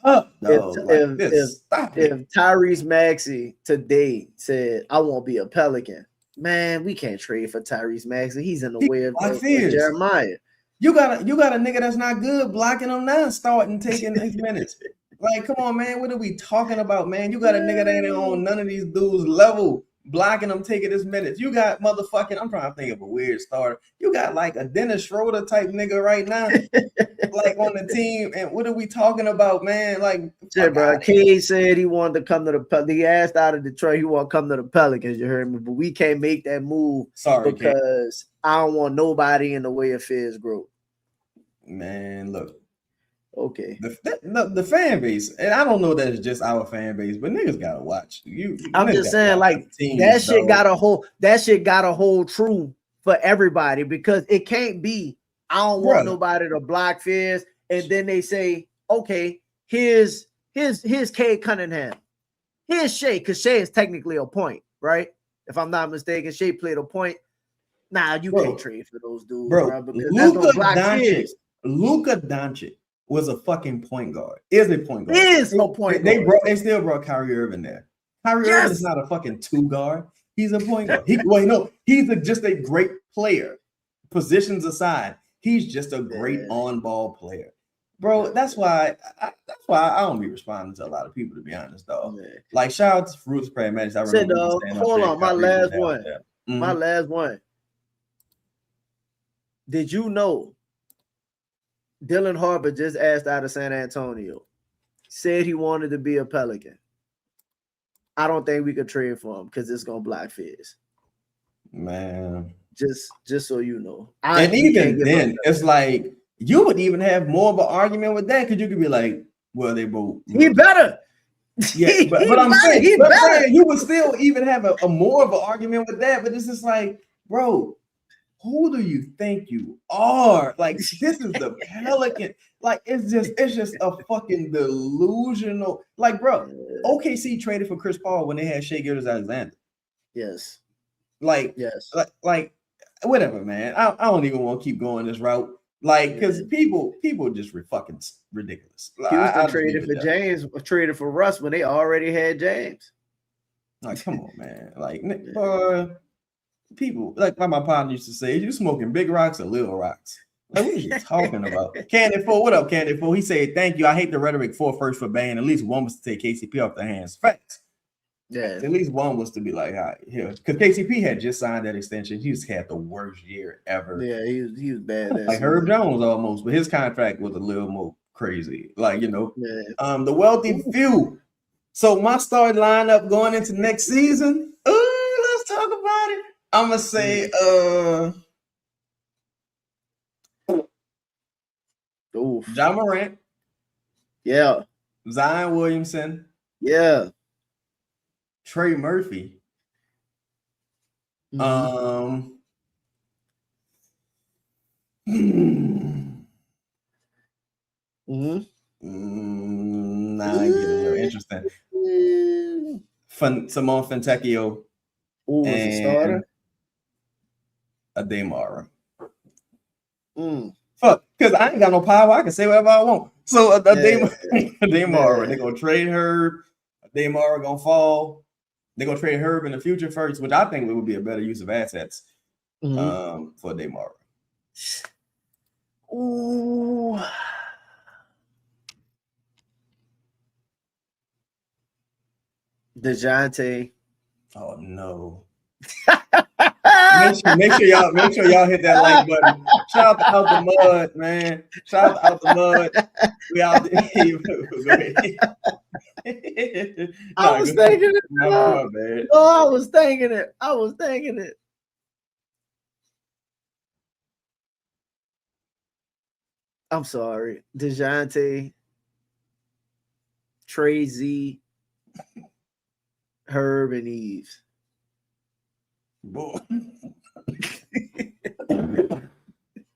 Speaker 1: up, though.
Speaker 2: If Tyrese Maxey today said, I won't be a Pelican, man, we can't trade for Tyrese Maxey. He's in the way of Jeremiah.
Speaker 1: You got a nigga that's not good blocking him now, starting taking his minutes. Like, come on, man. What are we talking about, man? You got a nigga that ain't on none of these dudes' level. Blocking them, taking his minutes. You got motherfucking, I'm trying to think of a weird starter. You got like a Dennis Schroeder type nigga right now, like on the team. And what are we talking about, man? Like,
Speaker 2: shit, bro. Cade said he wanted to come to the Pelicans. He asked out of Detroit, he want to come to the Pelicans. You heard me, but we can't make that move.
Speaker 1: Sorry,
Speaker 2: because I don't want nobody in the way of Fizz growth.
Speaker 1: Man, look.
Speaker 2: Okay.
Speaker 1: The fan base, and I don't know that it's just our fan base, but niggas gotta watch.
Speaker 2: I'm just saying, like, that shit got a hold true for everybody, because it can't be I don't want nobody to block Fizz, and then they say, okay, here's Cade Cunningham. Here's Shea, because Shea is technically a point, right? If I'm not mistaken, Shea played a point. Nah, you can't trade for those dudes, bro.
Speaker 1: Luka Doncic was a fucking point guard. Is a point guard.
Speaker 2: Is no point
Speaker 1: guard. They still brought Kyrie Irving there. Kyrie Irving is not a fucking 2 guard. He's a point guard. He's just a great player. Positions aside, he's just a great on-ball player. Bro, that's why I don't be responding to a lot of people, to be honest, though. Like, shout out to Fruits Pragmatics. I remember
Speaker 2: hold on, my last one. My last one. Did you know Dylan Harper just asked out of San Antonio, said he wanted to be a Pelican? I don't think we could trade for him because it's gonna block Fizz.
Speaker 1: Man,
Speaker 2: just so you know.
Speaker 1: And even then, it's like you would even have more of an argument with that, because you could be like, well, they both.
Speaker 2: He better.
Speaker 1: Yeah, but I'm saying you would still even have a more of an argument with that. But it's just like, bro, who do you think you are? Like, this is the Pelican. Like, it's just a fucking delusional. Like, bro, OKC traded for Chris Paul when they had Shai Gilgeous-Alexander.
Speaker 2: Yes.
Speaker 1: Like, like whatever, man. I don't even want to keep going this route. Like, because people just fucking ridiculous.
Speaker 2: Houston traded for James, traded for Russ when they already had James.
Speaker 1: Like, come on, man. Like, people, like my partner used to say, you smoking big rocks or little rocks? Like, what are you talking about? Candid 4, what up, Candid 4? He said, thank you. I hate the rhetoric for banning. At least one was to take KCP off their hands. Facts.
Speaker 2: Yeah.
Speaker 1: At least one was to be like, all right, here. Because KCP had just signed that extension. He just had the worst year ever.
Speaker 2: Yeah, he was bad.
Speaker 1: Like Herb Jones almost, but his contract was a little more crazy. Like, the wealthy few. So my starting lineup going into next season, let's talk about it. I'm going to say, Ja Morant.
Speaker 2: Yeah.
Speaker 1: Zion Williamson.
Speaker 2: Yeah.
Speaker 1: Trey Murphy.
Speaker 2: Mm-hmm.
Speaker 1: Now I'm getting a little interesting. Simone Fontecchio.
Speaker 2: Ooh, is a starter?
Speaker 1: A Damara. Fuck, because I ain't got no power. I can say whatever I want. So a Damara. They're gonna trade Herb. Damara gonna fall. They're gonna trade Herb in the future first, which I think would be a better use of assets for Damara.
Speaker 2: Ooh. DeJounte.
Speaker 1: Oh no. make sure y'all hit that like button. Shout out the mud, man. Shout out the mud. We out there.
Speaker 2: I was thinking it. No, I was thinking it. I'm sorry. DeJounte, Trey Z, Herb, and Eves.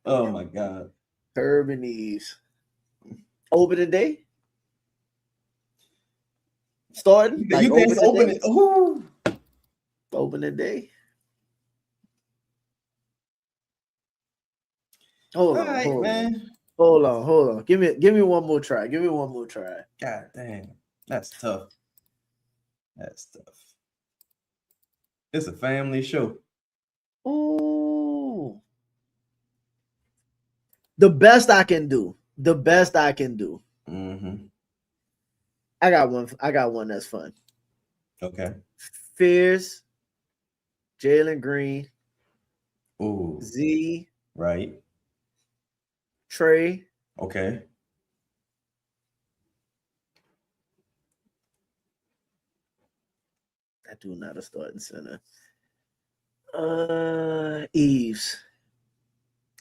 Speaker 1: Oh my God.
Speaker 2: Herb and Eves. Opening day? Starting?
Speaker 1: Like you think opening?
Speaker 2: Opening day. Hold on, Hold on. Give me one more try.
Speaker 1: God damn. That's tough. It's a family show.
Speaker 2: Ooh. The best I can do.
Speaker 1: Mm-hmm.
Speaker 2: I got one that's fun.
Speaker 1: Okay.
Speaker 2: Fierce, Jalen Green.
Speaker 1: Ooh.
Speaker 2: Z.
Speaker 1: Right.
Speaker 2: Trey.
Speaker 1: Okay.
Speaker 2: That dude not a starting center. Eves.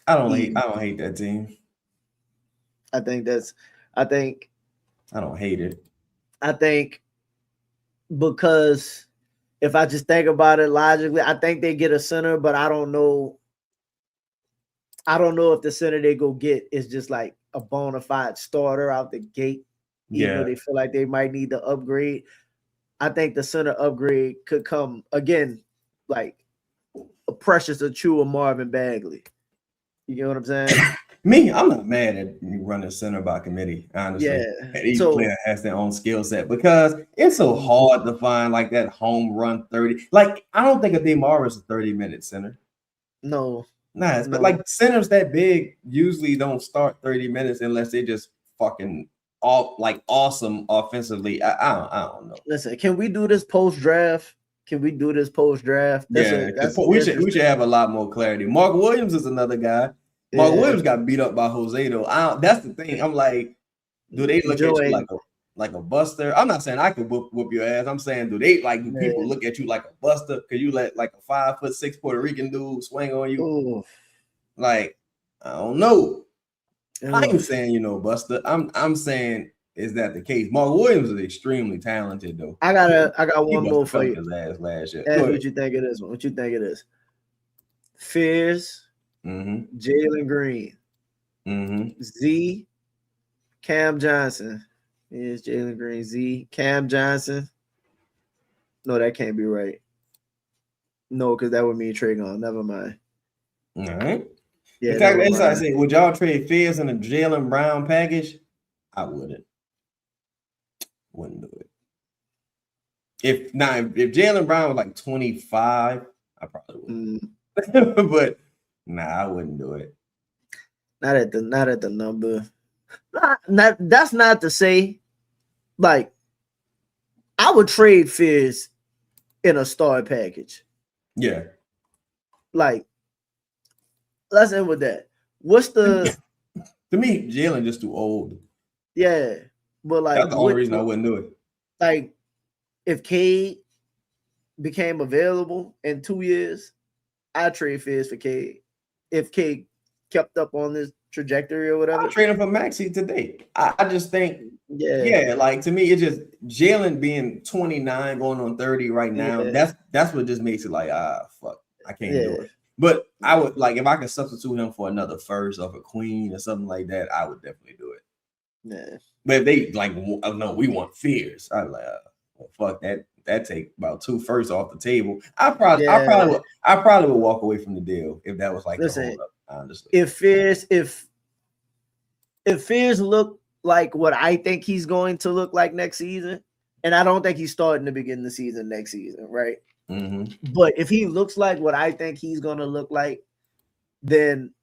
Speaker 1: I don't hate that team.
Speaker 2: I
Speaker 1: don't hate it.
Speaker 2: I think because if I just think about it logically, I think they get a center, but I don't know if the center they go get is just like a bona fide starter out the gate. Even though they feel like they might need to upgrade. I think the center upgrade could come again, like a Precious Achua Marvin Bagley. You get what I'm saying?
Speaker 1: I'm not mad at you running center by committee, honestly.
Speaker 2: Yeah.
Speaker 1: And each player has their own skill set because it's so hard to find like that home run 30. Like, I don't think a DeMar is a 30-minute center.
Speaker 2: No.
Speaker 1: But like centers that big usually don't start 30 minutes unless they just fucking awesome offensively. I don't know.
Speaker 2: Listen, can we do this post draft? We
Speaker 1: should have a lot more clarity. Mark Williams is another guy. Mark Williams got beat up by Jose though. That's the thing. I'm like, do they look at you like a buster? I'm not saying I could whoop your ass. I'm saying do people look at you like a buster because you let like a 5'6" Puerto Rican dude swing on you?
Speaker 2: Ooh.
Speaker 1: Like, I don't know. I ain't saying buster. I'm saying is that the case? Mark Williams is extremely talented though.
Speaker 2: I got one more for you.
Speaker 1: His ass last year.
Speaker 2: What you think it is? What you think it is? Fierce, Jalen Green, Z, Cam Johnson. Is Jalen Green Z? Cam Johnson. No, that can't be right. No, because that would mean Trey gone. Never mind.
Speaker 1: All right.
Speaker 2: Yeah.
Speaker 1: In fact, I say, would y'all trade Fierce in a Jaylen Brown package? I wouldn't. Wouldn't do it. If Jaylen Brown was like 25, I probably would. But I wouldn't do it.
Speaker 2: Not at the number. That's not to say, like, I would trade Fierce in a star package.
Speaker 1: Yeah.
Speaker 2: Like, let's end with that. What's the
Speaker 1: to me, Jalen just too old.
Speaker 2: Yeah. But like
Speaker 1: that's the only reason I wouldn't do it.
Speaker 2: Like, if Cade became available in 2 years, I'd trade Fierce for Cade. If Cade kept up on this trajectory or whatever.
Speaker 1: I'm trading for Maxey today. I just think,
Speaker 2: yeah,
Speaker 1: like to me, it just Jalen being 29 going on 30 right now. That's what just makes it like, fuck, I can't do it. But I would like if I could substitute him for another first or a queen or something like that, I would definitely do it.
Speaker 2: Yeah.
Speaker 1: But if they like, no, we want Fears. I like, well, fuck that. That take about 2 firsts off the table. I probably would walk away from the deal if that was like the hold up. Honestly,
Speaker 2: if Fears look like what I think he's going to look like next season, and I don't think he's starting to begin the season next season, right?
Speaker 1: Mm-hmm.
Speaker 2: But if he looks like what I think he's going to look like, then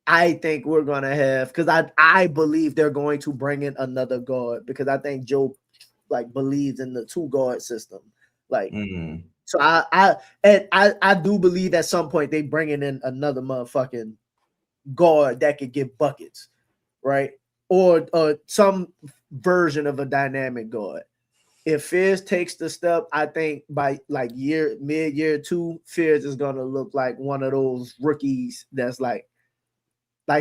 Speaker 2: I think we're going to have, because I believe they're going to bring in another guard, because I think Joe like believes in the 2-guard system. Like, so I do believe at some point they bringing in another motherfucking guard that could get buckets, right? Or some version of a dynamic guard. If Fizz takes the step, I think by like mid-year 2, Fizz is gonna look like one of those rookies that's like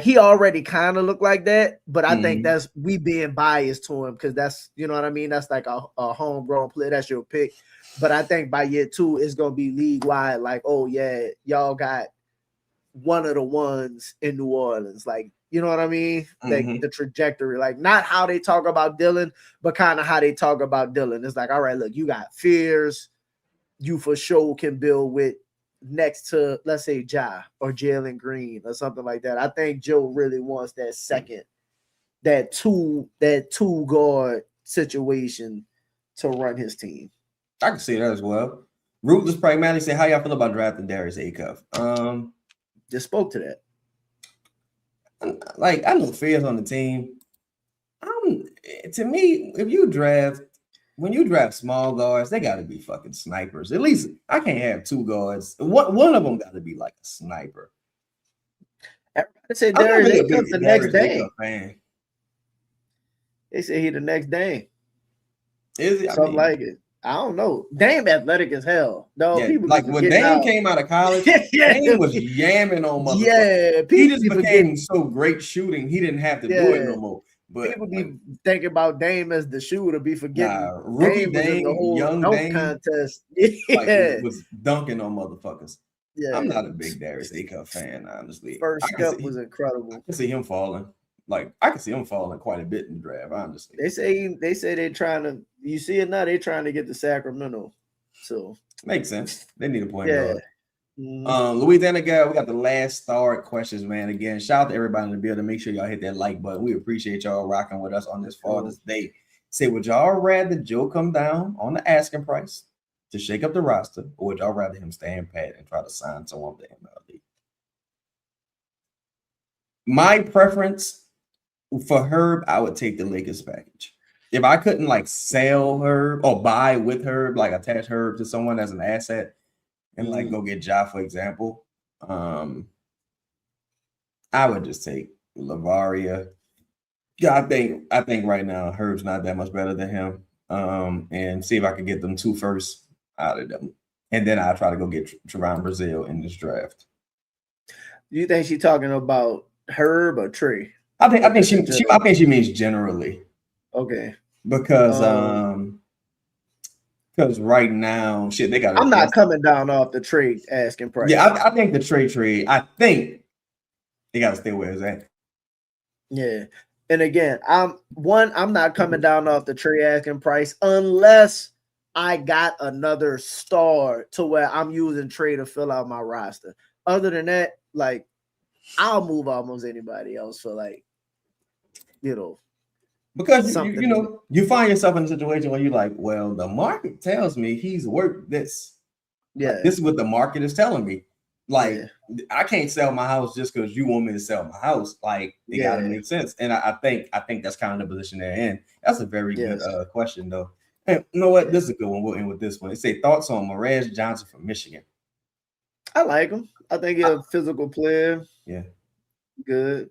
Speaker 2: he already kind of looked like that, but I think that's we being biased to him because that's, you know what I mean? That's like a homegrown player. That's your pick. But I think by year 2, it's going to be league-wide like, oh, yeah, y'all got one of the ones in New Orleans. Like, you know what I mean? Like the trajectory. Like, not how they talk about Dylan, but kind of how they talk about Dylan. It's like, all right, look, you got Fears. You for sure can build with next to, let's say, Ja or Jalen Green or something like that. I think Joe really wants that second, that two guard situation to run his team.
Speaker 1: I can see that as well. Ruthless Pragmatic say, how y'all feel about drafting Darius Acuff?
Speaker 2: Just spoke to that.
Speaker 1: Like, I know Fears on the team. To me, when you draft small guards, they got to be fucking snipers. At least I can't have 2 guards. One of them got to be like a sniper.
Speaker 2: Everybody say Darius Acuff the next Dame. They say he the next Dame.
Speaker 1: Is he?
Speaker 2: Something like it. I don't know. Dame athletic as hell. No,
Speaker 1: yeah, like when Dame came out of college, Dame was yamming on motherfuckers. Yeah, he just became so great shooting, he didn't have to do it no more. But
Speaker 2: people be thinking about Dame as the shooter, be forgetting
Speaker 1: rookie Dame,
Speaker 2: the whole
Speaker 1: young
Speaker 2: dunk
Speaker 1: Dame
Speaker 2: contest.
Speaker 1: Like, was dunking on motherfuckers.
Speaker 2: Yeah,
Speaker 1: I'm not a big Darius Acuff fan, honestly.
Speaker 2: First step was incredible.
Speaker 1: I can see him falling. Like, I can see him falling quite a bit in the draft, honestly.
Speaker 2: They say they're trying to. You see it now. They're trying to get to Sacramento. So
Speaker 1: makes sense. They need a point guard. Louisiana guy, we got the last start questions, man. Again, shout out to everybody in the building. Make sure y'all hit that like button. We appreciate y'all rocking with us on this Father's Day. Say, would y'all rather Joe come down on the asking price to shake up the roster, or would y'all rather him stand pat and try to sign someone with the MLB? My preference for Herb, I would take the Lakers package. If I couldn't like sell Herb or buy with Herb, like attach Herb to someone as an asset and like go get Ja, for example, I would just take Lavaria. Yeah, I think right now Herb's not that much better than him. And see if I could get them 2 firsts out of them. And then I'll try to go get Trevon Brazile in this draft.
Speaker 2: Do you think she's talking about Herb or Trey?
Speaker 1: I think she means generally.
Speaker 2: Okay.
Speaker 1: Because right now, shit, they got.
Speaker 2: I'm not coming down off the trade asking price.
Speaker 1: Yeah, I think the trade. I think they got to stay where it's at.
Speaker 2: Yeah, and again, I'm not coming down off the trade asking price unless I got another star to where I'm using trade to fill out my roster. Other than that, like, I'll move almost anybody else for like, you know.
Speaker 1: Because you find yourself in a situation where you're like, well, the market tells me he's worth this.
Speaker 2: Yeah,
Speaker 1: like, this is what the market is telling me. Like, I can't sell my house just because you want me to sell my house. Like, it gotta make sense. And I think that's kind of the position they're in. That's a very good question, though. And you know what? This is a good one. We'll end with this one. It say thoughts on Morant Johnson from Michigan.
Speaker 2: I like him. I think he's a physical player.
Speaker 1: Yeah,
Speaker 2: good.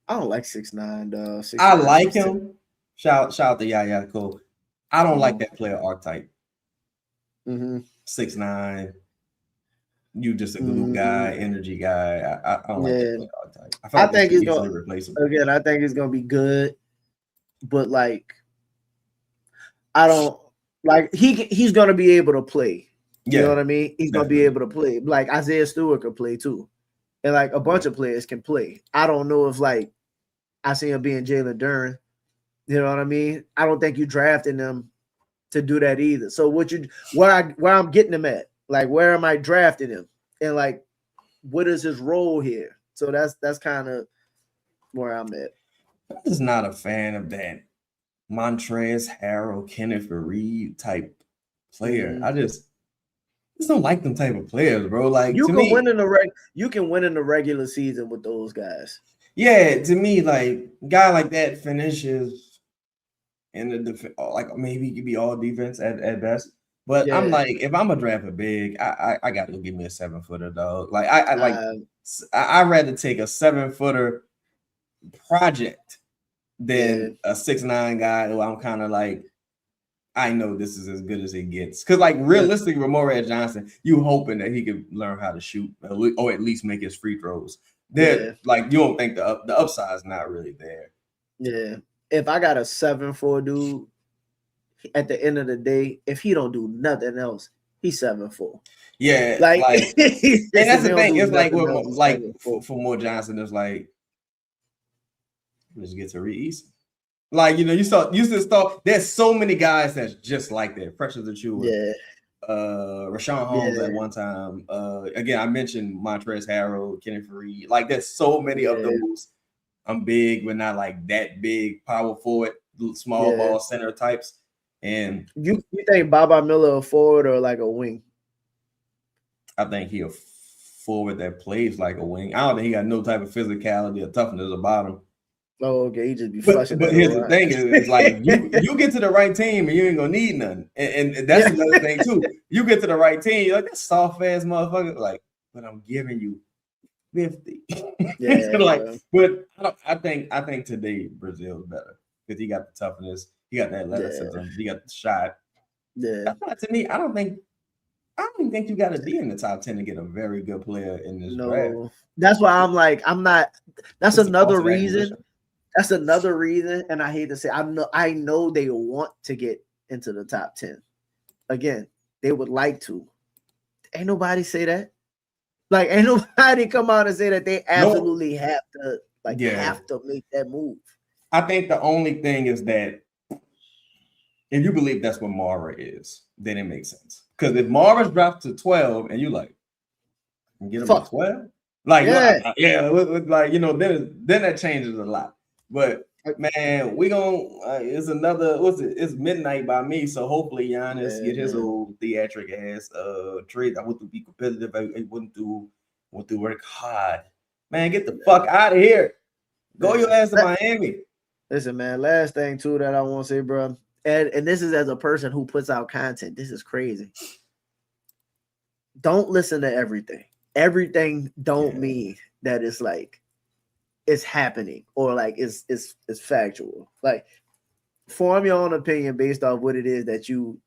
Speaker 2: I don't like 6'9", though.
Speaker 1: I like him. Shout out to Yaya Cole. I don't like that player archetype. 6'9". You just a glue guy, energy guy. I don't like that type.
Speaker 2: I think he's going to replaceable. Again, I think he's going to be good, but like, I don't like he's going to be able to play. You know what I mean? He's going to be able to play. Like Isaiah Stewart could play too, and like a bunch of players can play. I don't know if like I see him being Jalen Duren. You know what I mean? I don't think you drafting them to do that either. So where I'm getting him at? Like, where am I drafting him? And like, what is his role here? So that's kind of where I'm at.
Speaker 1: I'm just not a fan of that Montrezl Harrell, Kenneth Reed type player. I just don't like them type of players, bro. Like
Speaker 2: you can win in the regular season with those guys.
Speaker 1: Yeah, to me, like a guy like that finishes in the like maybe he could be all defense at best. But I'm like, if I'm gonna draft a big, I gotta go give me a 7-footer, dog. Like I'd rather take a 7-footer project than a 6'9" guy who I'm kind of like, I know this is as good as it gets. Because like realistically, with Morant Johnson, you hoping that he could learn how to shoot or at least make his free throws. Like you don't think the upside is not really there.
Speaker 2: Yeah, if I got a 7'4" dude. At the end of the day, if he don't do nothing else, he's 7'4".
Speaker 1: Yeah, like and that's the thing. It's like for Mo Johnson, it's like let's get to Reed Easton. Like you just thought there's so many guys that's just like that. Precious Achiuwa, Rashawn Holmes at one time. Again, I mentioned Montrezl Harrell, Kenneth Reed. Like there's so many of those. I'm big, but not like that big power forward, small ball center types. And
Speaker 2: you think Baba Miller a forward or like a wing?
Speaker 1: I think he a forward that plays like a wing. I don't think he got no type of physicality or toughness about him.
Speaker 2: Oh, okay. He just be flushing.
Speaker 1: But here's the thing: is like you get to the right team and you ain't gonna need nothing. And that's another thing too. You get to the right team, you're like that soft ass motherfucker. Like, but I'm giving you 50. But I think today Brazil's better because he got the toughness. He got that athleticism. He got the shot.
Speaker 2: Yeah.
Speaker 1: That's why, to me, I don't even think you got to be in the top 10 to get a very good player in this draft.
Speaker 2: That's why I'm like, I'm not. That's another reason. That's another reason, and I hate to say, I know they want to get into the top 10. Again, they would like to. Ain't nobody say that. Like, ain't nobody come out and say that they absolutely have to, have to make that move.
Speaker 1: I think the only thing is that if you believe that's what Mara is, then it makes sense. Because if Mara's dropped to 12 and you like, get him to 12? Like, then that changes a lot. But man, we gonna it's another it's midnight by me, so hopefully Giannis get his old theatric ass trade. I want to be competitive. I want to work hard. Man, get the fuck out of here. Go your ass to Miami.
Speaker 2: Listen, man, last thing too that I want to say, bro. And this is as a person who puts out content. This is crazy. Don't listen to everything. Everything don't mean that it's like it's happening or like it's factual. Like form your own opinion based off what it is that you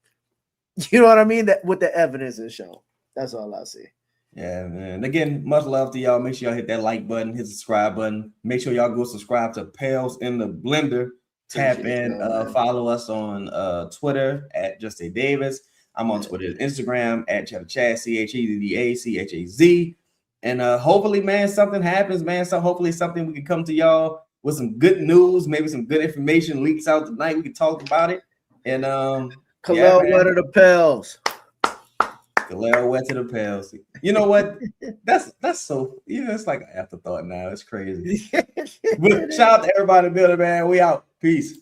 Speaker 2: know what I mean? That what the evidence is shown. That's all I see.
Speaker 1: Yeah, man. Again, much love to y'all. Make sure y'all hit that like button, hit the subscribe button. Make sure y'all go subscribe to Pels in the Blender. Tap in, follow us on Twitter at Just Say Davis. I'm on Twitter, Instagram at Chad, CHEDDACHAZ. And hopefully, man, something happens, man. So hopefully something we can come to y'all with some good news, maybe some good information leaks out tonight. We can talk about it. And
Speaker 2: Khalil went to the Pels.
Speaker 1: Khalil went to the Pels. You know what? That's so it's like an afterthought now. It's crazy. But shout out to everybody building, man. We out. Peace.